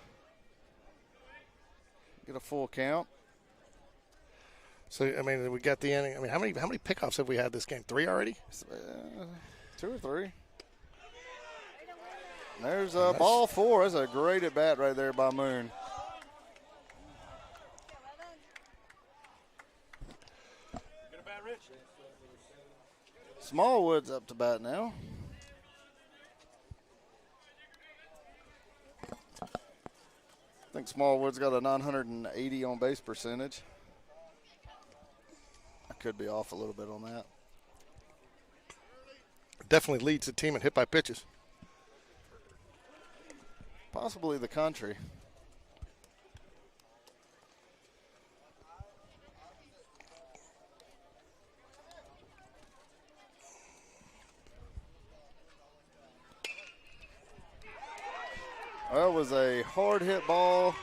get a full count. So I mean, we got the inning. I mean, how many pickoffs have we had this game? 3 already? 2 or 3. There's a ball 4. That's a great at bat right there by Moon. Smallwood's up to bat now. I think Smallwood's got a 980 on base percentage. I could be off a little bit on that. Definitely leads the team in hit by pitches. Possibly the country. Well, it was a hard hit ball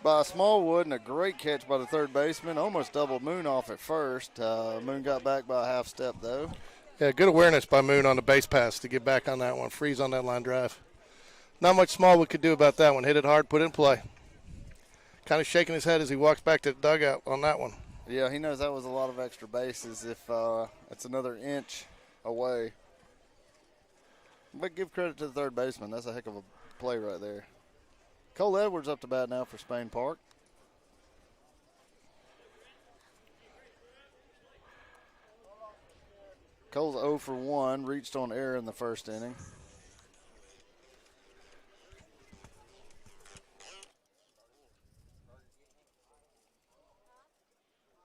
by Smallwood and a great catch by the third baseman. Almost doubled Moon off at first. Moon got back by a half step, though. Yeah, good awareness by Moon on the base pass to get back on that one. Freeze on that line drive. Not much Smallwood could do about that one. Hit it hard, put it in play. Kind of shaking his head as he walks back to the dugout on that one. Yeah, he knows that was a lot of extra bases if it's another inch away. But give credit to the third baseman. That's a heck of a play right there. Cole Edwards up to bat now for Spain Park. Cole's 0 for 1, reached on error in the first inning.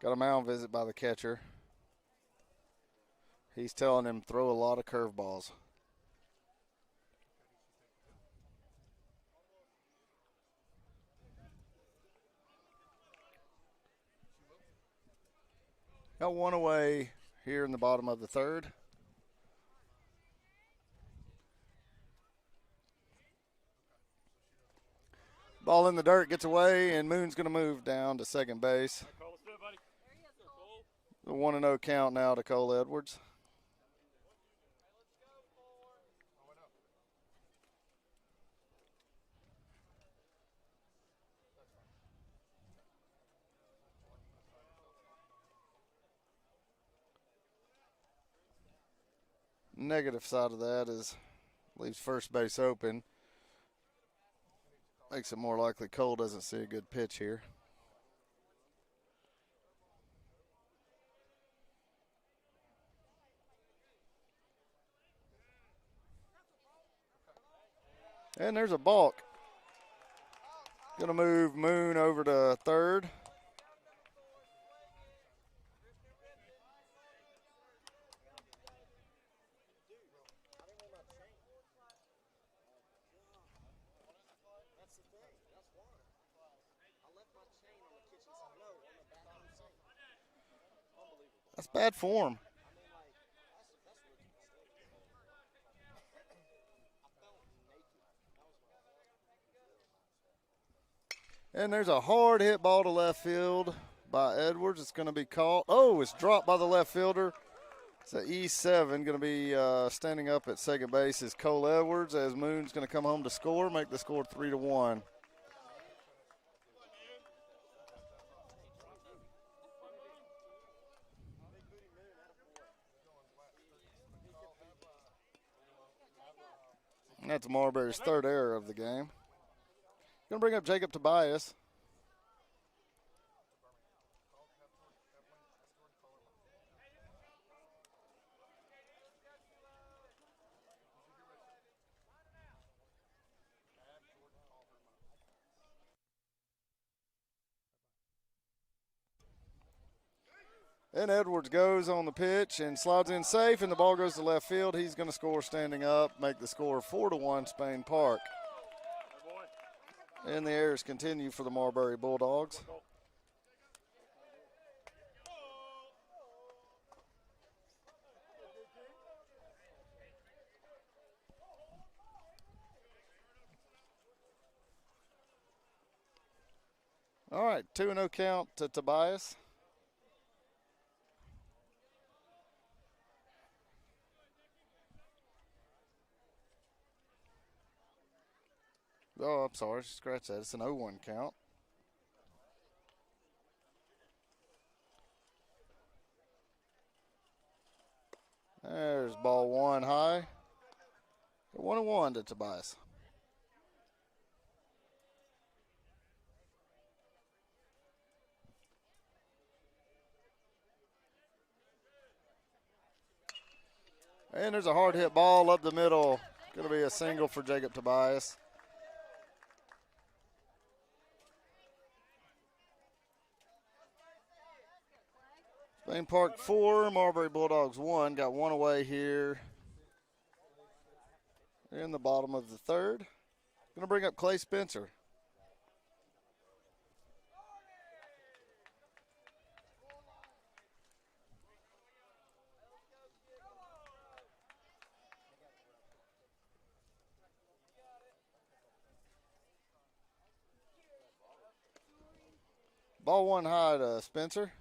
Got a mound visit by the catcher. He's telling him throw a lot of curveballs. Got one away here in the bottom of the third. Ball in the dirt, gets away, and Moon's going to move down to second base. The 1-0 count now to Cole Edwards. Negative side of that is leaves first base open. Makes it more likely Cole doesn't see a good pitch here. And there's a balk. Gonna move Moon over to third. That's bad form. And there's a hard hit ball to left field by Edwards. It's going to be caught. Oh, it's dropped by the left fielder. It's an E7 going to be standing up at second base is Cole Edwards as Moon's going to come home to score, make the score 3-1. And that's Marbury's third error of the game. Going to bring up Jacob Tobias. And Edwards goes on the pitch and slides in safe, and the ball goes to left field. He's going to score standing up, make the score 4-1 Spain Park. And the errors continue for the Marbury Bulldogs. All right, 2-0 count to Tobias. Oh, I'm sorry, scratch that. It's an 0-1 count. There's ball one high. 1-1 to Tobias. And there's a hard hit ball up the middle. Going to be a single for Jacob Tobias. Spain Park 4, Marbury Bulldogs 1. Got one away here in the bottom of the third. Going to bring up Clay Spencer. Ball one high to Spencer.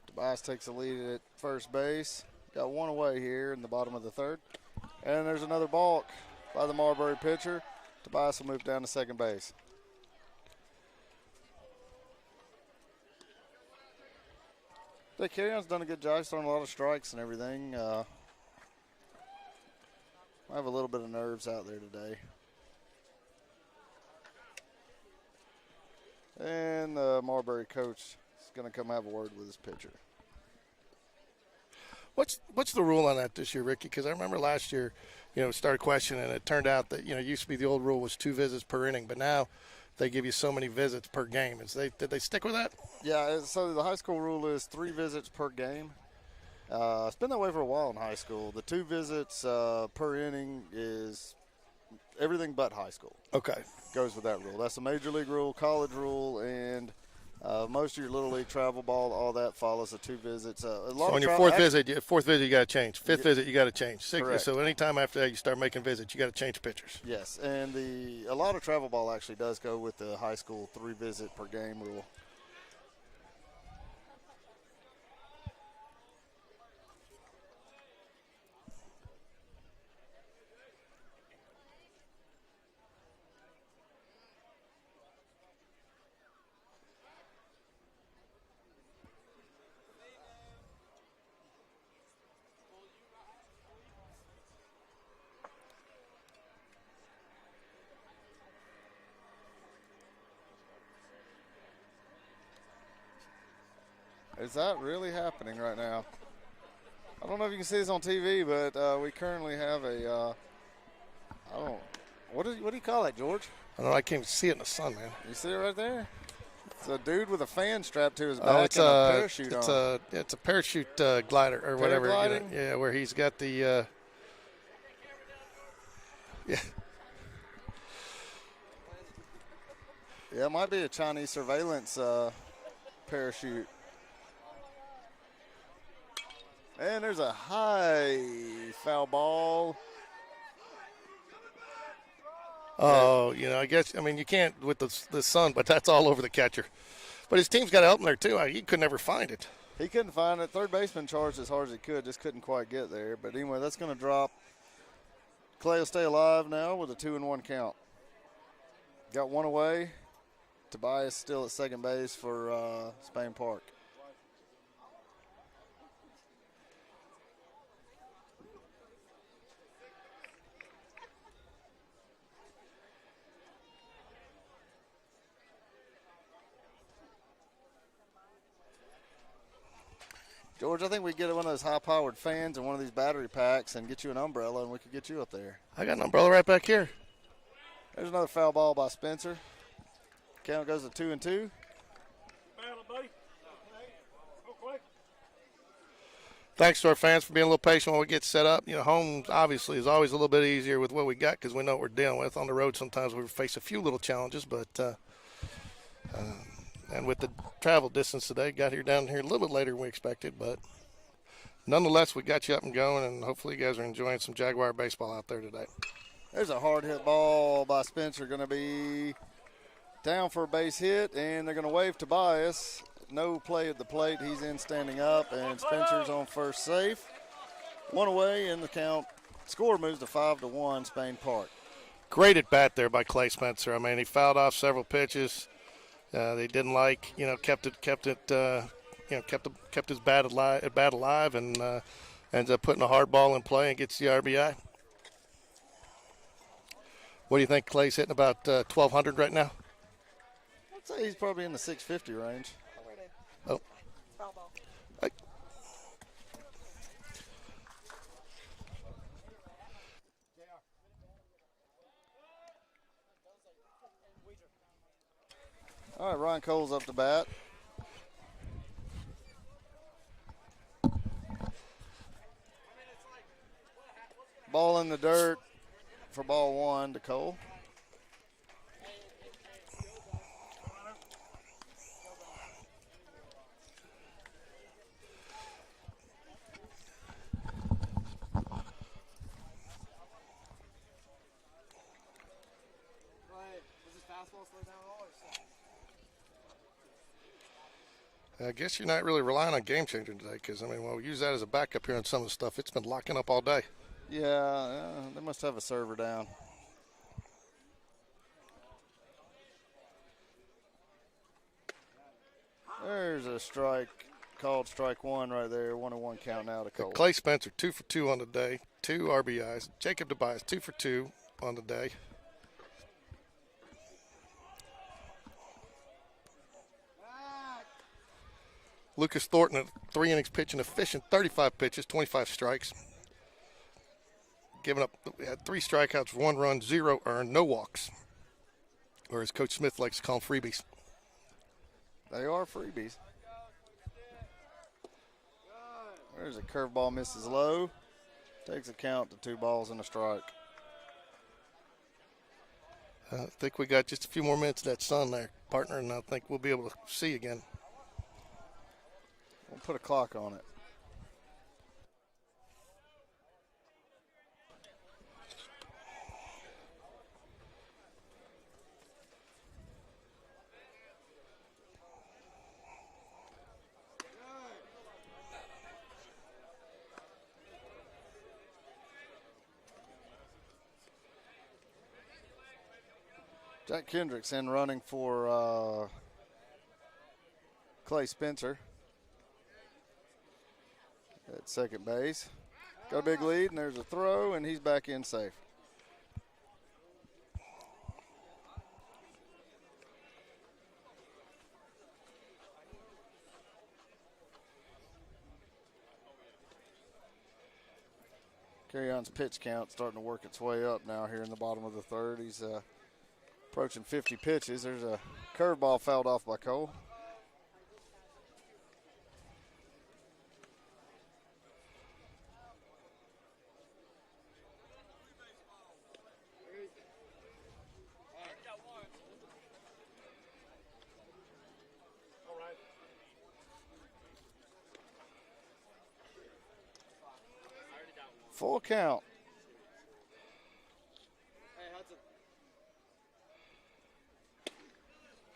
Tobias takes the lead at first base. Got one away here in the bottom of the third. And there's another balk by the Marbury pitcher. Tobias will move down to second base. Dick Carrion's done a good job. He's throwing a lot of strikes and everything. I have a little bit of nerves out there today. And the Marbury coach is going to come have a word with his pitcher. What's the rule on that this year, Ricky? Because I remember last year, started questioning, and it turned out that, it used to be the old rule was 2 visits per inning, but now they give you so many visits per game. Did they stick with that? Yeah, so the high school rule is 3 visits per game. It's been that way for a while in high school. The 2 visits per inning is everything but high school. Okay. Goes with that rule. That's a major league rule, college rule, and most of your little league travel ball, all that follows the 2 visits. So on your fourth visit, you got to change. Fifth visit, you got to change. Correct. So anytime after that you start making visits, you got to change pitchers. Yes, and a lot of travel ball actually does go with the high school 3 visit per game rule. Is that really happening right now? I don't know if you can see this on TV, but we currently have what do you call that, George? I don't know, I can't even see it in the sun, man. You see it right there? It's a dude with a fan strapped to his back Oh, it's and a a parachute on. it's a parachute glider or whatever. You know, Paragliding? yeah, where he's got the yeah. Yeah, it might be a Chinese surveillance parachute. And there's a high foul ball. Oh, you know, I mean, you can't with the sun, but that's all over the catcher. But his team's got help in there too. He could never find it. He couldn't find it. Third baseman charged as hard as he could, just couldn't quite get there. But anyway, that's going to drop. Clay will stay alive now with a 2-1 count. Got one away. Tobias still at second base for Spain Park. George, I think we get one of those high-powered fans and one of these battery packs and get you an umbrella, and we could get you up there. I got an umbrella right back here. There's another foul ball by Spencer. Count goes to 2-2. Thanks to our fans for being a little patient while we get set up. You know, home obviously is always a little bit easier with what we got because we know what we're dealing with. On the road, sometimes we face a few little challenges, but and with the travel distance today, got here down here a little bit later than we expected, but nonetheless, we got you up and going, and hopefully you guys are enjoying some Jaguar baseball out there today. There's a hard hit ball by Spencer, going to be down for a base hit, and they're going to wave Tobias. No play at the plate. He's in standing up, and Spencer's on first safe. One away, and the count score moves to 5-1, Spain Park. Great at bat there by Clay Spencer. I mean, he fouled off several pitches. They didn't like, you know, kept his bat alive, and ends up putting a hard ball in play and gets the RBI. What do you think? Clay's hitting about 1,200 right now. I'd say he's probably in the 650 range. Oh. Hey. All right, Ryan Cole's up to bat. Ball in the dirt for ball one to Cole. I guess you're not really relying on game changer today because, I mean, we'll use that as a backup here on some of the stuff. It's been locking up all day. Yeah, they must have a server down. There's a strike, called strike one right there. 1-1 count now to Cole. Clay Spencer, 2 for 2 on the day, 2 RBIs. Jacob Tobias, 2 for 2 on the day. Lucas Thornton at 3 innings pitching efficient, 35 pitches, 25 strikes. Giving up, had 3 strikeouts, 1 run, 0 earned, no walks. Or as Coach Smith likes to call them, freebies. They are freebies. There's a curveball, misses low. Takes a count to 2 balls and a strike. I think we got just a few more minutes of that sun there, partner, and I think we'll be able to see again. We'll put a clock on it. Jack Kendrick's in running for Clay Spencer at second base. Got a big lead, and there's a throw, and he's back in safe. Carry-on's pitch count starting to work its way up now here in the bottom of the third. He's Approaching 50 pitches. There's a curveball fouled off by Cole. Full count.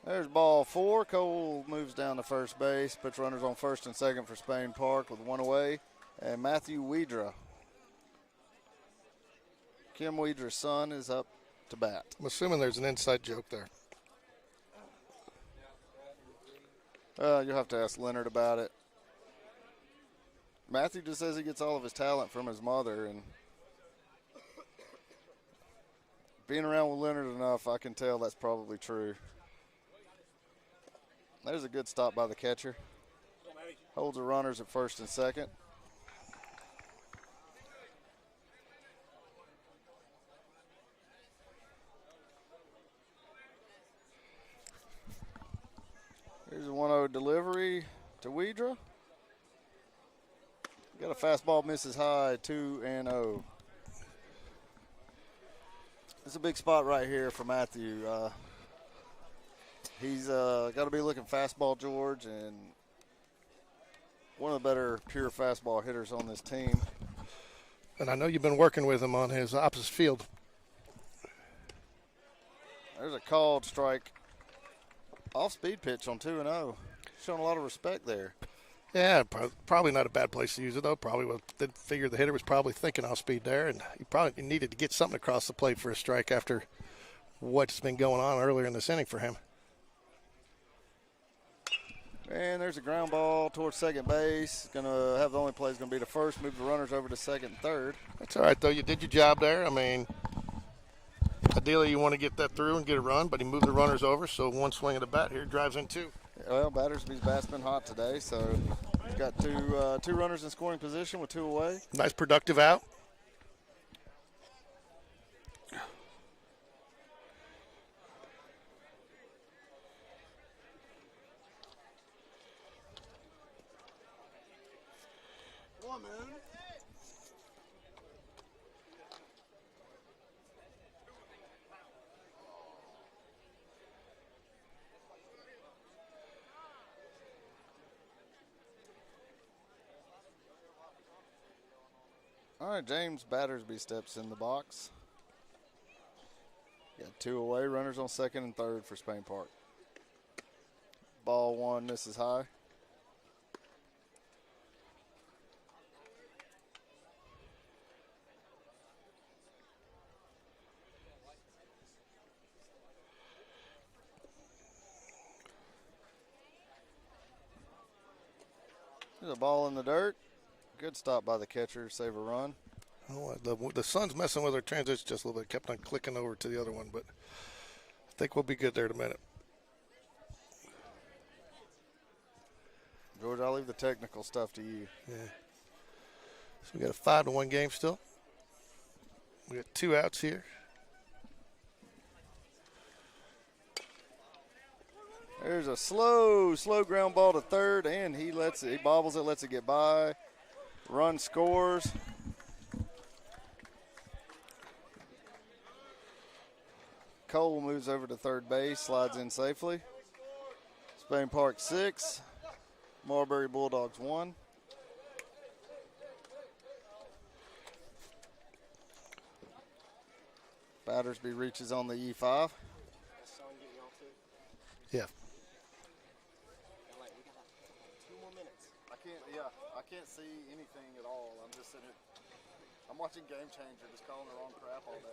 There's ball 4. Cole moves down to first base, puts runners on first and second for Spain Park with 1 away. And Matthew Wedra, Kim Wedra's son, is up to bat. I'm assuming there's an inside joke there. You'll have to ask Leonard about it. Matthew just says he gets all of his talent from his mother, and being around with Leonard enough, I can tell that's probably true. There's a good stop by the catcher. Holds the runners at first and second. Here's a 1-0 delivery to Wedra. Got a fastball, misses high, 2-0. It's a big spot right here for Matthew. He's got to be looking fastball, George, and one of the better pure fastball hitters on this team. And I know you've been working with him on his opposite field. There's a called strike. Off-speed pitch on 2-0. Showing a lot of respect there. Yeah, probably not a bad place to use it, though. Probably did figure the hitter was probably thinking off speed there, and he probably needed to get something across the plate for a strike after what's been going on earlier in this inning for him. And there's a ground ball towards second base. Going to have the only play is going to be to first, move the runners over to second and third. That's all right, though. You did your job there. I mean, ideally you want to get that through and get a run, but he moved the runners over, so one swing of the bat here drives in 2. Well, Battersby's bat's been hot today, so he's got two runners in scoring position with 2 away. Nice productive out. All right, James Battersby steps in the box. Got 2 away, runners on second and third for Spain Park. Ball 1 misses high. There's a ball in the dirt. Good stop by the catcher to save a run. Oh, the sun's messing with our transition just a little bit. Kept on clicking over to the other one, but I think we'll be good there in a minute. George, I'll leave the technical stuff to you. Yeah. So we got a 5-1 game still. We got 2 outs here. There's a slow ground ball to third, and he bobbles it, lets it get by. Run scores. Cole moves over to third base, slides in safely. Spain Park 6, Marbury Bulldogs 1. Battersby reaches on the E5. Yeah. I can't see anything at all. I'm just sitting here. I'm watching Game Changer, just calling the wrong crap all day.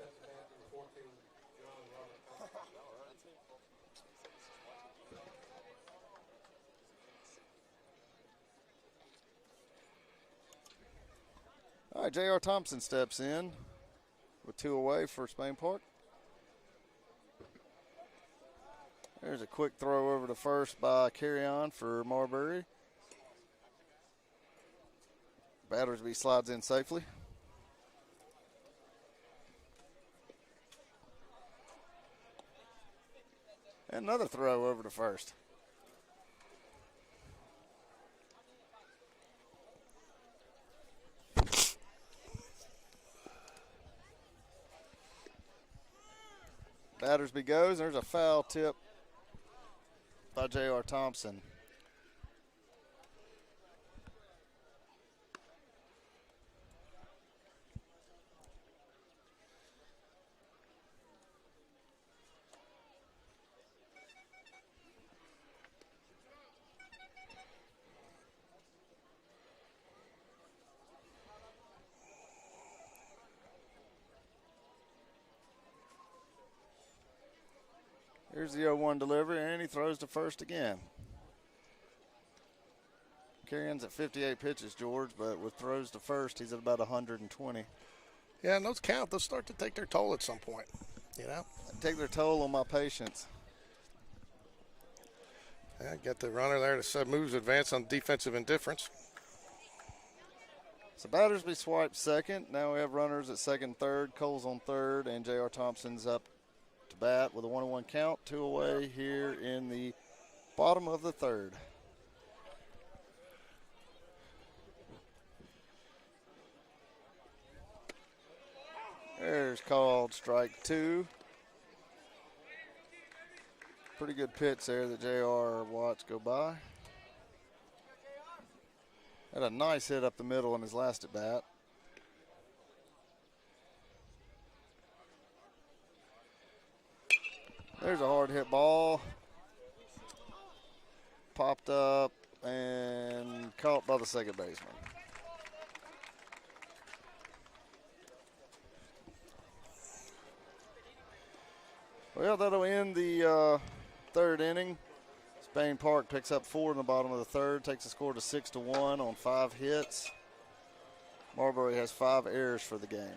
All right, J.R. Thompson steps in with 2 away for Spain Park. There's a quick throw over to first by Carry On for Marbury. Battersby slides in safely. And another throw over to first. Battersby goes. There's a foul tip by J.R. Thompson. Here's the 0-1 delivery, and he throws to first again. Carrion's at 58 pitches, George, but with throws to first, he's at about 120. Yeah, and those count. They'll start to take their toll at some point, you know? Take their toll on my patience. Yeah, got the runner there to set moves advance on defensive indifference. So Battersby swiped second. Now we have runners at second, third. Cole's on third, and J.R. Thompson's up to bat with a 1-1 count. 2 away here in the bottom of the third. There's called strike 2. Pretty good pitch there that J.R. watched go by. Had a nice hit up the middle in his last at bat. There's a hard hit ball. Popped up and caught by the second baseman. Well, that'll end the third inning. Spain Park picks up 4 in the bottom of the third, takes the score to 6-1 on 5 hits. Marbury has 5 errors for the game.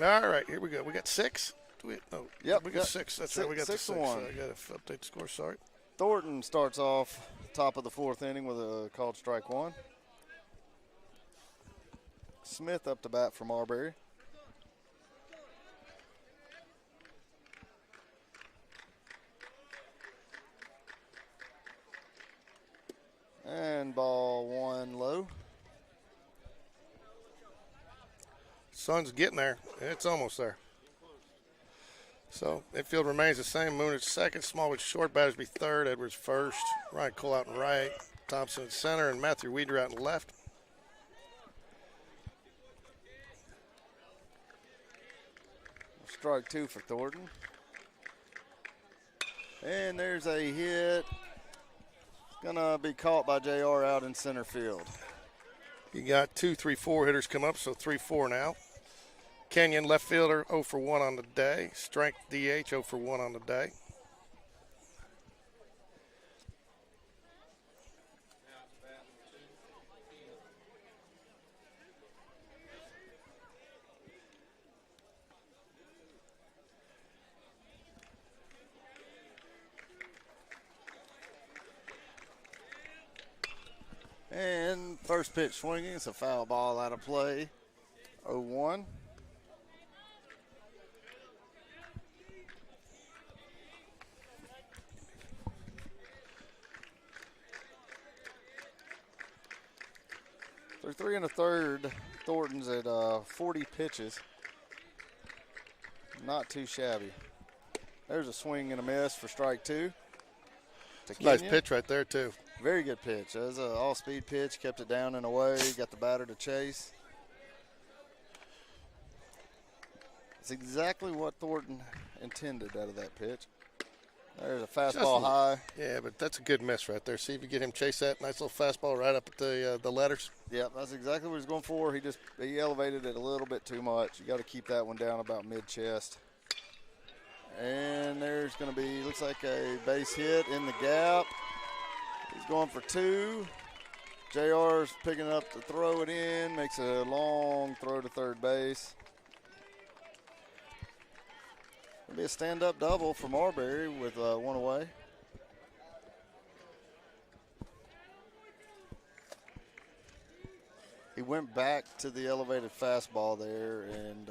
All right, here we go. We got 6. Yep, we got 6. That's right. We got 6 the to 6. 1. I got to update the score. Sorry. Thornton starts off top of the 4th inning with a called strike 1. Smith up to bat for Marbury. And ball 1 low. Sun's getting there. It's almost there. So infield remains the same. Moon at second, Smallwood short, Battersby third, Edwards first, Ryan Cole out in right, Thompson at center, and Matthew Weeder out in left. Strike 2 for Thornton. And there's a hit. Gonna be caught by JR out in center field. You got 2, 3, 4 hitters come up, so 3-4 now. Kenyon, left fielder, 0 for 1 on the day. Strength DH, 0 for 1 on the day. And first pitch swinging. It's a foul ball out of play. 0-1. They're 3 1/3. Thornton's at 40 pitches. Not too shabby. There's a swing and a miss for strike 2. Nice pitch right there, too. Very good pitch. That was an all-speed pitch. Kept it down and away. Got the batter to chase. It's exactly what Thornton intended out of that pitch. There's a fastball high. Yeah, but that's a good miss right there. See if you get him chase that nice little fastball right up at the letters. Yep, that's exactly what he's going for. He elevated it a little bit too much. You got to keep that one down about mid-chest. And there's going to be, looks like a base hit in the gap. He's going for 2. JR's picking up to throw it in. Makes a long throw to third base. It'll be a stand-up double for Marbury with 1 away. He went back to the elevated fastball there and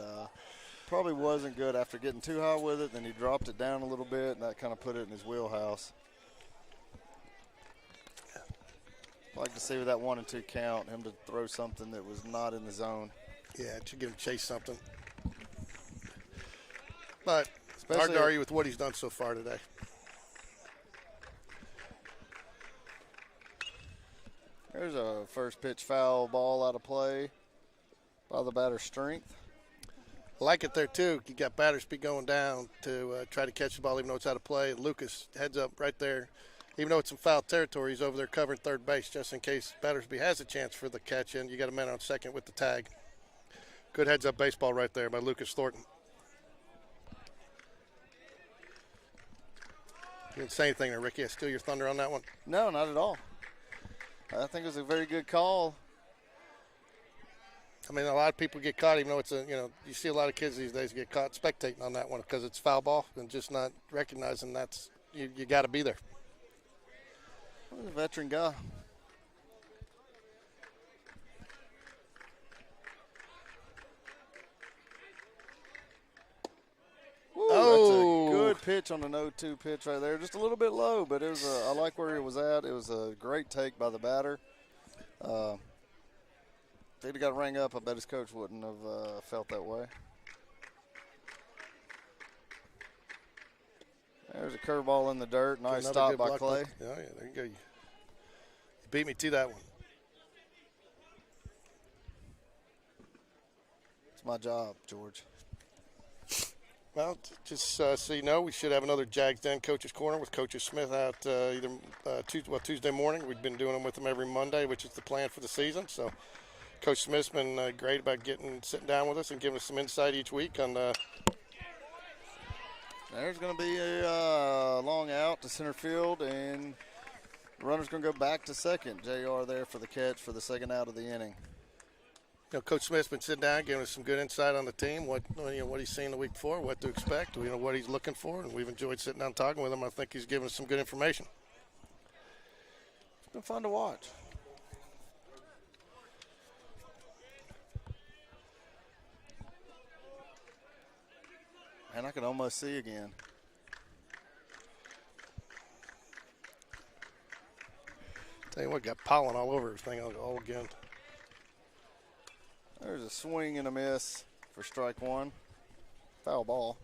probably wasn't good after getting too high with it. Then he dropped it down a little bit, and that kind of put it in his wheelhouse. I'd like to see with that 1 and 2 count, him to throw something that was not in the zone. Yeah, it should give him chase something. But hard to argue with what he's done so far today. There's a first pitch foul ball out of play by the batter's Strength. I like it there, too. You got batter speed going down to try to catch the ball even though it's out of play. Lucas heads up right there. Even though it's in foul territory, he's over there covering third base just in case Battersby has a chance for the catch in. You got a man on second with the tag. Good heads-up baseball right there by Lucas Thornton. You didn't say anything there, Ricky. I steal your thunder on that one? No, not at all. I think it was a very good call. I mean, a lot of people get caught, even though it's you see a lot of kids these days get caught spectating on that one because it's foul ball and just not recognizing that's, you got to be there. He's a veteran guy. Woo, that's a good pitch on an 0-2 pitch right there. Just a little bit low, but it was I like where it was at. It was a great take by the batter. If he'd have got a ring up, I bet his coach wouldn't have felt that way. There's a curveball in the dirt. Nice stop by Clay. Oh, yeah, there you go. You beat me to that one. It's my job, George. Well, just so you know, we should have another Jags Den Coach's Corner with Coach Smith out Tuesday morning. We've been doing them with him every Monday, which is the plan for the season. So Coach Smith's been great about sitting down with us and giving us some insight each week on There's going to be a long out to center field, and the runner's going to go back to second. JR there for the catch for the second out of the inning. Coach Smith's been sitting down, giving us some good insight on the team, what he's seen the week before, what to expect, what he's looking for, and we've enjoyed sitting down talking with him. I think he's given us some good information. It's been fun to watch. And I can almost see again. Tell you what, got pollen all over everything all again. There's a swing and a miss for strike 1. Foul ball.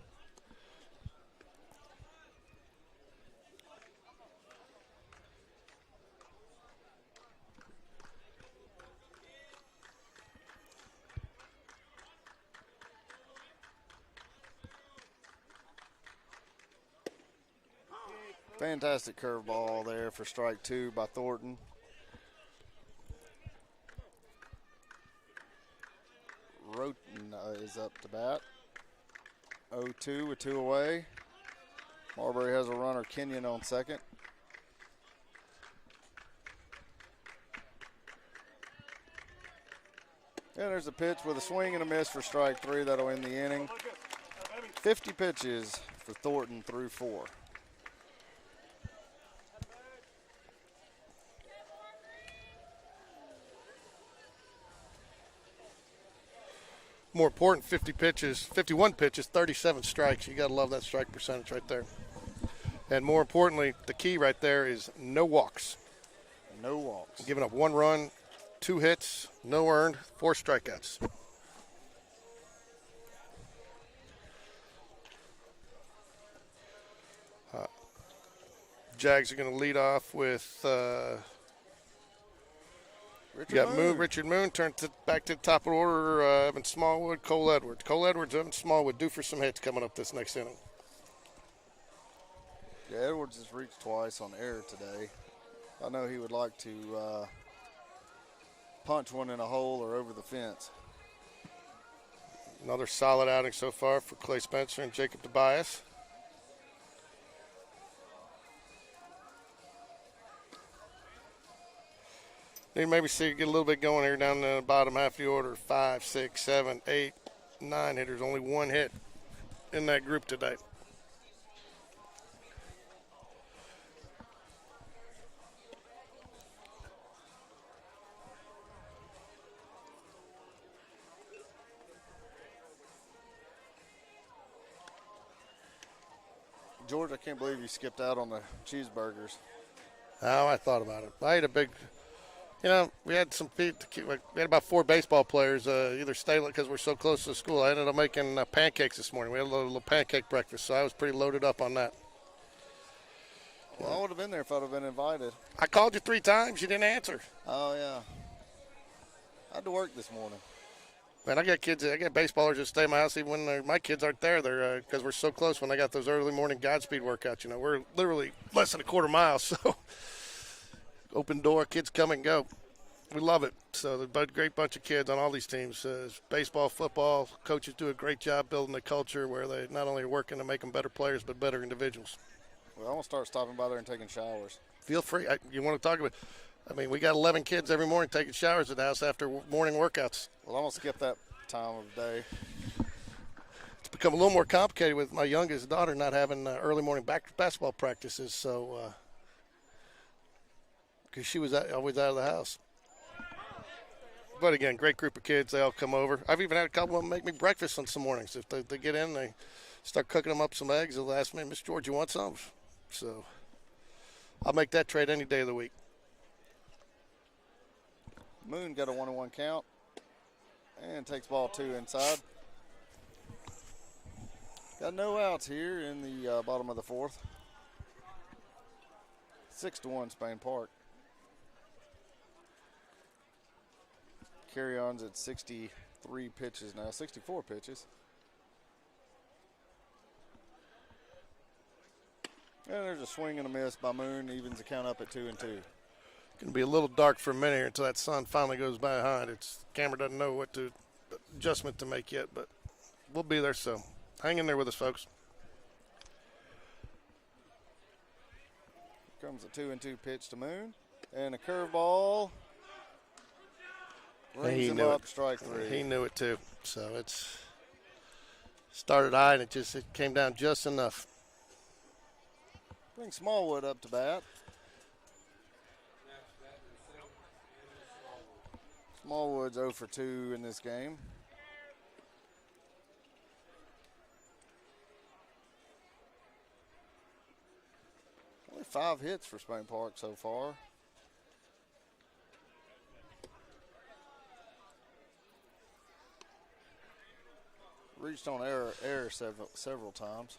Fantastic curveball there for strike 2 by Thornton. is up to bat. 0-2 with 2 away. Marbury has a runner, Kenyon, on second. And there's a pitch with a swing and a miss for strike 3. That'll end the inning. 50 pitches for Thornton through 4. More important, 51 pitches, 37 strikes. You got to love that strike percentage right there. And more importantly, the key right there is no walks. No walks. Giving up 1 run, 2 hits, no earned, 4 strikeouts. Jags are going to lead off with Richard Moon. Turn back to the top of the order. Evan Smallwood, Cole Edwards. Cole Edwards, Evan Smallwood due for some hits coming up this next inning. Yeah, Edwards has reached twice on air today. I know he would like to punch one in a hole or over the fence. Another solid outing so far for Clay Spencer and Jacob Tobias. Need to maybe see get a little bit going here down the bottom half of the order. 5, 6, 7, 8, 9 hitters. Only 1 hit in that group today. George, I can't believe you skipped out on the cheeseburgers. Oh, I thought about it. I ate a big, we had we had about 4 baseball players either stay because we're so close to the school. I ended up making pancakes this morning. We had a little pancake breakfast, so I was pretty loaded up on that. Well, I would have been there if I'd have been invited. I called you 3 times. You didn't answer. Oh, yeah. I had to work this morning. Man, I got baseballers that stay at my house even when my kids aren't there. They're because we're so close when they got those early morning Godspeed workouts. We're literally less than a quarter mile, so open door, kids come and go. We love it. So the great bunch of kids on all these teams. Baseball, football, coaches do a great job building the culture where they not only are working to make them better players but better individuals. Well, I'm going to start stopping by there and taking showers. Feel free. You want to talk about we got 11 kids every morning taking showers at the house after morning workouts. Well, I'm going to skip that time of day. It's become a little more complicated with my youngest daughter not having early morning basketball practices, so because she was always out of the house. But again, great group of kids. They all come over. I've even had a couple of them make me breakfast on some mornings. If they get in, they start cooking them up some eggs. They'll ask me, Miss George, you want some? So I'll make that trade any day of the week. Moon got a 1-1 count and takes ball 2 inside. Got no outs here in the bottom of the 4th. 6-1 Spain Park. Carry-on's at 63 pitches now, 64 pitches. And there's a swing and a miss by Moon, evens the count up at 2-2. Going to be a little dark for a minute here until that sun finally goes behind. Camera doesn't know what adjustment to make yet, but we'll be there. So hang in there with us, folks. Here comes a 2-2 pitch to Moon, and a curveball brings him up, strike 3. He knew it too. So it's started high, and it came down just enough. Bring Smallwood up to bat. Smallwood's 0 for 2 in this game. Only 5 hits for Spain Park so far. Reached on air several times.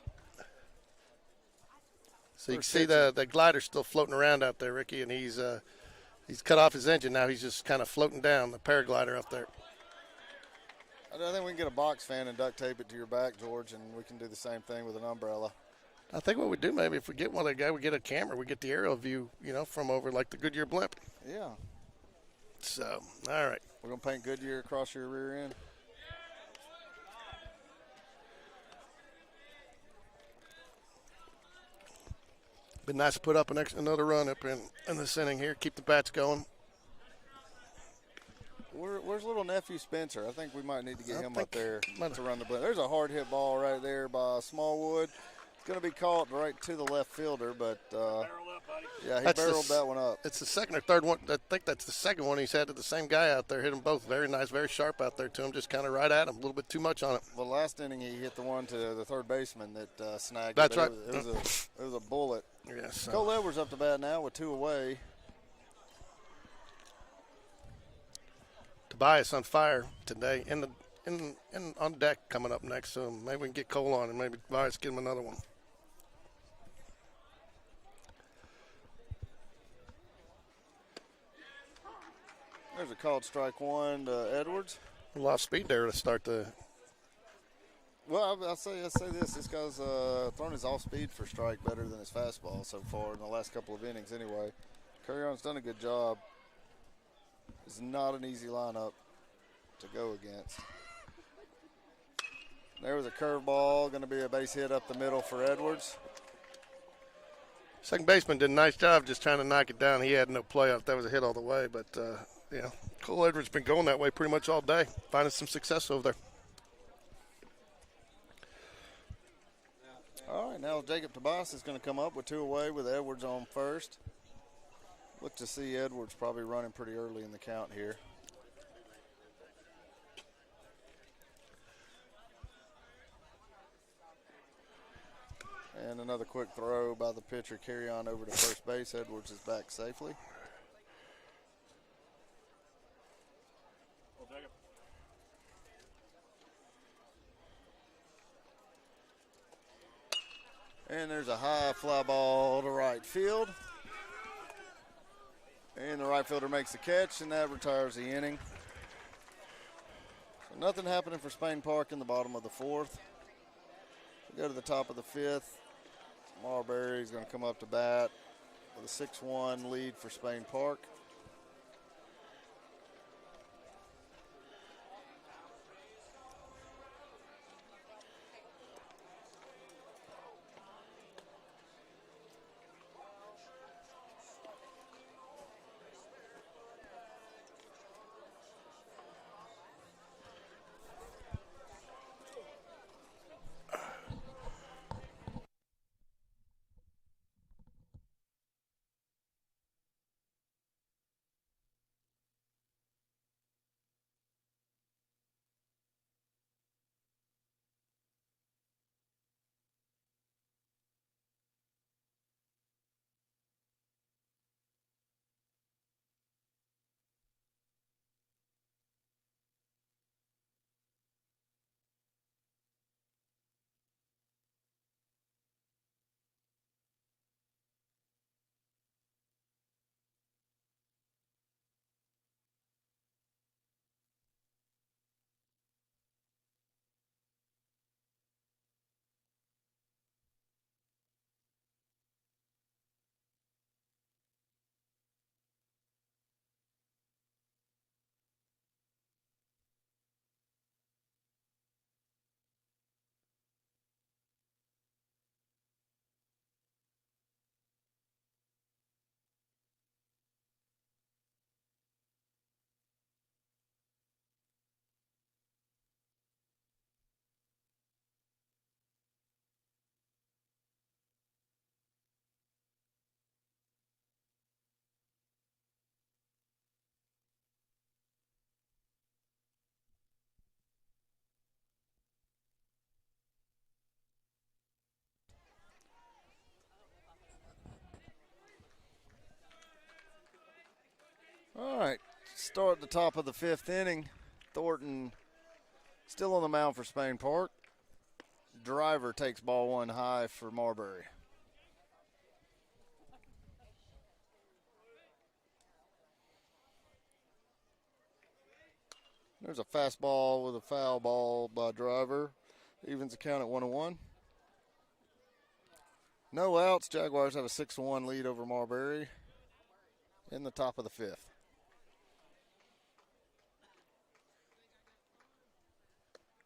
So you can see the glider's still floating around out there, Ricky, and he's cut off his engine now. He's just kind of floating down, the paraglider up there. I think we can get a box fan and duct tape it to your back, George, and we can do the same thing with an umbrella. I think what we do, maybe if we get one of the guy, we get a camera, we get the aerial view, from over like the Goodyear blimp. Yeah. So, all right. We're going to paint Goodyear across your rear end. Been nice to put up another run up in this inning here. Keep the bats going. Where's little nephew Spencer? I think we might need to get him up there to run the blend. There's a hard hit ball right there by Smallwood. It's going to be caught right to the left fielder, but yeah, he barreled that one up. It's the second or third one. I think that's the second one he's had to the same guy out there. Hit them both very nice, very sharp out there to him. Just kind of right at him. A little bit too much on it. Well, last inning he hit the one to the third baseman that snagged. That's right. It was a bullet. Yes. Cole Edwards up to bat now with 2 away. Tobias on fire today on deck coming up next, so maybe we can get Cole on and maybe Tobias get him another one. There's a called strike 1 to Edwards. A lot of speed there to start the. Well, I'll say this. This guy's thrown his off speed for strike better than his fastball so far in the last couple of innings anyway. Currion's done a good job. It's not an easy lineup to go against. There was a curveball, going to be a base hit up the middle for Edwards. Second baseman did a nice job just trying to knock it down. He had no play on it. That was a hit all the way, but yeah, Cole Edwards been going that way pretty much all day, finding some success over there. All right, now Jacob Tobias is going to come up with 2 away with Edwards on first. Look to see Edwards probably running pretty early in the count here. And another quick throw by the pitcher, carry on over to first base. Edwards is back safely. And there's a high fly ball to right field. And the right fielder makes the catch, and that retires the inning. So nothing happening for Spain Park in the bottom of the 4th. We go to the top of the 5th. Marbury is going to come up to bat with a 6-1 lead for Spain Park. All right, start the top of the 5th inning. Thornton still on the mound for Spain Park. Driver takes ball 1 high for Marbury. There's a fastball with a foul ball by Driver. Evens the count at 1-1. No outs. Jaguars have a 6-1 lead over Marbury in the top of the 5th.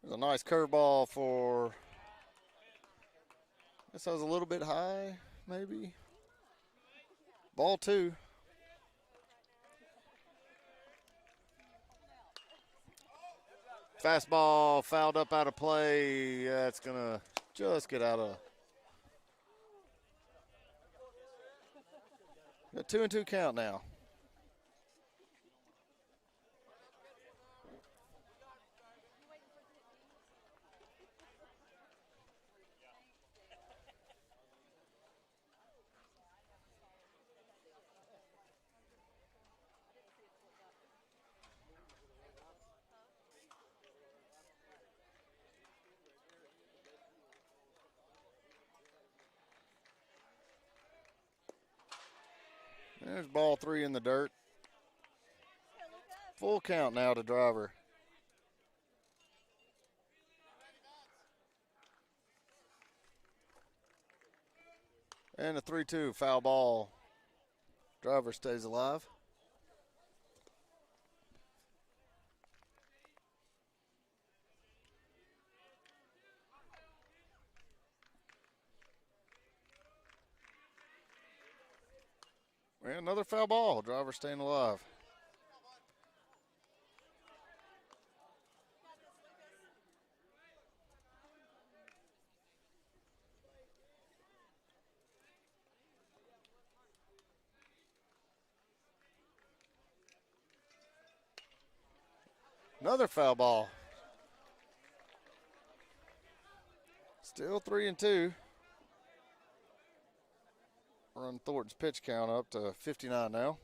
There's a nice curveball for, I guess that was a little bit high, maybe. Ball 2. Fastball fouled up out of play. That's going to just get out of. A 2-2 count now. There's ball 3 in the dirt. Full count now to Driver. And a 3-2 foul ball. Driver stays alive. And another foul ball. Driver staying alive. Another foul ball. Still 3-2. Run Thornton's pitch count up to 59 now.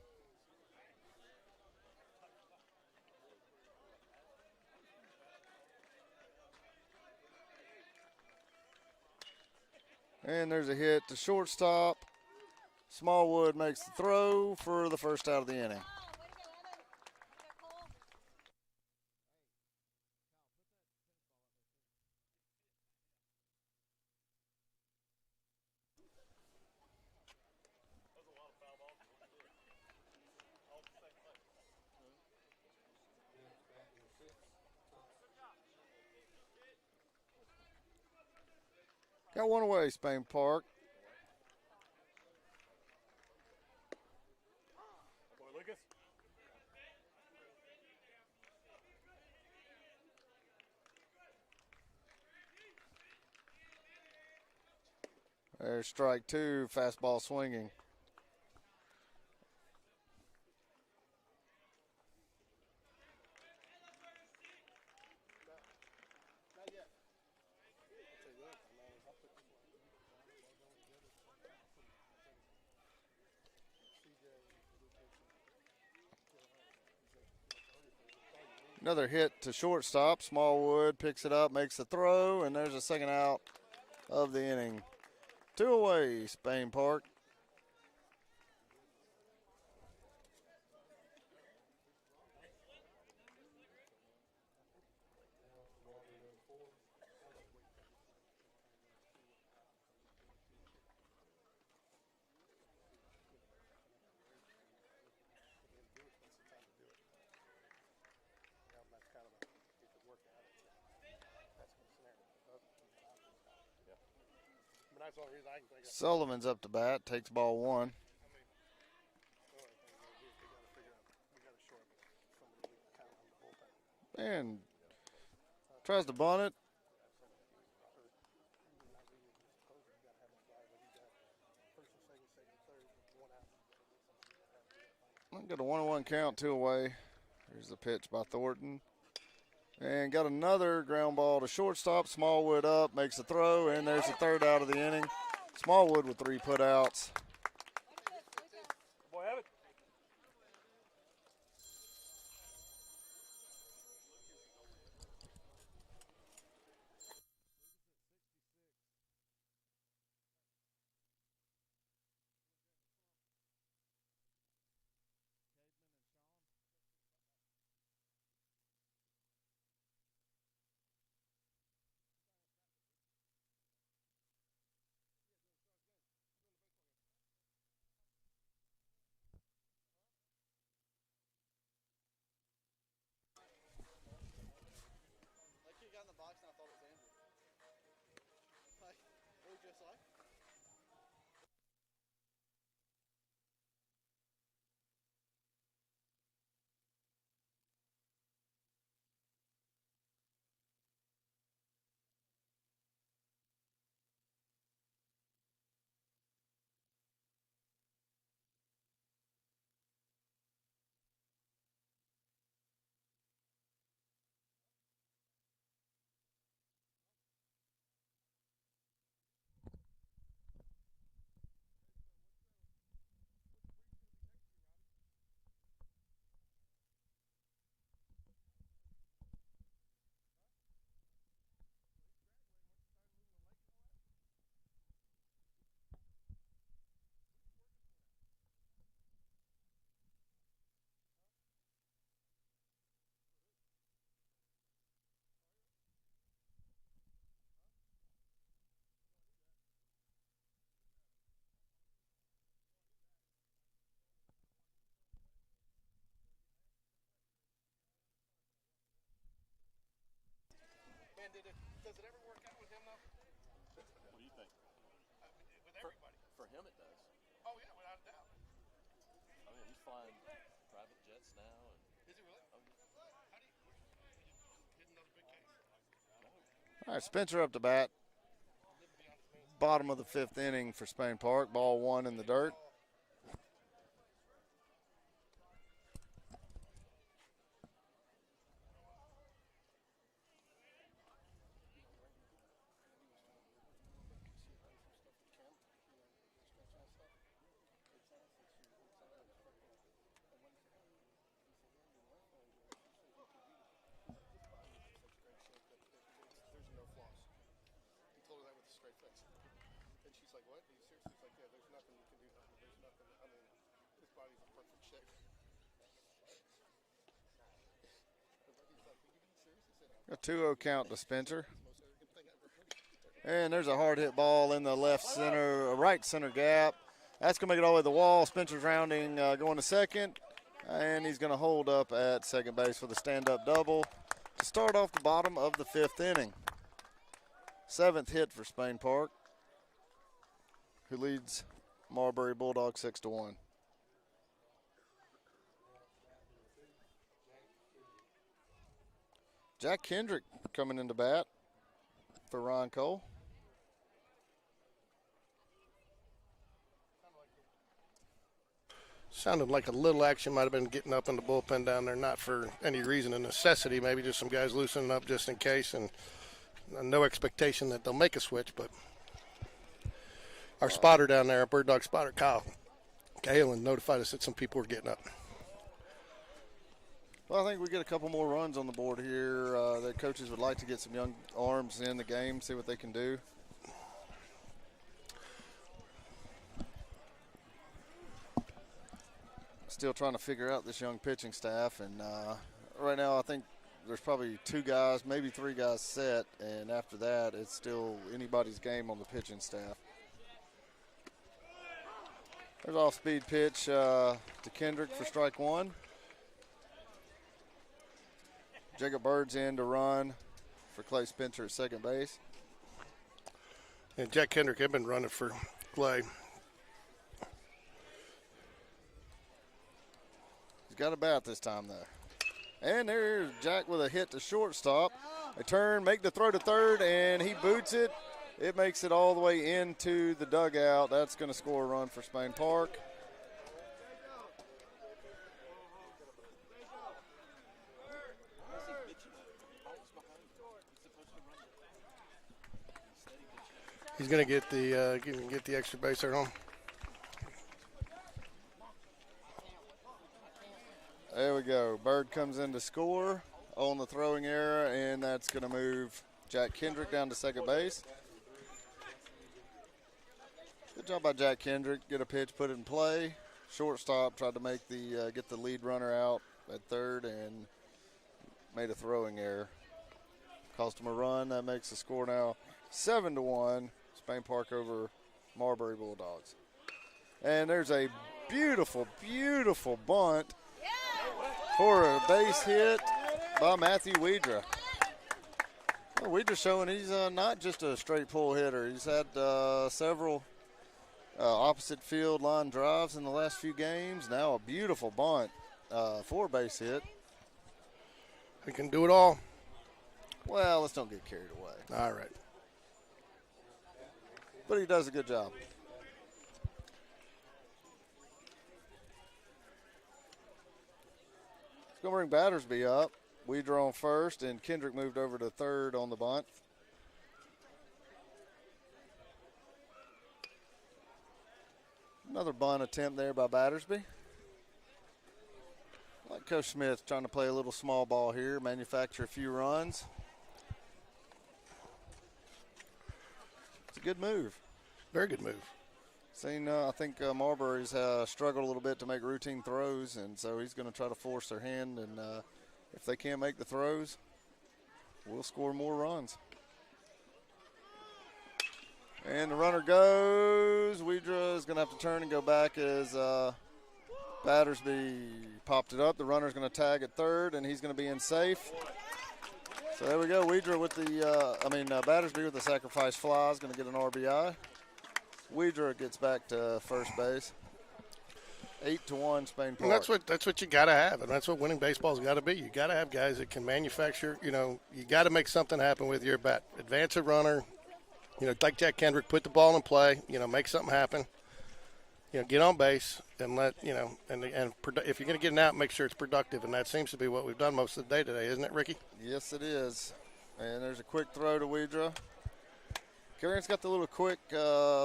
And there's a hit to shortstop. Smallwood makes the throw for the first out of the inning. Got one away, Spain Park. There's strike 2, fastball swinging. Another hit to shortstop. Smallwood picks it up, makes the throw, and there's a second out of the inning. 2 away, Spain Park. Sullivan's up to bat, takes ball 1. And tries to bunt it. Got a 1-1 count, 2 away. Here's the pitch by Thornton. And got another ground ball to shortstop. Smallwood up, makes a throw, and there's the third out of the inning. Smallwood with 3 putouts. And does it ever work out with him, though? What do you think? With everybody. For him, it does. Oh, yeah, without a doubt. I mean, he's flying private jets now. And, Is he really? oh, yeah. How do you hit another big case? All right, Spencer up to bat. Bottom of the 5th inning for Spain Park. Ball 1 in the dirt. There's no flaws. He told her that with a straight face. And she's like, what? Are you serious? He's like, yeah, there's nothing you can do. There's nothing. I mean, his body's in perfect shape. He's like, are you being serious? He said, A 2-0 count to Spencer. the most arrogant thing I've ever heard. And there's a hard hit ball in the right center gap. That's going to make it all the way to the wall. Spencer's rounding, going to second. And he's going to hold up at second base for the stand-up double to start off the bottom of the 5th inning. 7th hit for Spain Park, who leads Marbury Bulldogs 6-1. Jack Kendrick coming into bat for Ron Cole. Sounded like a little action might have been getting up in the bullpen down there, not for any reason of necessity, maybe just some guys loosening up just in case, and no expectation that they'll make a switch. But our spotter down there, our bird dog spotter, Kyle Galen, notified us that some people were getting up. Well, I think we get a couple more runs on the board here. The coaches would like to get some young arms in the game, see what they can do. Still trying to figure out this young pitching staff, and right now I think there's probably 2 guys, maybe 3 guys set, and after that it's still anybody's game on the pitching staff. There's off-speed pitch to Kendrick for strike 1. Jacob Bird's in to run for Clay Spencer at second base. And Jack Kendrick had been running for Clay. He's got a bat this time, though. And there's Jack with a hit to shortstop. A turn, make the throw to third, and he boots it. It makes it all the way into the dugout. That's going to score a run for Spain Park. He's going to get the extra base there home. There we go. Bird comes in to score on the throwing error, and that's going to move Jack Kendrick down to second base. Good job by Jack Kendrick. Get a pitch, put it in play. Shortstop tried to make get the lead runner out at third and made a throwing error. Cost him a run. That makes the score now 7-1. Spain Park over Marbury Bulldogs. And there's a beautiful, beautiful bunt for a base hit by Matthew Wedra. Well, Wedra's showing he's not just a straight pull hitter. He's had several opposite field line drives in the last few games. Now a beautiful bunt for a base hit. He can do it all. Well, let's don't get carried away. All right. But he does a good job. It's going to bring Battersby up. Weidra on first, and Kendrick moved over to third on the bunt. Another bunt attempt there by Battersby. Like Coach Smith trying to play a little small ball here, manufacture a few runs. It's a good move. Very good move. Seen, I think Marbury's struggled a little bit to make routine throws, and so he's going to try to force their hand. And if they can't make the throws, we'll score more runs. And the runner goes. Weidra is going to have to turn and go back as Battersby popped it up. The runner's going to tag at third, and he's going to be in safe. So there we go. Weidra with the, Battersby with the sacrifice fly is going to get an RBI. Weidra gets back to first base. 8-1 Spain Park. And that's what you got to have, and that's what winning baseball's got to be. You got to have guys that can manufacture. You got to make something happen with your bat. Advance a runner. Like Jack Kendrick, put the ball in play. Make something happen. Get on base and let and if you're going to get an out, make sure it's productive, and that seems to be what we've done most of the day today, isn't it, Ricky? Yes, it is. And there's a quick throw to Weidra. Carrion's got the little quick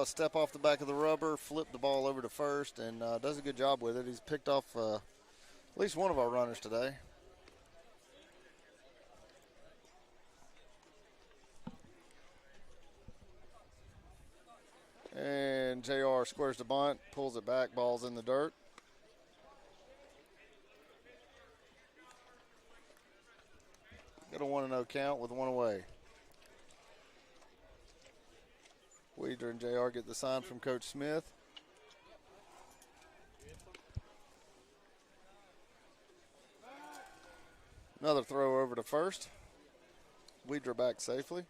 step off the back of the rubber, flip the ball over to first, and does a good job with it. He's picked off at least one of our runners today. And JR squares the bunt, pulls it back, ball's in the dirt. Got a 1-0 count with one away. Weidra and JR get the sign from Coach Smith. Another throw over to first. Weidra back safely.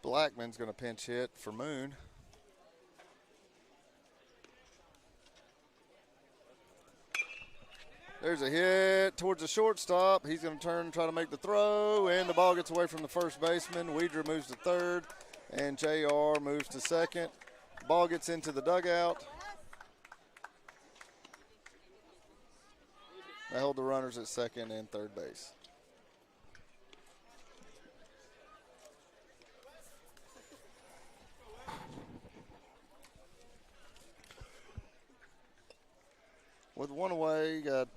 Blackman's going to pinch hit for Moon. There's a hit towards the shortstop. He's going to turn and try to make the throw, and the ball gets away from the first baseman. Weidra moves to third, and JR moves to second. Ball gets into the dugout. They hold the runners at second and third base. With one away, got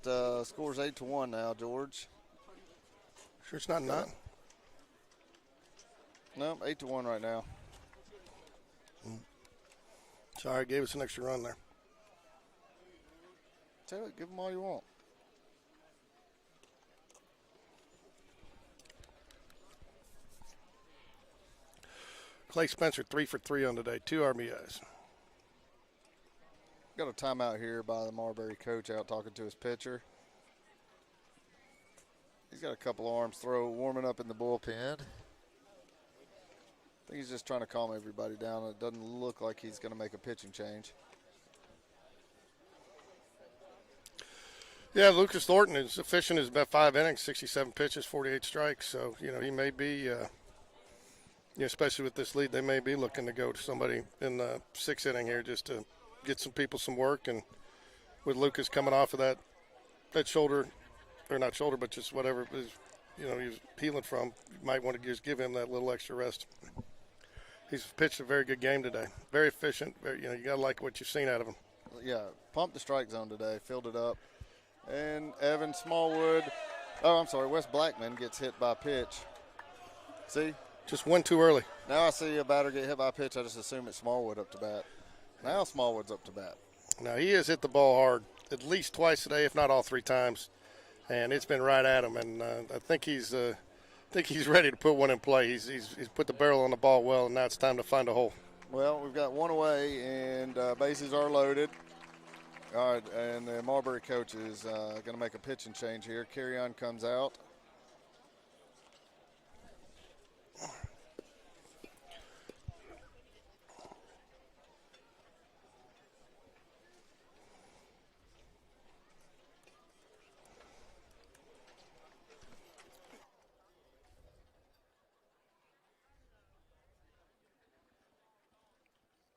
scores 8-1 now, George. Sure it's not 9? No, 8-1 right now. Sorry, gave us an extra run there. Tell you what, give them all you want. Clay Spencer 3 for 3 on today, 2 RBIs. Got a timeout here by the Marbury coach out talking to his pitcher. He's got a couple arms warming up in the bullpen. I think he's just trying to calm everybody down. It doesn't look like he's going to make a pitching change. Yeah, Lucas Thornton is efficient. Is about 5 innings, 67 pitches, 48 strikes. So, he may be, especially with this lead, they may be looking to go to somebody in the 6th inning here just to get some people some work. And with Lucas coming off of that shoulder, or not shoulder, but just whatever is, he was healing from, you might want to just give him that little extra rest. He's pitched a very good game today. Very efficient. You got to like what you've seen out of him. Yeah, pumped the strike zone today, filled it up. And Wes Blackman gets hit by a pitch. See? Just one too early. Now I see a batter get hit by a pitch, I just assume it's Smallwood up to bat. Now Smallwood's up to bat. Now he has hit the ball hard at least twice today, if not all 3 times, and it's been right at him. And I think he's ready to put one in play. He's put the barrel on the ball well, and now it's time to find a hole. Well, we've got one away, and bases are loaded. All right, and the Marbury coach is going to make a pitching change here. Carrion comes out.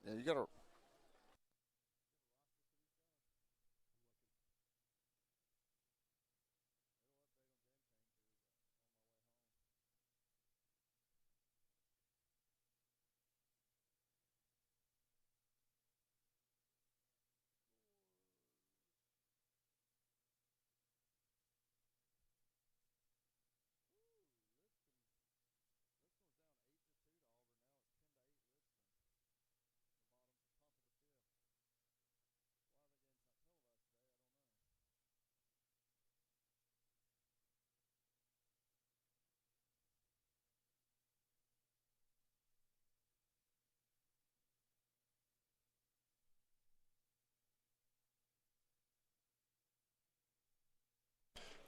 Yeah, you got to.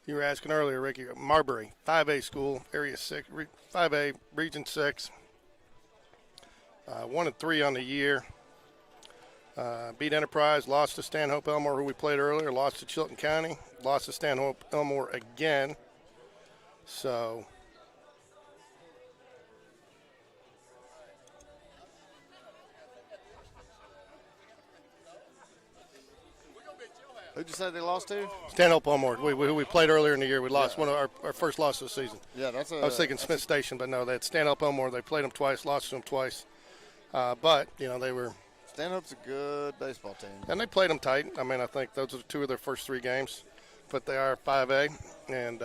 You were asking earlier, Ricky, Marbury, 5A school, Area 6, 5A, Region 6. 1-3 on the year. Beat Enterprise, lost to Stanhope Elmore, who we played earlier, lost to Chilton County, lost to Stanhope Elmore again. So Who'd you say they lost to? Stanhope Elmore, who we played earlier in the year. We lost one of our first loss of the season. Yeah, that's a. I was thinking Smith Station, but no, that's Stanhope Elmore. They played them twice, lost to them twice. But, they were. Stanhope's a good baseball team. And they played them tight. I mean, I think those are two of their first 3 games. But they are 5A. And,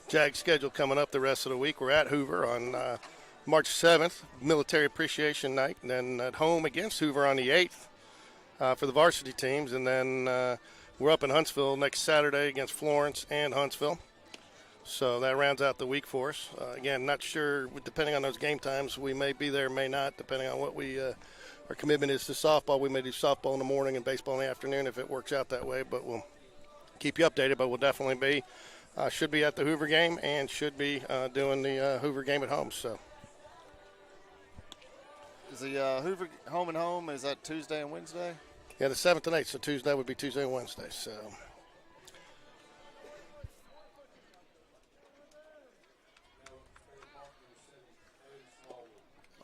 Jags schedule coming up the rest of the week. We're at Hoover on March 7th, Military Appreciation Night, and then at home against Hoover on the 8th for the varsity teams. And then we're up in Huntsville next Saturday against Florence and Huntsville. So that rounds out the week for us. Again, not sure, depending on those game times, we may be there, may not, depending on what our commitment is to softball. We may do softball in the morning and baseball in the afternoon if it works out that way, but we'll keep you updated. But we'll definitely be. Should be at the Hoover game and should be doing the Hoover game at home. So, is the Hoover home and home? Is that Tuesday and Wednesday? Yeah, the 7th and 8th. So Tuesday would be Tuesday and Wednesday. So,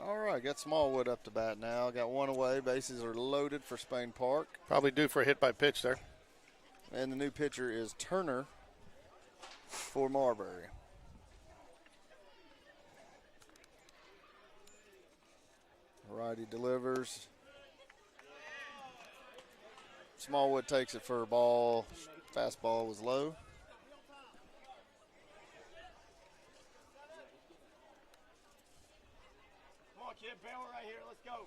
all right, got Smallwood up to bat now. Got one away. Bases are loaded for Spain Park. probably due for a hit by pitch there. And the new pitcher is Turner for Marbury. Righty delivers. Smallwood takes it for a ball. Fastball was low. Come on, kid, barrel right here. Let's go.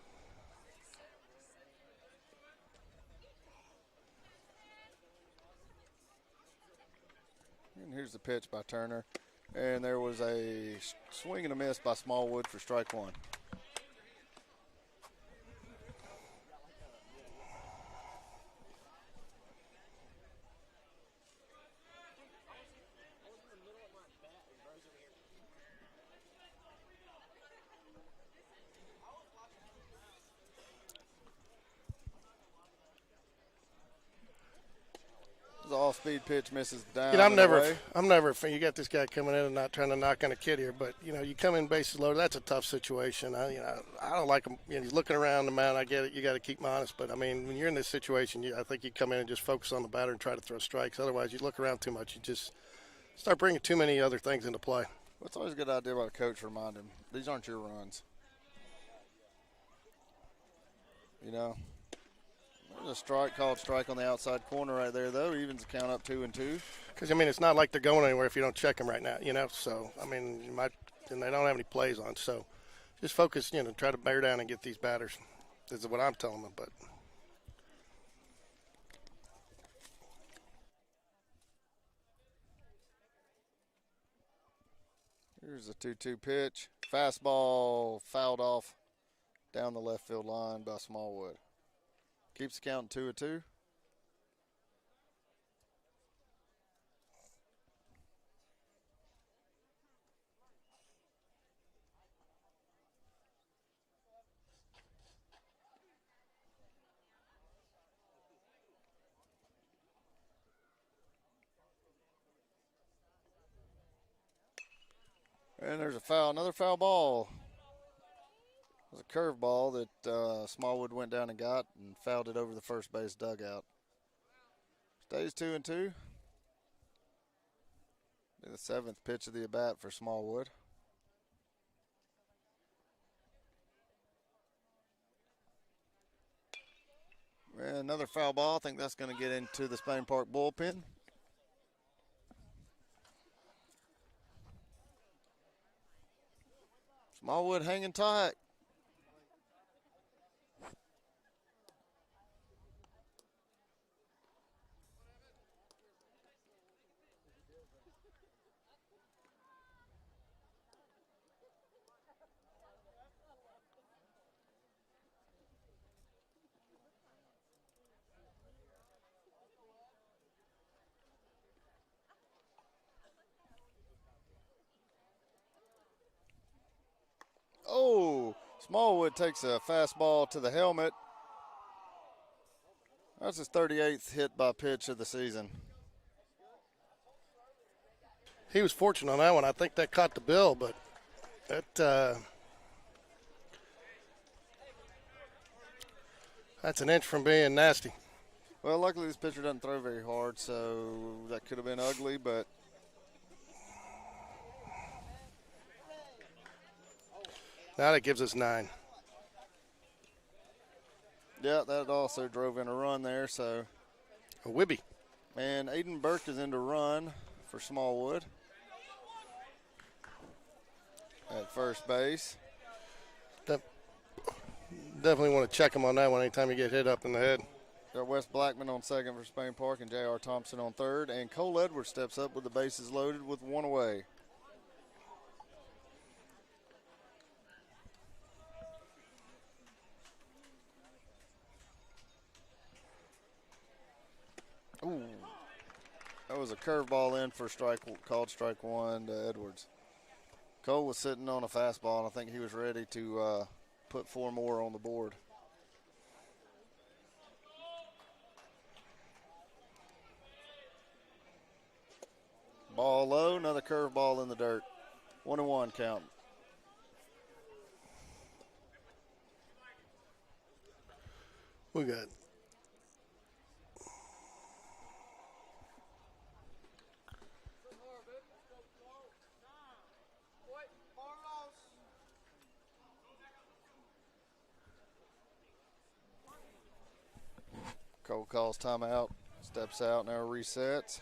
And here's the pitch by Turner. And there was a swing and a miss by Smallwood for strike 1. The off-speed pitch misses down. I'm never. You got this guy coming in and not trying to knock on a kid here, but you come in bases loaded. That's a tough situation. I don't like him. He's looking around the mound. I get it. You got to keep him honest, but I mean, when you're in this situation, I think you come in and just focus on the batter and try to throw strikes. Otherwise, you look around too much. You just start bringing too many other things into play. Well, it's always a good idea by the coach to remind him these aren't your runs. There's a strike called strike on the outside corner right there, though. Evens the count up 2-2. Because, it's not like they're going anywhere if you don't check them right now, So, you might, and they don't have any plays on. So, just focus, try to bear down and get these batters. This is what I'm telling them, but. Here's a 2-2 pitch. Fastball fouled off down the left field line by Smallwood. Keeps the count 2-2. And there's a foul, another foul ball. It was a curveball that Smallwood went down and got and fouled it over the first base dugout. Stays 2-2. The 7th pitch of the at-bat for Smallwood. And another foul ball. I think that's going to get into the Spain Park bullpen. Smallwood hanging tight. Smallwood takes a fastball to the helmet. That's his 38th hit by pitch of the season. He was fortunate on that one. I think that caught the bill, but that's an inch from being nasty. Well, luckily this pitcher doesn't throw very hard, so that could have been ugly, but Now that gives us 9. yeah, that also drove in a run there. So, A Wibby. and Aiden Burke is in to run for Smallwood at first base. Definitely want to check him on that one anytime you get hit up in the head. Got Wes Blackman on second for Spain Park and J.R. Thompson on third. And Cole Edwards steps up with the bases loaded with one away. Ooh, that was a curveball in for called strike one to Edwards. Cole was sitting on a fastball, and I think he was ready to put 4 more on the board. Ball low, another curveball in the dirt. 1-1 count. We got Cole calls timeout, steps out, now resets.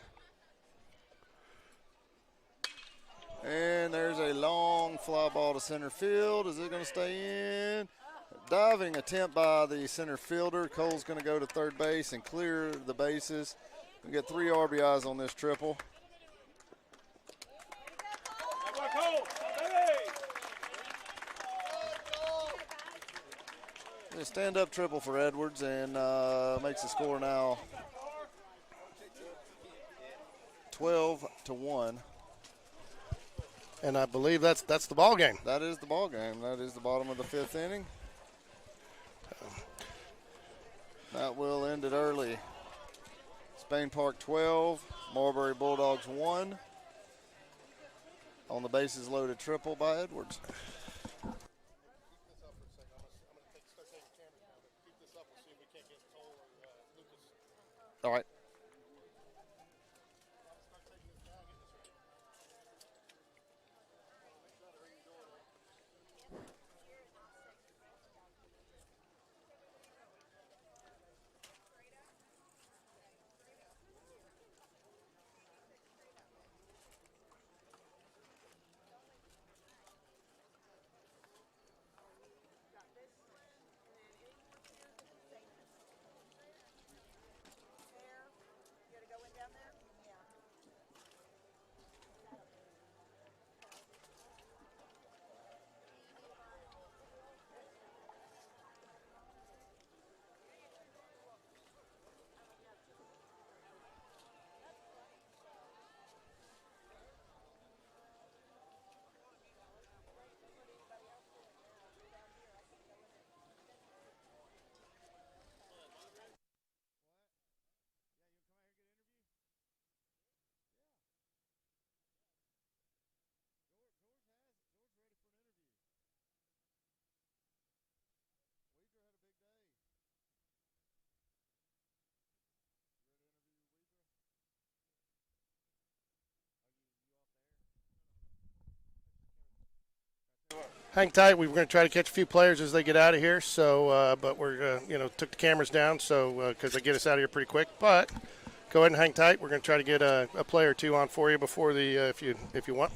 And there's a long fly ball to center field. Is it going to stay in? Diving attempt by the center fielder. Cole's going to go to third base and clear the bases. We get 3 RBIs on this triple. A stand-up triple for Edwards and makes the score now 12-1. And I believe that's the ball game. That is the ball game. That is the bottom of the 5th inning. That will end it early. Spain Park 12, Marbury Bulldogs 1. On the bases loaded triple by Edwards. All right. Hang tight. We were going to try to catch a few players as they get out of here. So, but we're took the cameras down so because they get us out of here pretty quick. But go ahead and hang tight. We're going to try to get a player or two on for you before the if you want.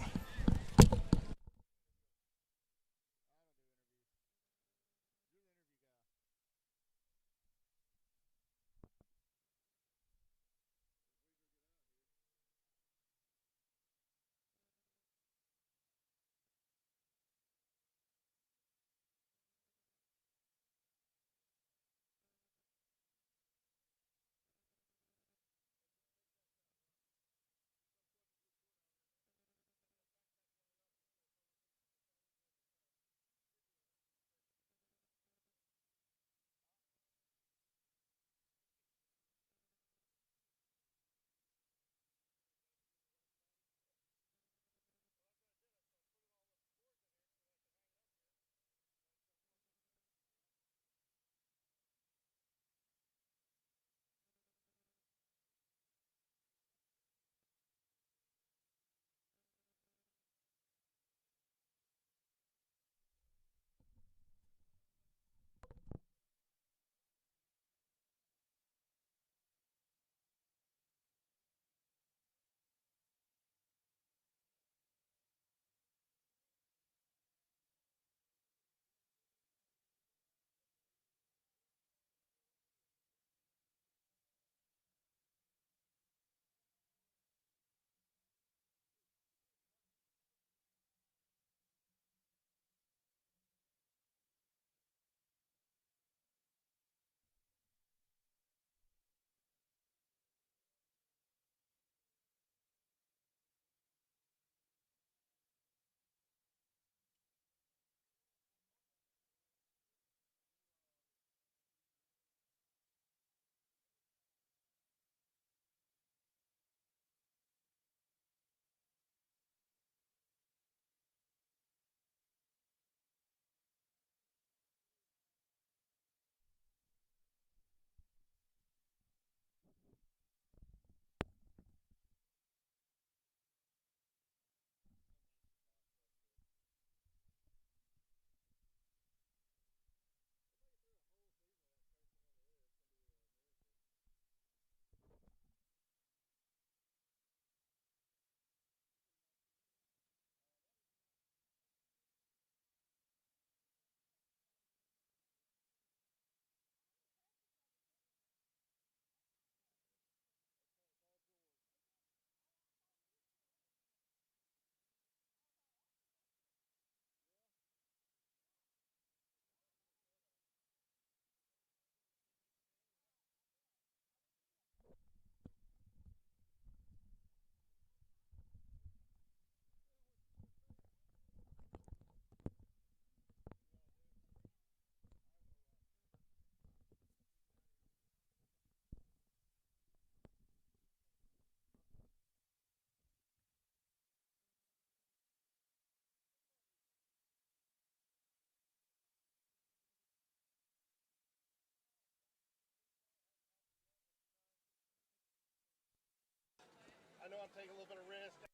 take a little bit of risk.